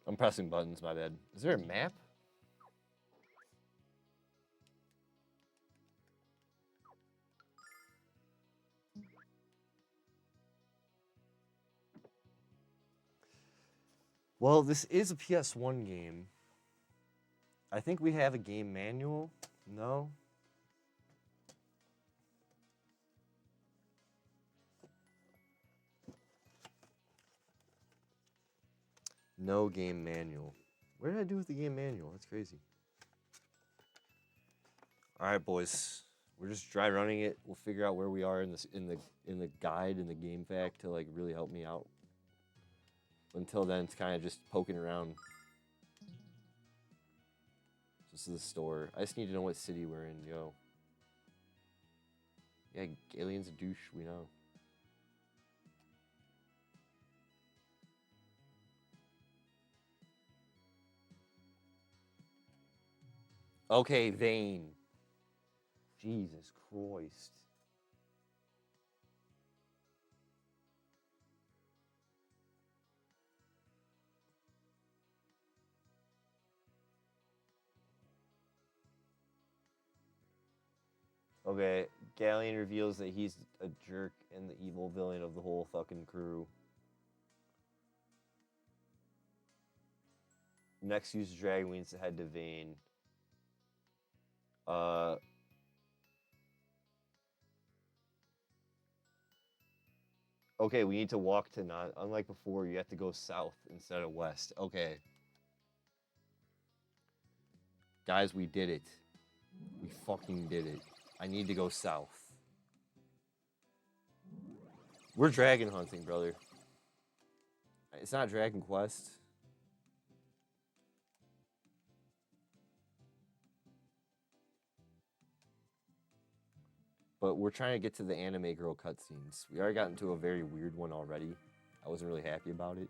I'm pressing buttons, my bad. Is there a map? Well, this is a PS1 game. I think we have a game manual. No? No game manual. What did I do with the game manual? That's crazy. All right, boys. We're just dry running it. We'll figure out where we are in the guide in the game fact to like really help me out. Until then, it's kind of just poking around. This is the store. I just need to know what city we're in, yo. Yeah, Galleon's a douche, we know. Okay, Vane. Jesus Christ. Okay, Galleon reveals that he's a jerk and the evil villain of the whole fucking crew. Next, use Dragon Wings to head to Vane. Okay, we need to walk to not. Unlike before, you have to go south instead of west. Okay. Guys, we did it. We fucking did it. I need to go south. We're dragon hunting, brother. It's not Dragon Quest. But we're trying to get to the anime girl cutscenes. We already got into a very weird one already. I wasn't really happy about it.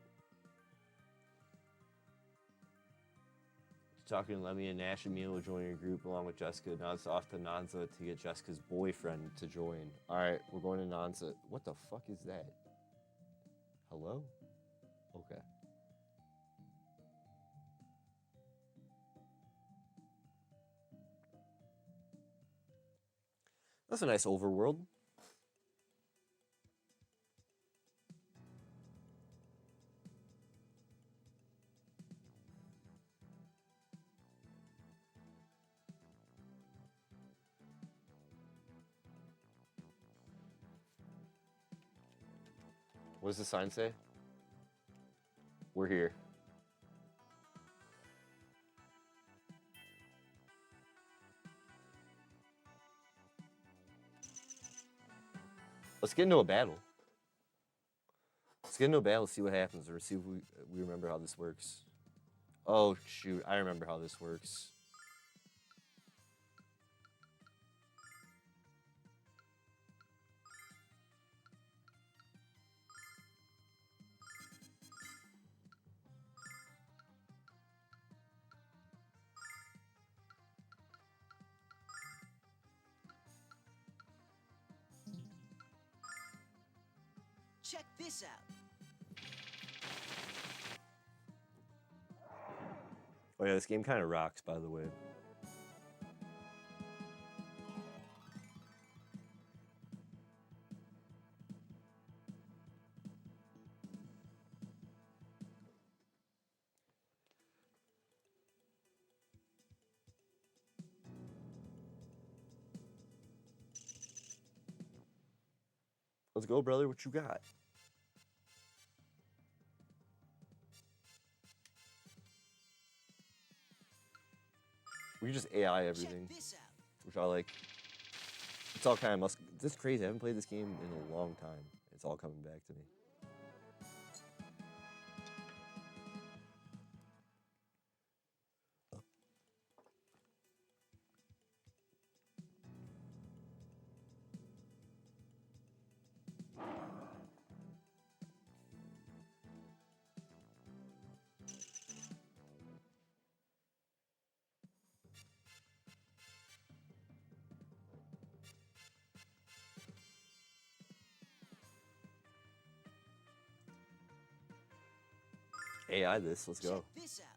Talking to Lemmy and Nash and Mila joining your group along with Jessica. Now it's off to Nanza to get Jessica's boyfriend to join. Alright, we're going to Nanza. What the fuck is that? Hello? Okay. That's a nice overworld. What does the sign say? We're here. Let's get into a battle. Let's get into a battle, see what happens, or see if we remember how this works. Oh, shoot. I remember how this works. Check this out. Oh yeah, this game kind of rocks, by the way. Let's go, brother. What you got? We can just AI everything, which I like. It's all kind of this is crazy. I haven't played this game in a long time. It's all coming back to me. AI this, let's go. Check this out.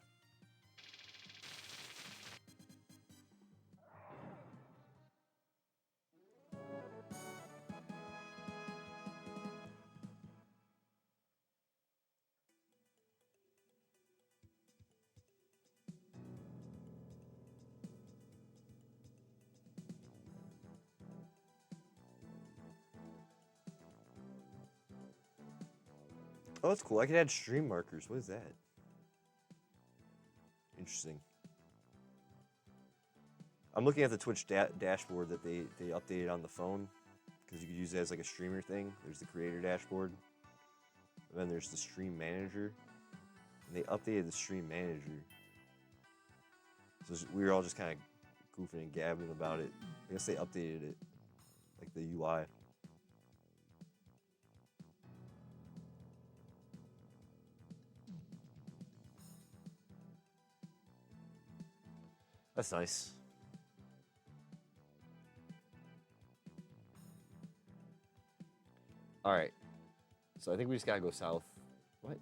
Oh, that's cool. I can add stream markers. What is that? Interesting. I'm looking at the Twitch dashboard that they updated on the phone, because you could use it as like a streamer thing. There's the creator dashboard, and then there's the stream manager. And they updated the stream manager. So we were all just kind of goofing and gabbing about it. I guess they updated it, like the UI. That's nice. All right. So I think we just gotta go south. What?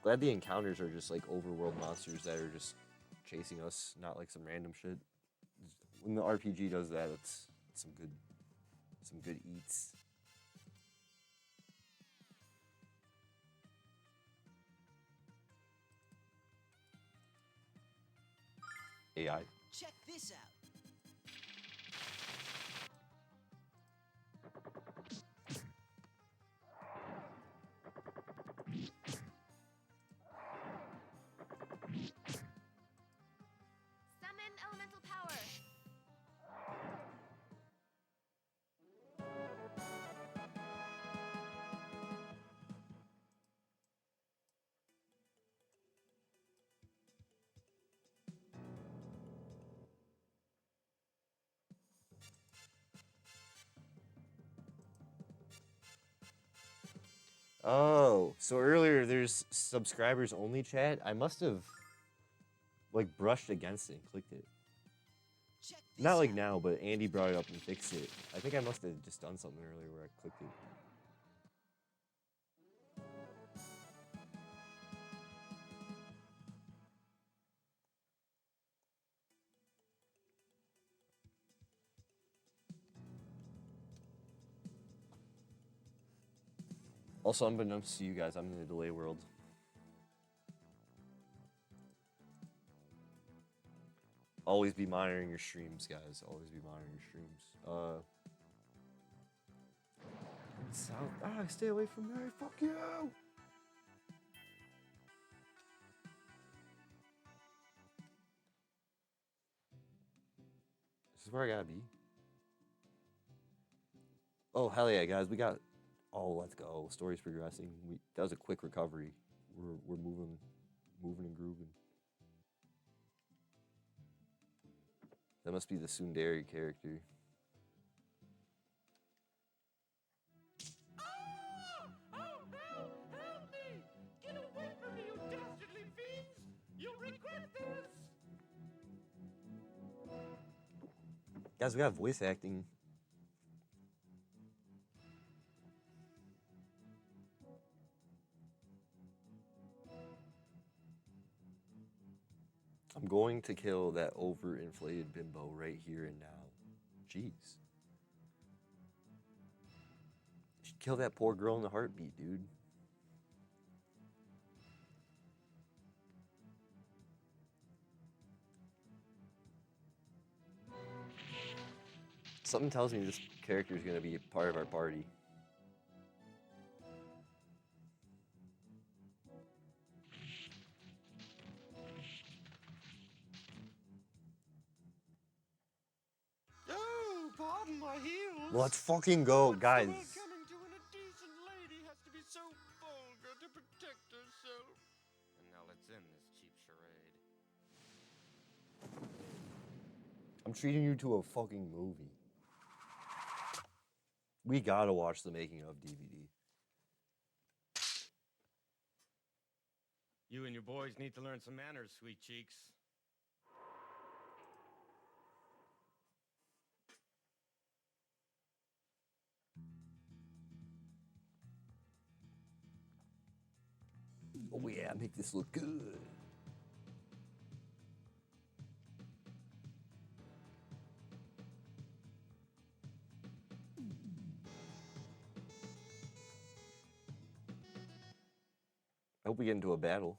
Glad the encounters are just like overworld monsters that are just chasing us, not like some random shit. When the RPG does that, it's some good eats. AI. Check this out. Summon elemental power. Oh, so earlier there's subscribers only chat. I must have like brushed against it and clicked it. Not like now, but Andy brought it up and fixed it. I think I must have just done something earlier where I clicked it. Also, unbeknownst to you guys, I'm in the delay world. Always be monitoring your streams, guys. Always be monitoring your streams. South. Stay away from me. Fuck you. This is where I gotta be. Oh hell yeah, guys! We got. Oh, let's go. Story's progressing. That was a quick recovery. We're moving and grooving. That must be the Sundari character. Oh, help me! Get away from me, you dastardly fiends! You'll regret this! Guys, we got voice acting. I'm going to kill that overinflated bimbo right here and now. Jeez. Should kill that poor girl in the heartbeat, dude. Something tells me this character is going to be a part of our party. Oh, pardon my heels. Let's fucking go, guys. Coming to when a decent lady has to be so vulgar to protect herself. And now let's end this cheap charade. I'm treating you to a fucking movie. We gotta watch the making of DVD. You and your boys need to learn some manners, sweet cheeks. Oh yeah, make this look good. I hope we get into a battle.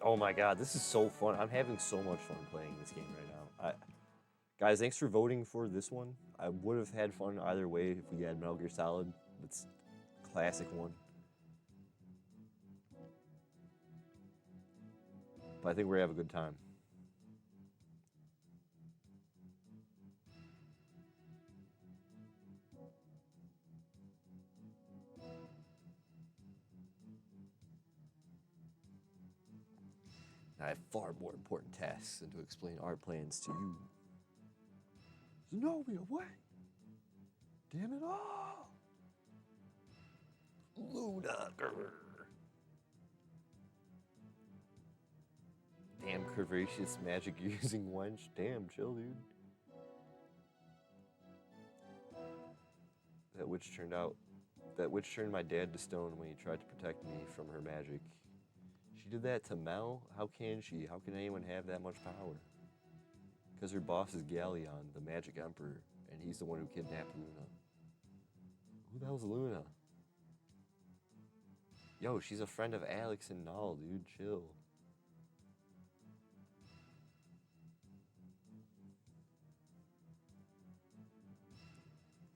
Oh my god, this is so fun. I'm having so much fun playing this game right now. Guys, thanks for voting for this one. I would have had fun either way if we had Metal Gear Solid. It's a classic one. But I think we're going to have a good time. I have far more important tasks than to explain our plans to you. Zenobia, what? Damn it all! Lunar. Damn curvaceous magic using wench. Damn, chill, dude. That witch turned my dad to stone when he tried to protect me from her magic. She did that to Mel? How can she? How can anyone have that much power? Because her boss is Galleon, the magic emperor, and he's the one who kidnapped Luna. Who the hell's Luna? Yo, she's a friend of Alex and Null, dude. Chill.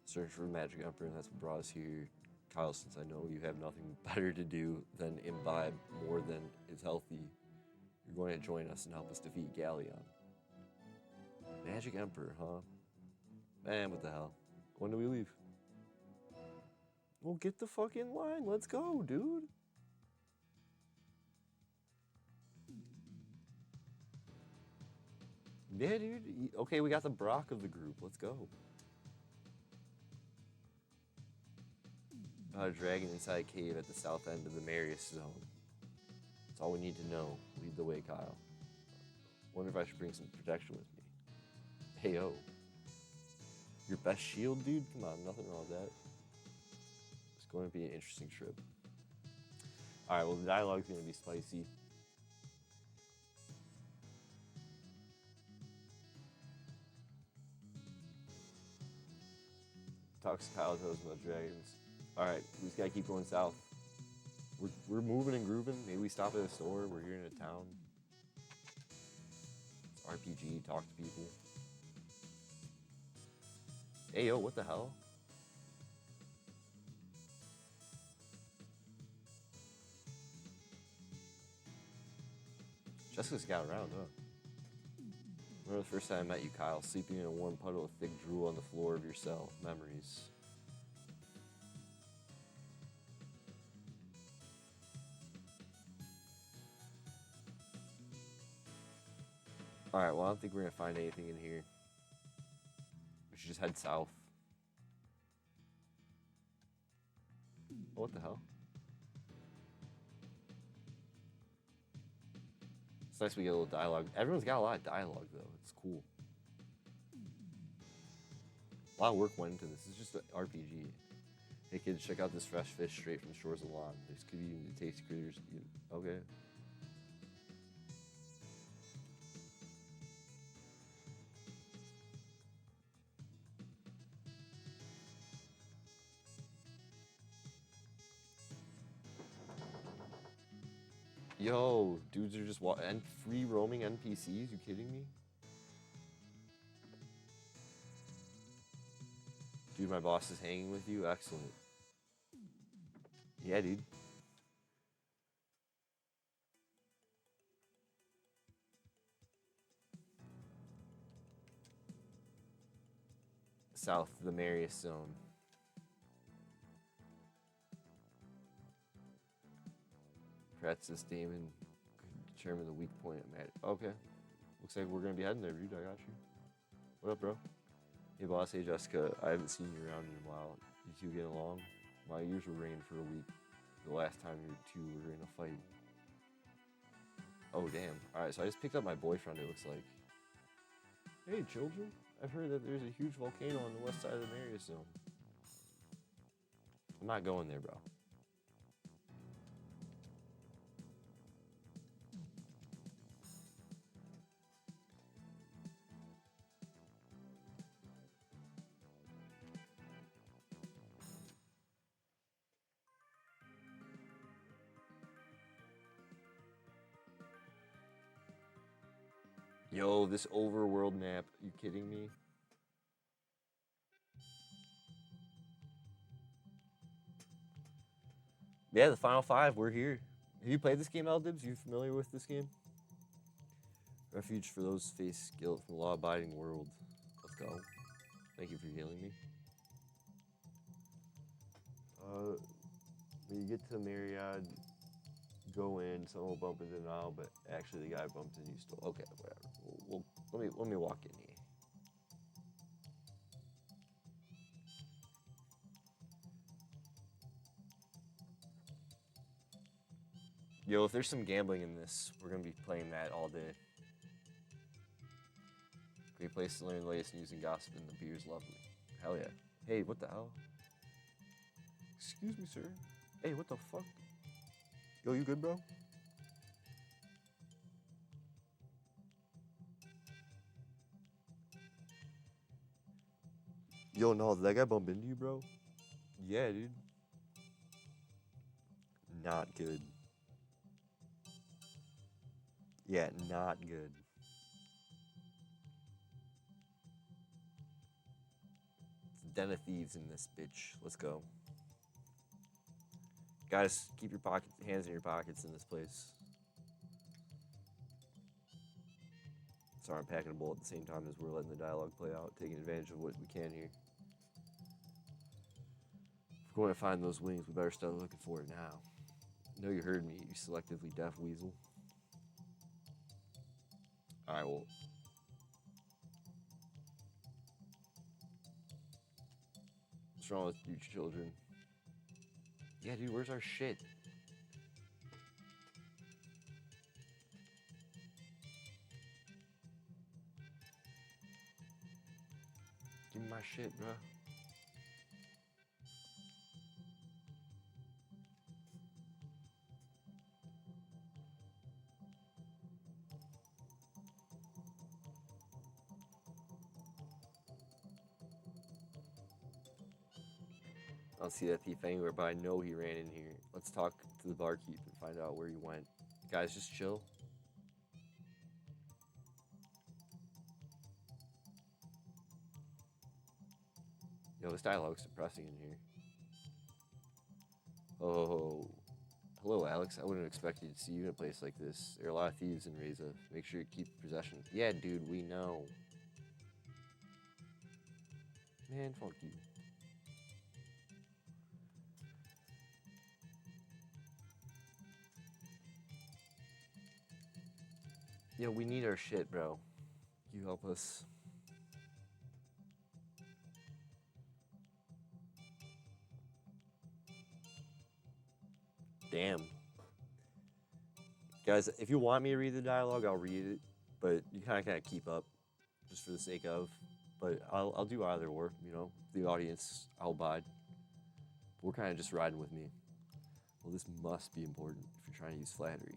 Search for the magic emperor, and that's what brought us here. Kyle, since I know you have nothing better to do than imbibe more than is healthy, you're going to join us and help us defeat Galleon. Magic Emperor, huh? Man, what the hell? When do we leave? Well, get the fuck in line. Let's go, dude. Yeah, dude. Okay, we got the Brock of the group. Let's go. A dragon inside a cave at the south end of the Marius zone. That's all we need to know. Lead the way, Kyle. Wonder if I should bring some protection with me. Hey, yo. Your best shield, dude? Come on, nothing wrong with that. It's going to be an interesting trip. Alright, well, the dialogue's going to be spicy. Talks to Kyle, tells about dragons. Alright, we just gotta keep going south. We're moving and grooving. Maybe we stop at a store. We're here in a town. It's RPG, talk to people. Hey, yo, what the hell? Jessica's got around, huh? Remember the first time I met you, Kyle, sleeping in a warm puddle of thick drool on the floor of your cell. Memories. Alright, well, I don't think we're gonna find anything in here. We should just head south. Oh, what the hell? It's nice we get a little dialogue. Everyone's got a lot of dialogue, though. It's cool. A lot of work went into this. It's just an RPG. Hey, kids, check out this fresh fish straight from the shores of Lon. This could be tasty critters. Okay. Yo, dudes are just free roaming NPCs? You kidding me? Dude, my boss is hanging with you? Excellent. Yeah, dude. South of the Marius zone. Perhaps this demon could determine the weak point of magic. Okay. Looks like we're gonna be heading there, dude. I got you. What up, bro? Hey, boss. Hey, Jessica. I haven't seen you around in a while. You two get along? My ears were ringing for a week. The last time you two were in a fight. Oh, damn. Alright, so I just picked up my boyfriend, it looks like. Hey, children. I've heard that there's a huge volcano on the west side of the Marius zone. I'm not going there, bro. Yo, this overworld map. You kidding me? Yeah, the Final Five. We're here. Have you played this game, Eldibs? You familiar with this game? Refuge for those who face guilt from the law-abiding world. Let's go. Thank you for healing me. When you get to Myriad, go in. Someone will bump into now, but actually the guy bumped into you still. Okay, whatever. Let me walk in here. Yo, if there's some gambling in this, we're gonna be playing that all day. Great place to learn the latest news and gossip, and the beer's lovely. Hell yeah. Hey, what the hell? Excuse me, sir. Hey, what the fuck? Yo, you good, bro? Yo, no, did that guy bump into you, bro? Yeah, dude. Not good. Yeah, not good. It's a den of thieves in this bitch. Let's go. Guys, keep your hands in your pockets in this place. Sorry, I'm packing a bowl at the same time as we're letting the dialogue play out, taking advantage of what we can here. If we're going to find those wings, we better start looking for it now. I know you heard me, you selectively deaf weasel. Alright, well. What's wrong with you children? Yeah, dude, where's our shit? Give me my shit, bro. I don't see that thief anywhere, but I know he ran in here. Let's talk to the barkeep and find out where he went. Guys, just chill. Yo, this dialogue's depressing in here. Oh, hello, Alex. I wouldn't have expected to see you in a place like this. There are a lot of thieves in Reza. Make sure you keep possession. Yeah, dude, we know. Man, fuck you. Yo, we need our shit, bro. You help us. Damn. Guys, if you want me to read the dialogue, I'll read it. But you kind of keep up, just for the sake of. But I'll do either or, you know. The audience, I'll abide. We're kind of just riding with me. Well, this must be important if you're trying to use flattery.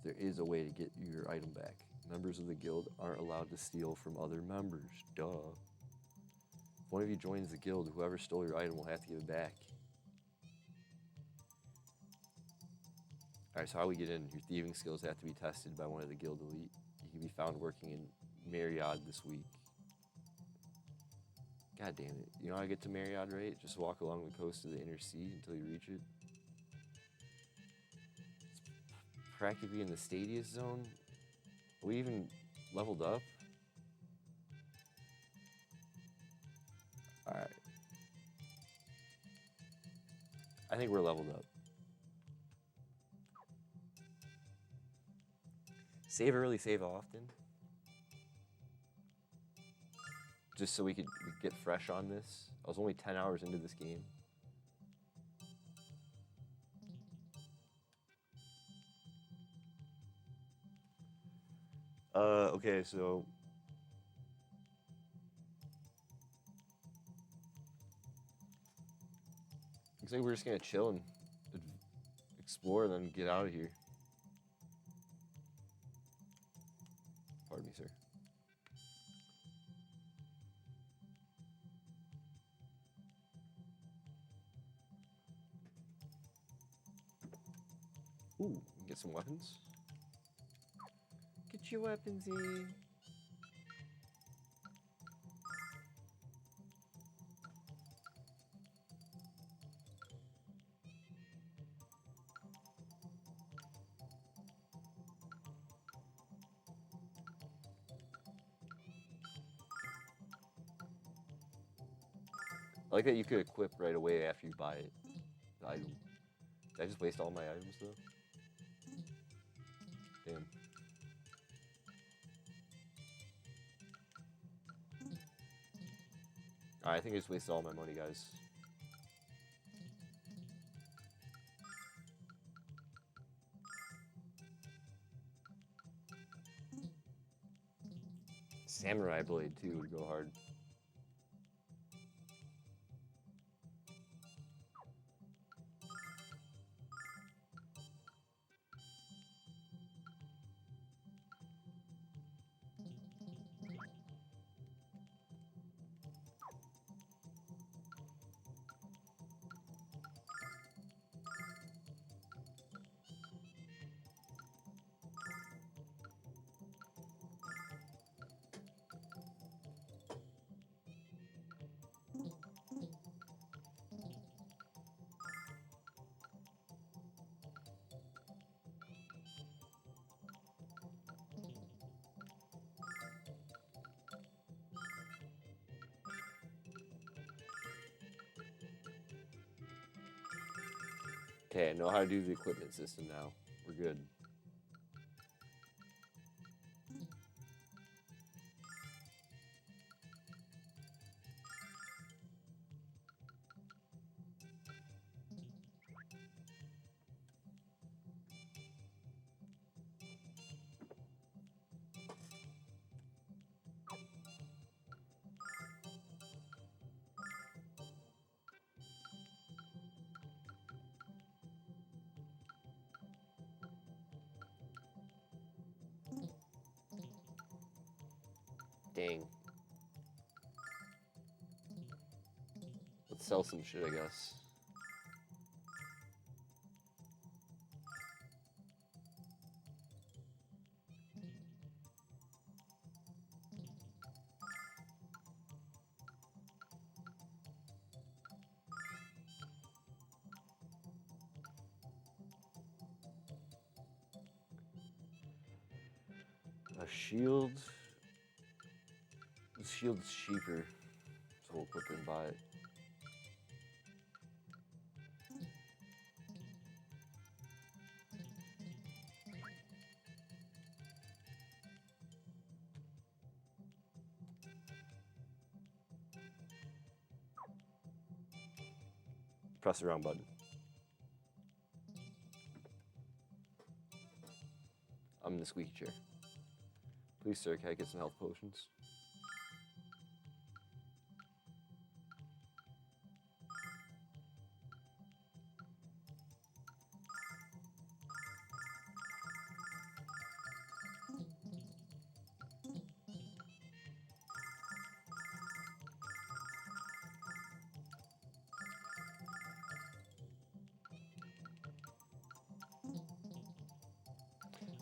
There is a way to get your item back. Members of the guild aren't allowed to steal from other members. Duh. If one of you joins the guild, whoever stole your item will have to give it back. Alright, so how we get in? Your thieving skills have to be tested by one of the guild elite. You can be found working in Marriott this week. God damn it. You know how I get to Marriott, right? Just walk along the coast of the inner sea until you reach it. It's practically in the Stadius zone. Are we even leveled up? Alright. I think we're leveled up. Save early, save often. Just so we could get fresh on this. I was only 10 hours into this game. Okay, so looks like we're just gonna chill and explore and then get out of here. Pardon me, sir. Ooh, we can get some weapons. Get your weapons in. I like that you could equip right away after you buy it. The item. Did I just waste all my items though? Damn. Alright, I think I just wasted all my money, guys. Samurai blade too would go hard. Okay, I know how to do the equipment system now. We're good. Dang. Let's sell some shit, I guess. A shield. The shield's cheaper, so we'll equip it and buy it. Press the wrong button. I'm in the squeaky chair. Please, sir, can I get some health potions?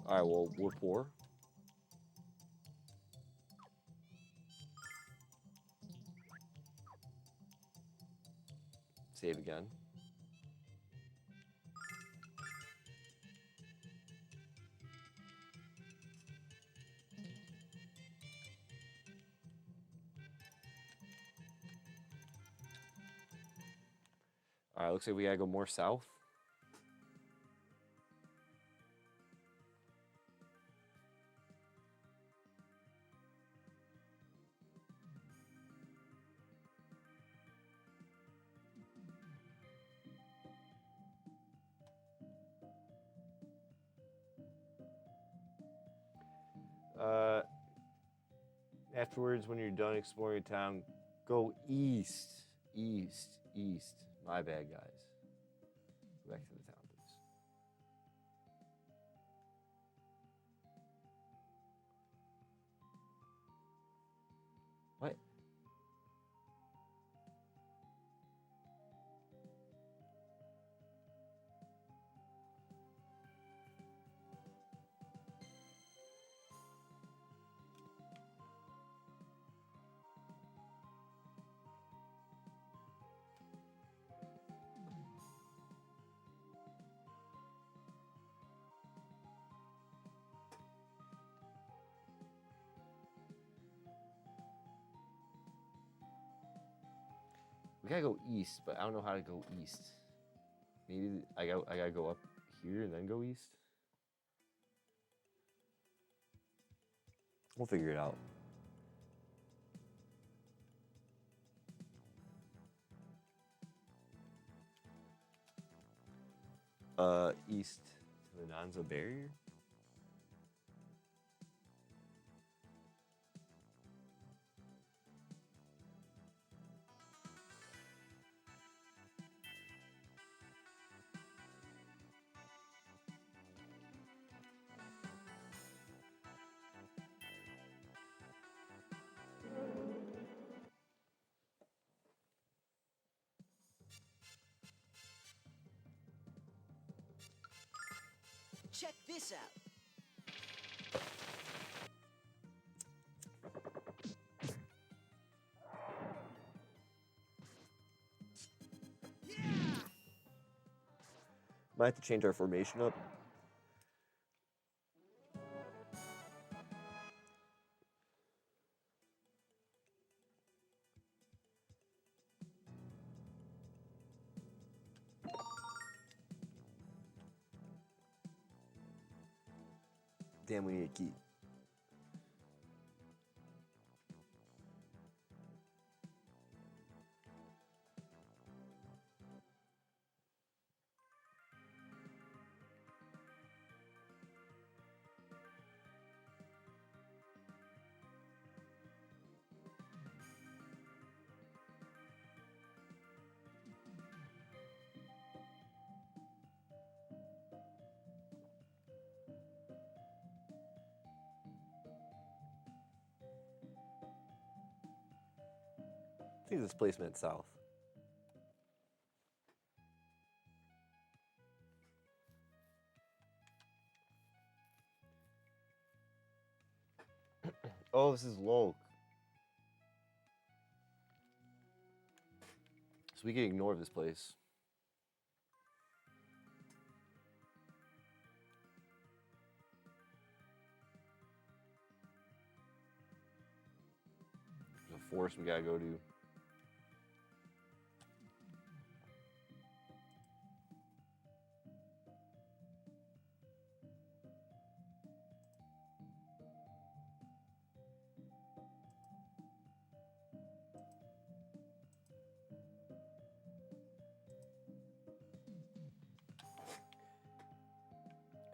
Alright, well, we're poor. Save again. Alright, looks like we gotta go more south. Afterwards, when you're done exploring town, go east. East. My bad, guys. Go back to the town, please. What? We gotta go east, but I don't know how to go east. Maybe I gotta go up here and then go east. We'll figure it out. East to the Nanzo barrier. Check this out. Might have to change our formation up. Damn, we need a key. I think this place meant south. Oh, this is low. So we can ignore this place. There's a forest we gotta go to.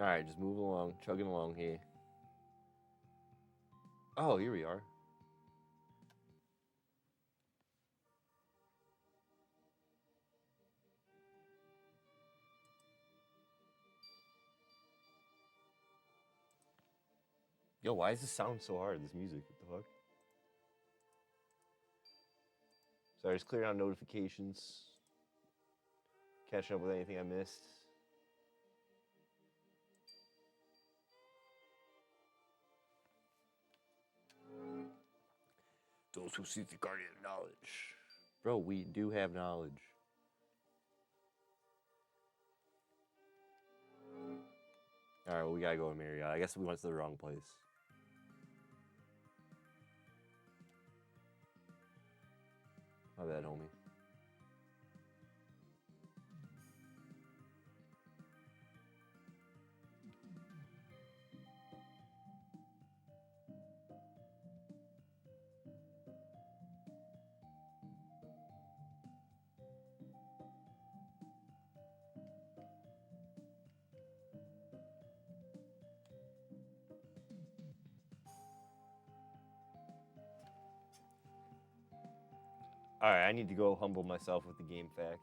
All right, just moving along, chugging along here. Oh, here we are. Yo, why does this sound so hard, this music? What the fuck? Sorry, just clearing out notifications. Catching up with anything I missed. Those who seek the guardian of knowledge. Bro, we do have knowledge. Alright, well, we gotta go to Marriott. I guess we went to the wrong place. My bad, homie. Alright, I need to go humble myself with the game fact.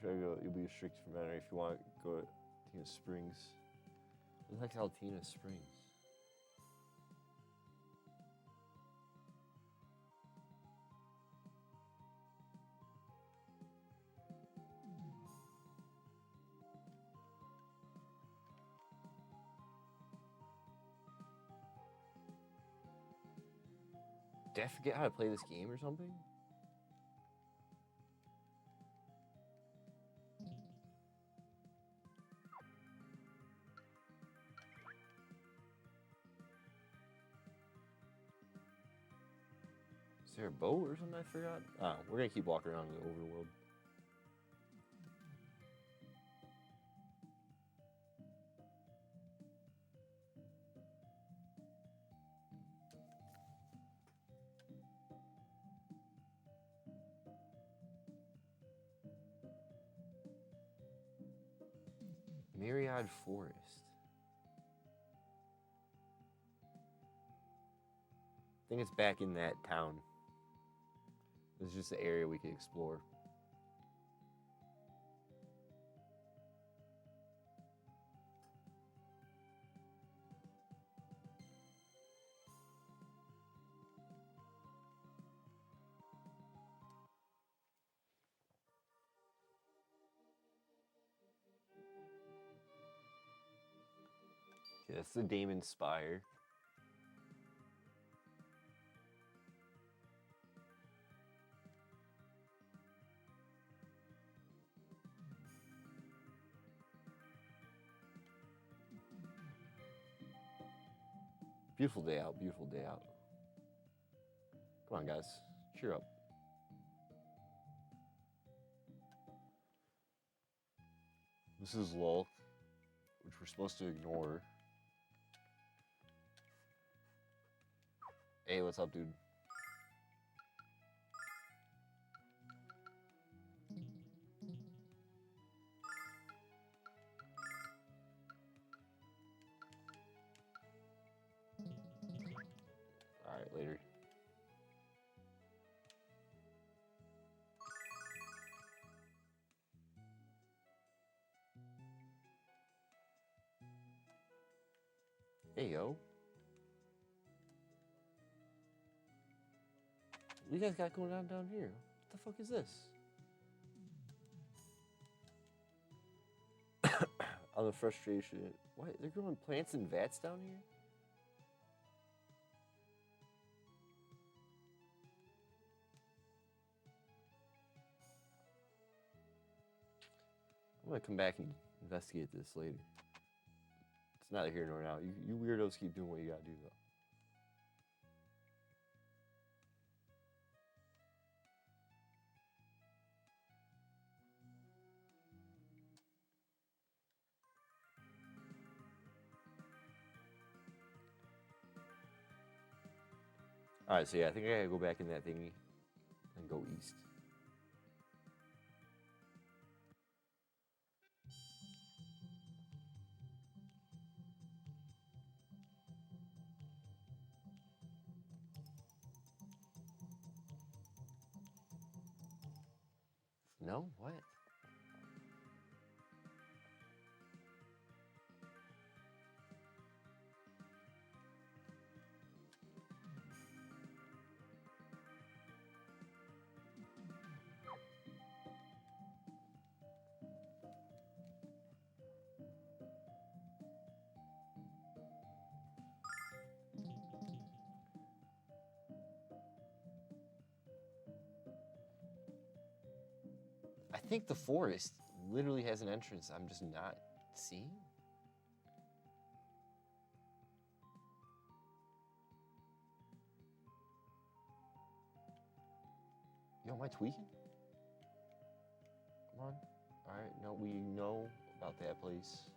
Try to go, you'll be restricted from entering if you want to go to Altina Springs. What the heck's Altina Springs? Did I forget how to play this game or something? Is there a boat or something I forgot? Oh, we're gonna keep walking around the overworld. Myriad Forest. I think it's back in that town. This is just the area we could explore. Okay, that's the Damon Spire. Beautiful day out, beautiful day out. Come on, guys, cheer up. This is Lulk, which we're supposed to ignore. Hey, what's up, dude? Alright, later. Hey, yo. What you guys got going on down here? What the fuck is this? On the frustration. What? They're growing plants and vats down here? I'm gonna come back and investigate this later. It's neither here nor now. You weirdos keep doing what you gotta do, though. Alright, so yeah, I think I gotta go back in that thingy and go east. No? What? I think the forest literally has an entrance I'm just not seeing. Yo, am I tweaking? Come on. Alright, no, we know about that place.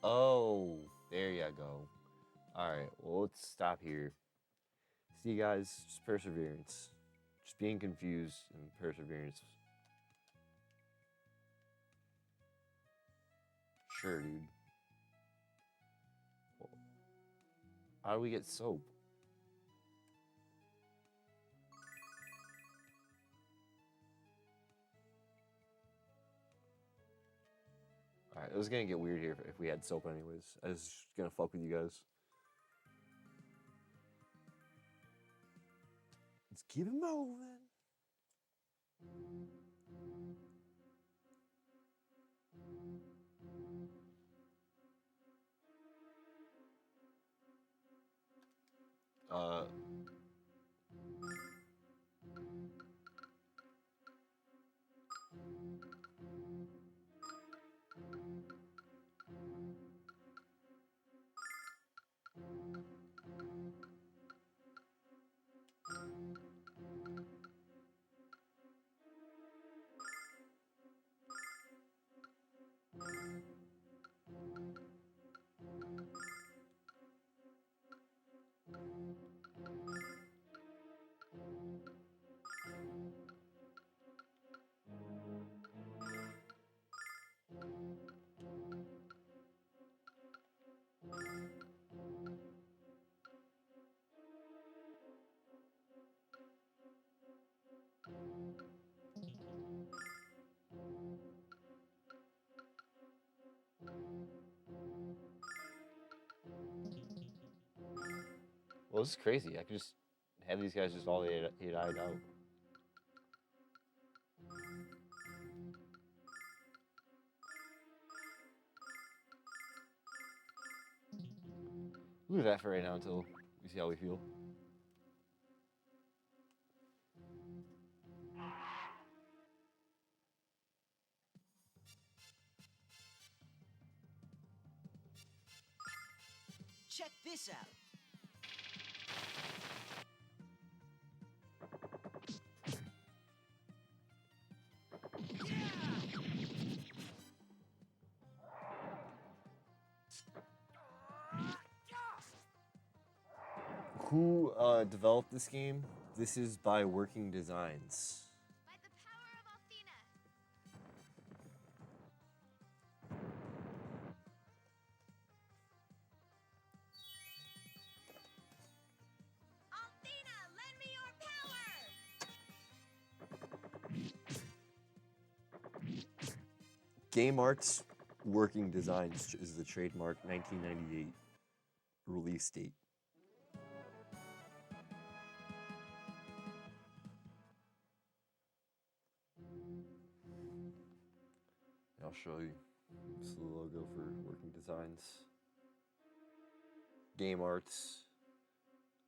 Oh, there you go. Alright, well, let's stop here. See, guys, just perseverance. Just being confused and perseverance. Sure, dude. Well, how do we get soap? Alright, it was gonna get weird here if we had soap anyways. I was just gonna fuck with you guys. Let's keep it moving. Well, this is crazy. I could just have these guys just all hit eyed out. We'll do that for right now until we see how we feel. Check this out. who developed this game? This is by Working Designs. By the power of Althena. Althena, lend me your power. Game Arts Working Designs is the trademark 1998 release date. I'll show you. This is the logo for Working Designs. Game Arts,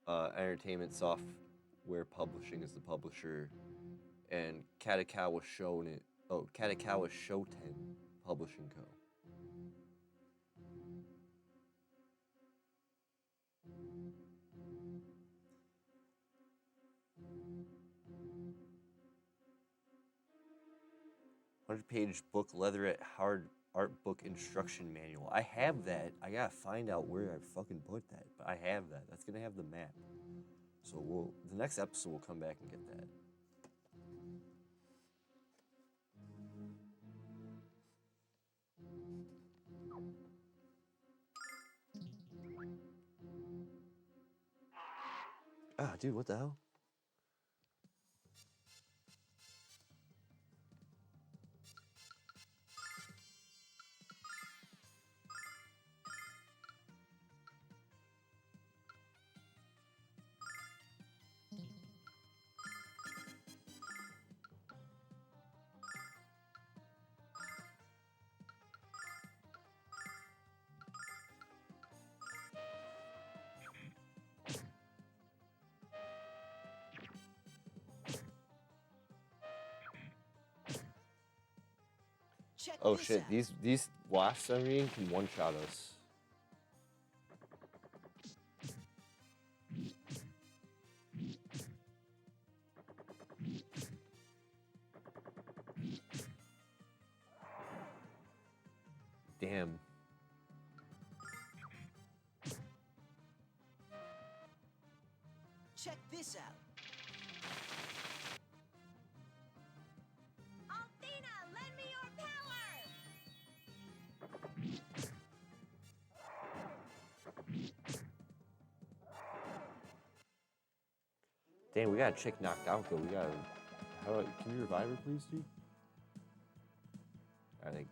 Entertainment Software Publishing is the publisher, and Katakawa Shoten Publishing Co. Page book, leatherette, hard art book instruction manual. I have that. I gotta find out where I fucking put that, but I have that. That's gonna have the map. So the next episode we'll come back and get that. Ah, dude, what the hell? Check Oh this shit, out. these wasps I'm reading can one-shot us. Damn. Check this out. Althena, lend me your power. Damn, we got a chick knocked out though. We got. Can you revive her, please, dude? I think.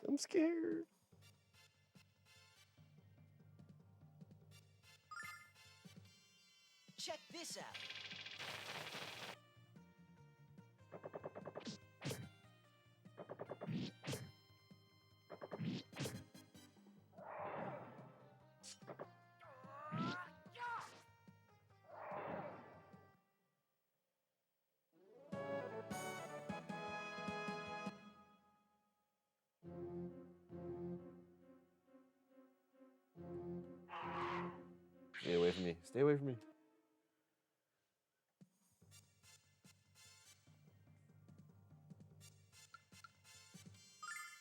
I'm scared. Check this out. Stay away from me. Stay away from me.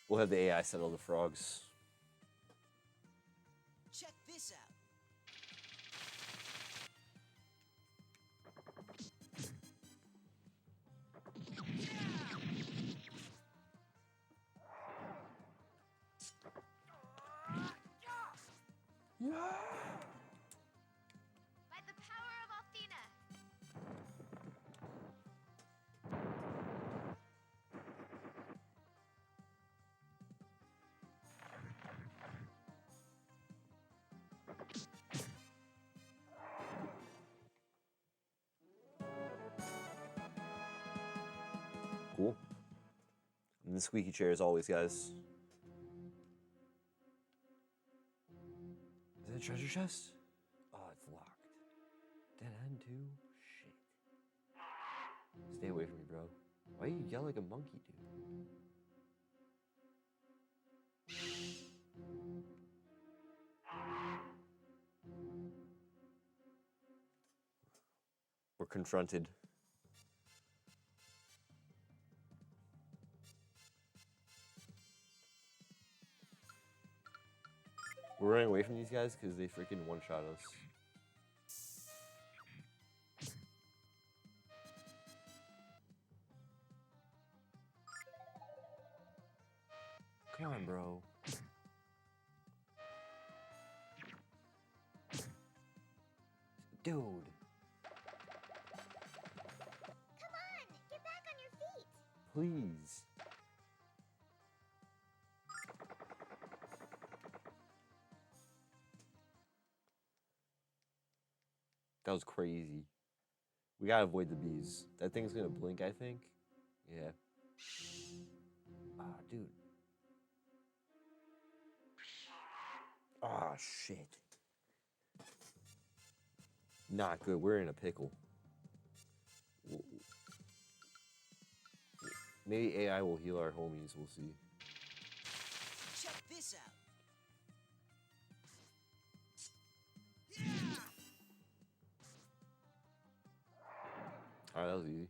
We'll have the AI settle the frogs. Check this out. By the power of Althena. Cool. And the squeaky chair as always, guys. treasure chest? Oh, it's locked. Dead end too? Shit. Stay away from me, bro. Why you yell like a monkey, dude? We're confronted. We're running away from these guys because they freaking one-shot us. Come on, bro. Dude. Come on, get back on your feet. Please. That was crazy. We gotta avoid the bees. That thing's gonna blink, I think. Yeah. Ah, dude. Ah, shit. Not good. We're in a pickle. Maybe AI will heal our homies. We'll see. Check this out. Alright, that was easy.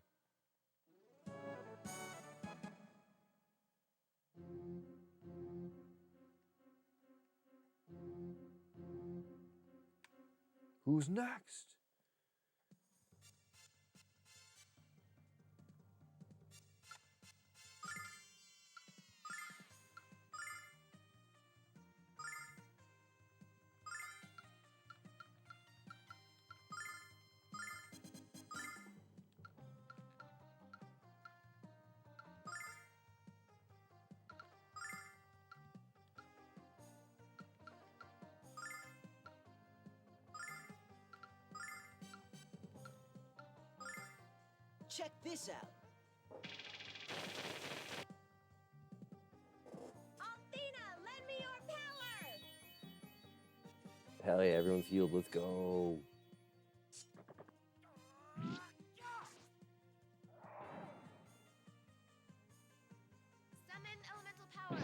Who's next? Check this out. Althena, lend me your power. Hell yeah, everyone's healed. Let's go. Summon elemental power.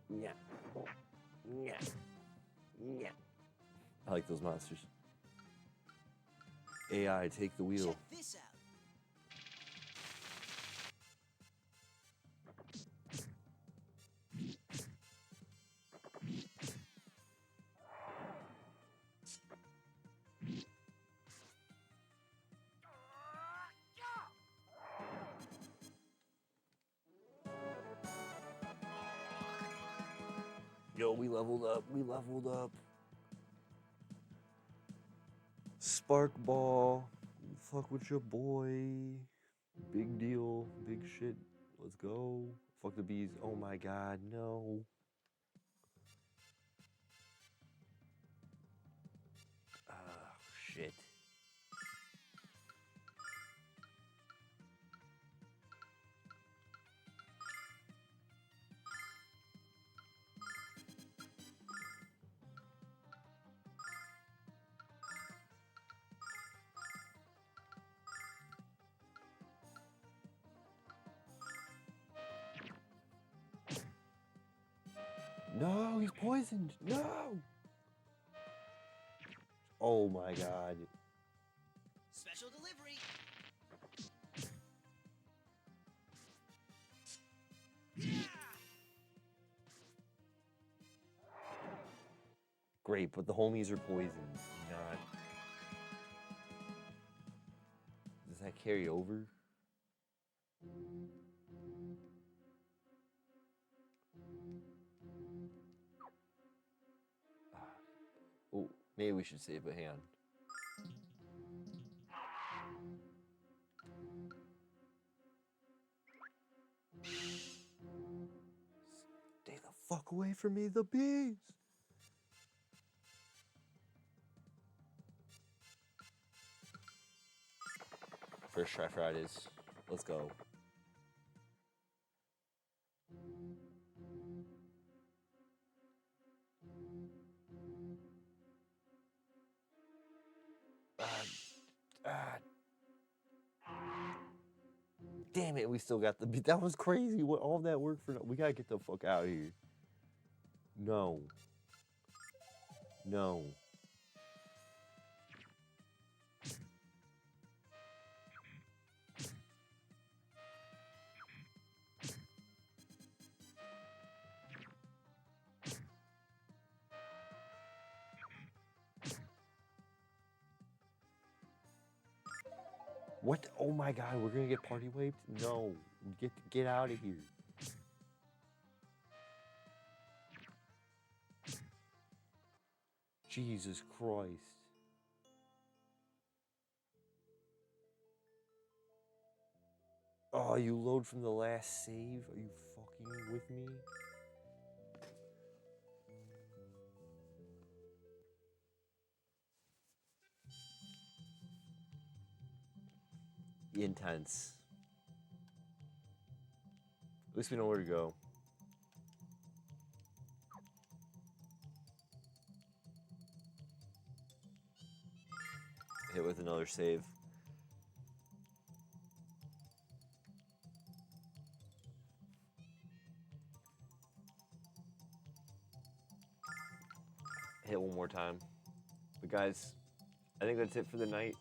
Yeah. Yeah. Yeah. I like those monsters. AI, take the wheel. Check this out. Yo, we leveled up. We leveled up. Spark ball. Fuck with your boy. Big deal. Big shit. Let's go. Fuck the bees. Oh my god, no. Oh, shit. No, he's poisoned. No. Oh my god. Special delivery. Great, but the homies are poisoned. Not. Does that carry over? Oh, maybe we should save, but hang on. Stay the fuck away from me, the bees! First try Fridays. Let's go. Damn it, we still got the beat. That was crazy. What all that work for? We gotta get the fuck out of here. No. No. What? Oh my god, we're gonna get party wiped? No. Get out of here. Jesus Christ. Oh, you load from the last save? Are you fucking with me? Intense. At least we know where to go. Hit with another save. Hit one more time. But guys, I think that's it for the night.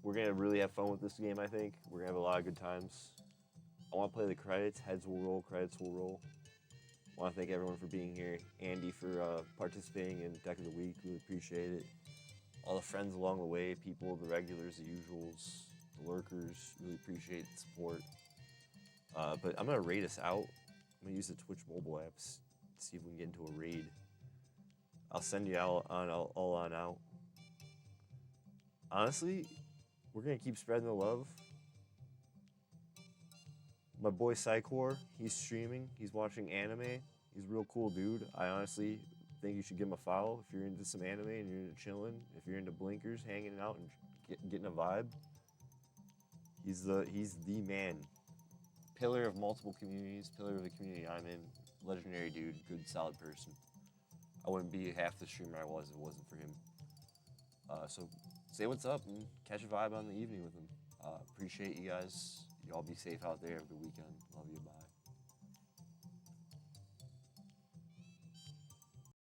We're gonna really have fun with this game, I think. We're gonna have a lot of good times. I wanna play the credits. Heads will roll, credits will roll. I wanna thank everyone for being here. Andy for participating in Deck of the Week, really appreciate it. All the friends along the way, people, the regulars, the usuals, the lurkers, really appreciate the support. But I'm gonna raid us out. I'm gonna use the Twitch mobile apps to see if we can get into a raid. I'll send you all on out. Honestly, we're gonna keep spreading the love. My boy Psycor, he's streaming, he's watching anime. He's a real cool dude. I honestly think you should give him a follow if you're into some anime and you're into chilling. If you're into blinkers, hanging out and getting a vibe. He's the man. Pillar of multiple communities, pillar of the community I'm in. Legendary dude, good, solid person. I wouldn't be half the streamer I was if it wasn't for him. So say what's up and catch a vibe on the evening with him. Appreciate you guys. Y'all be safe out there. Have a good weekend. Love you. Bye.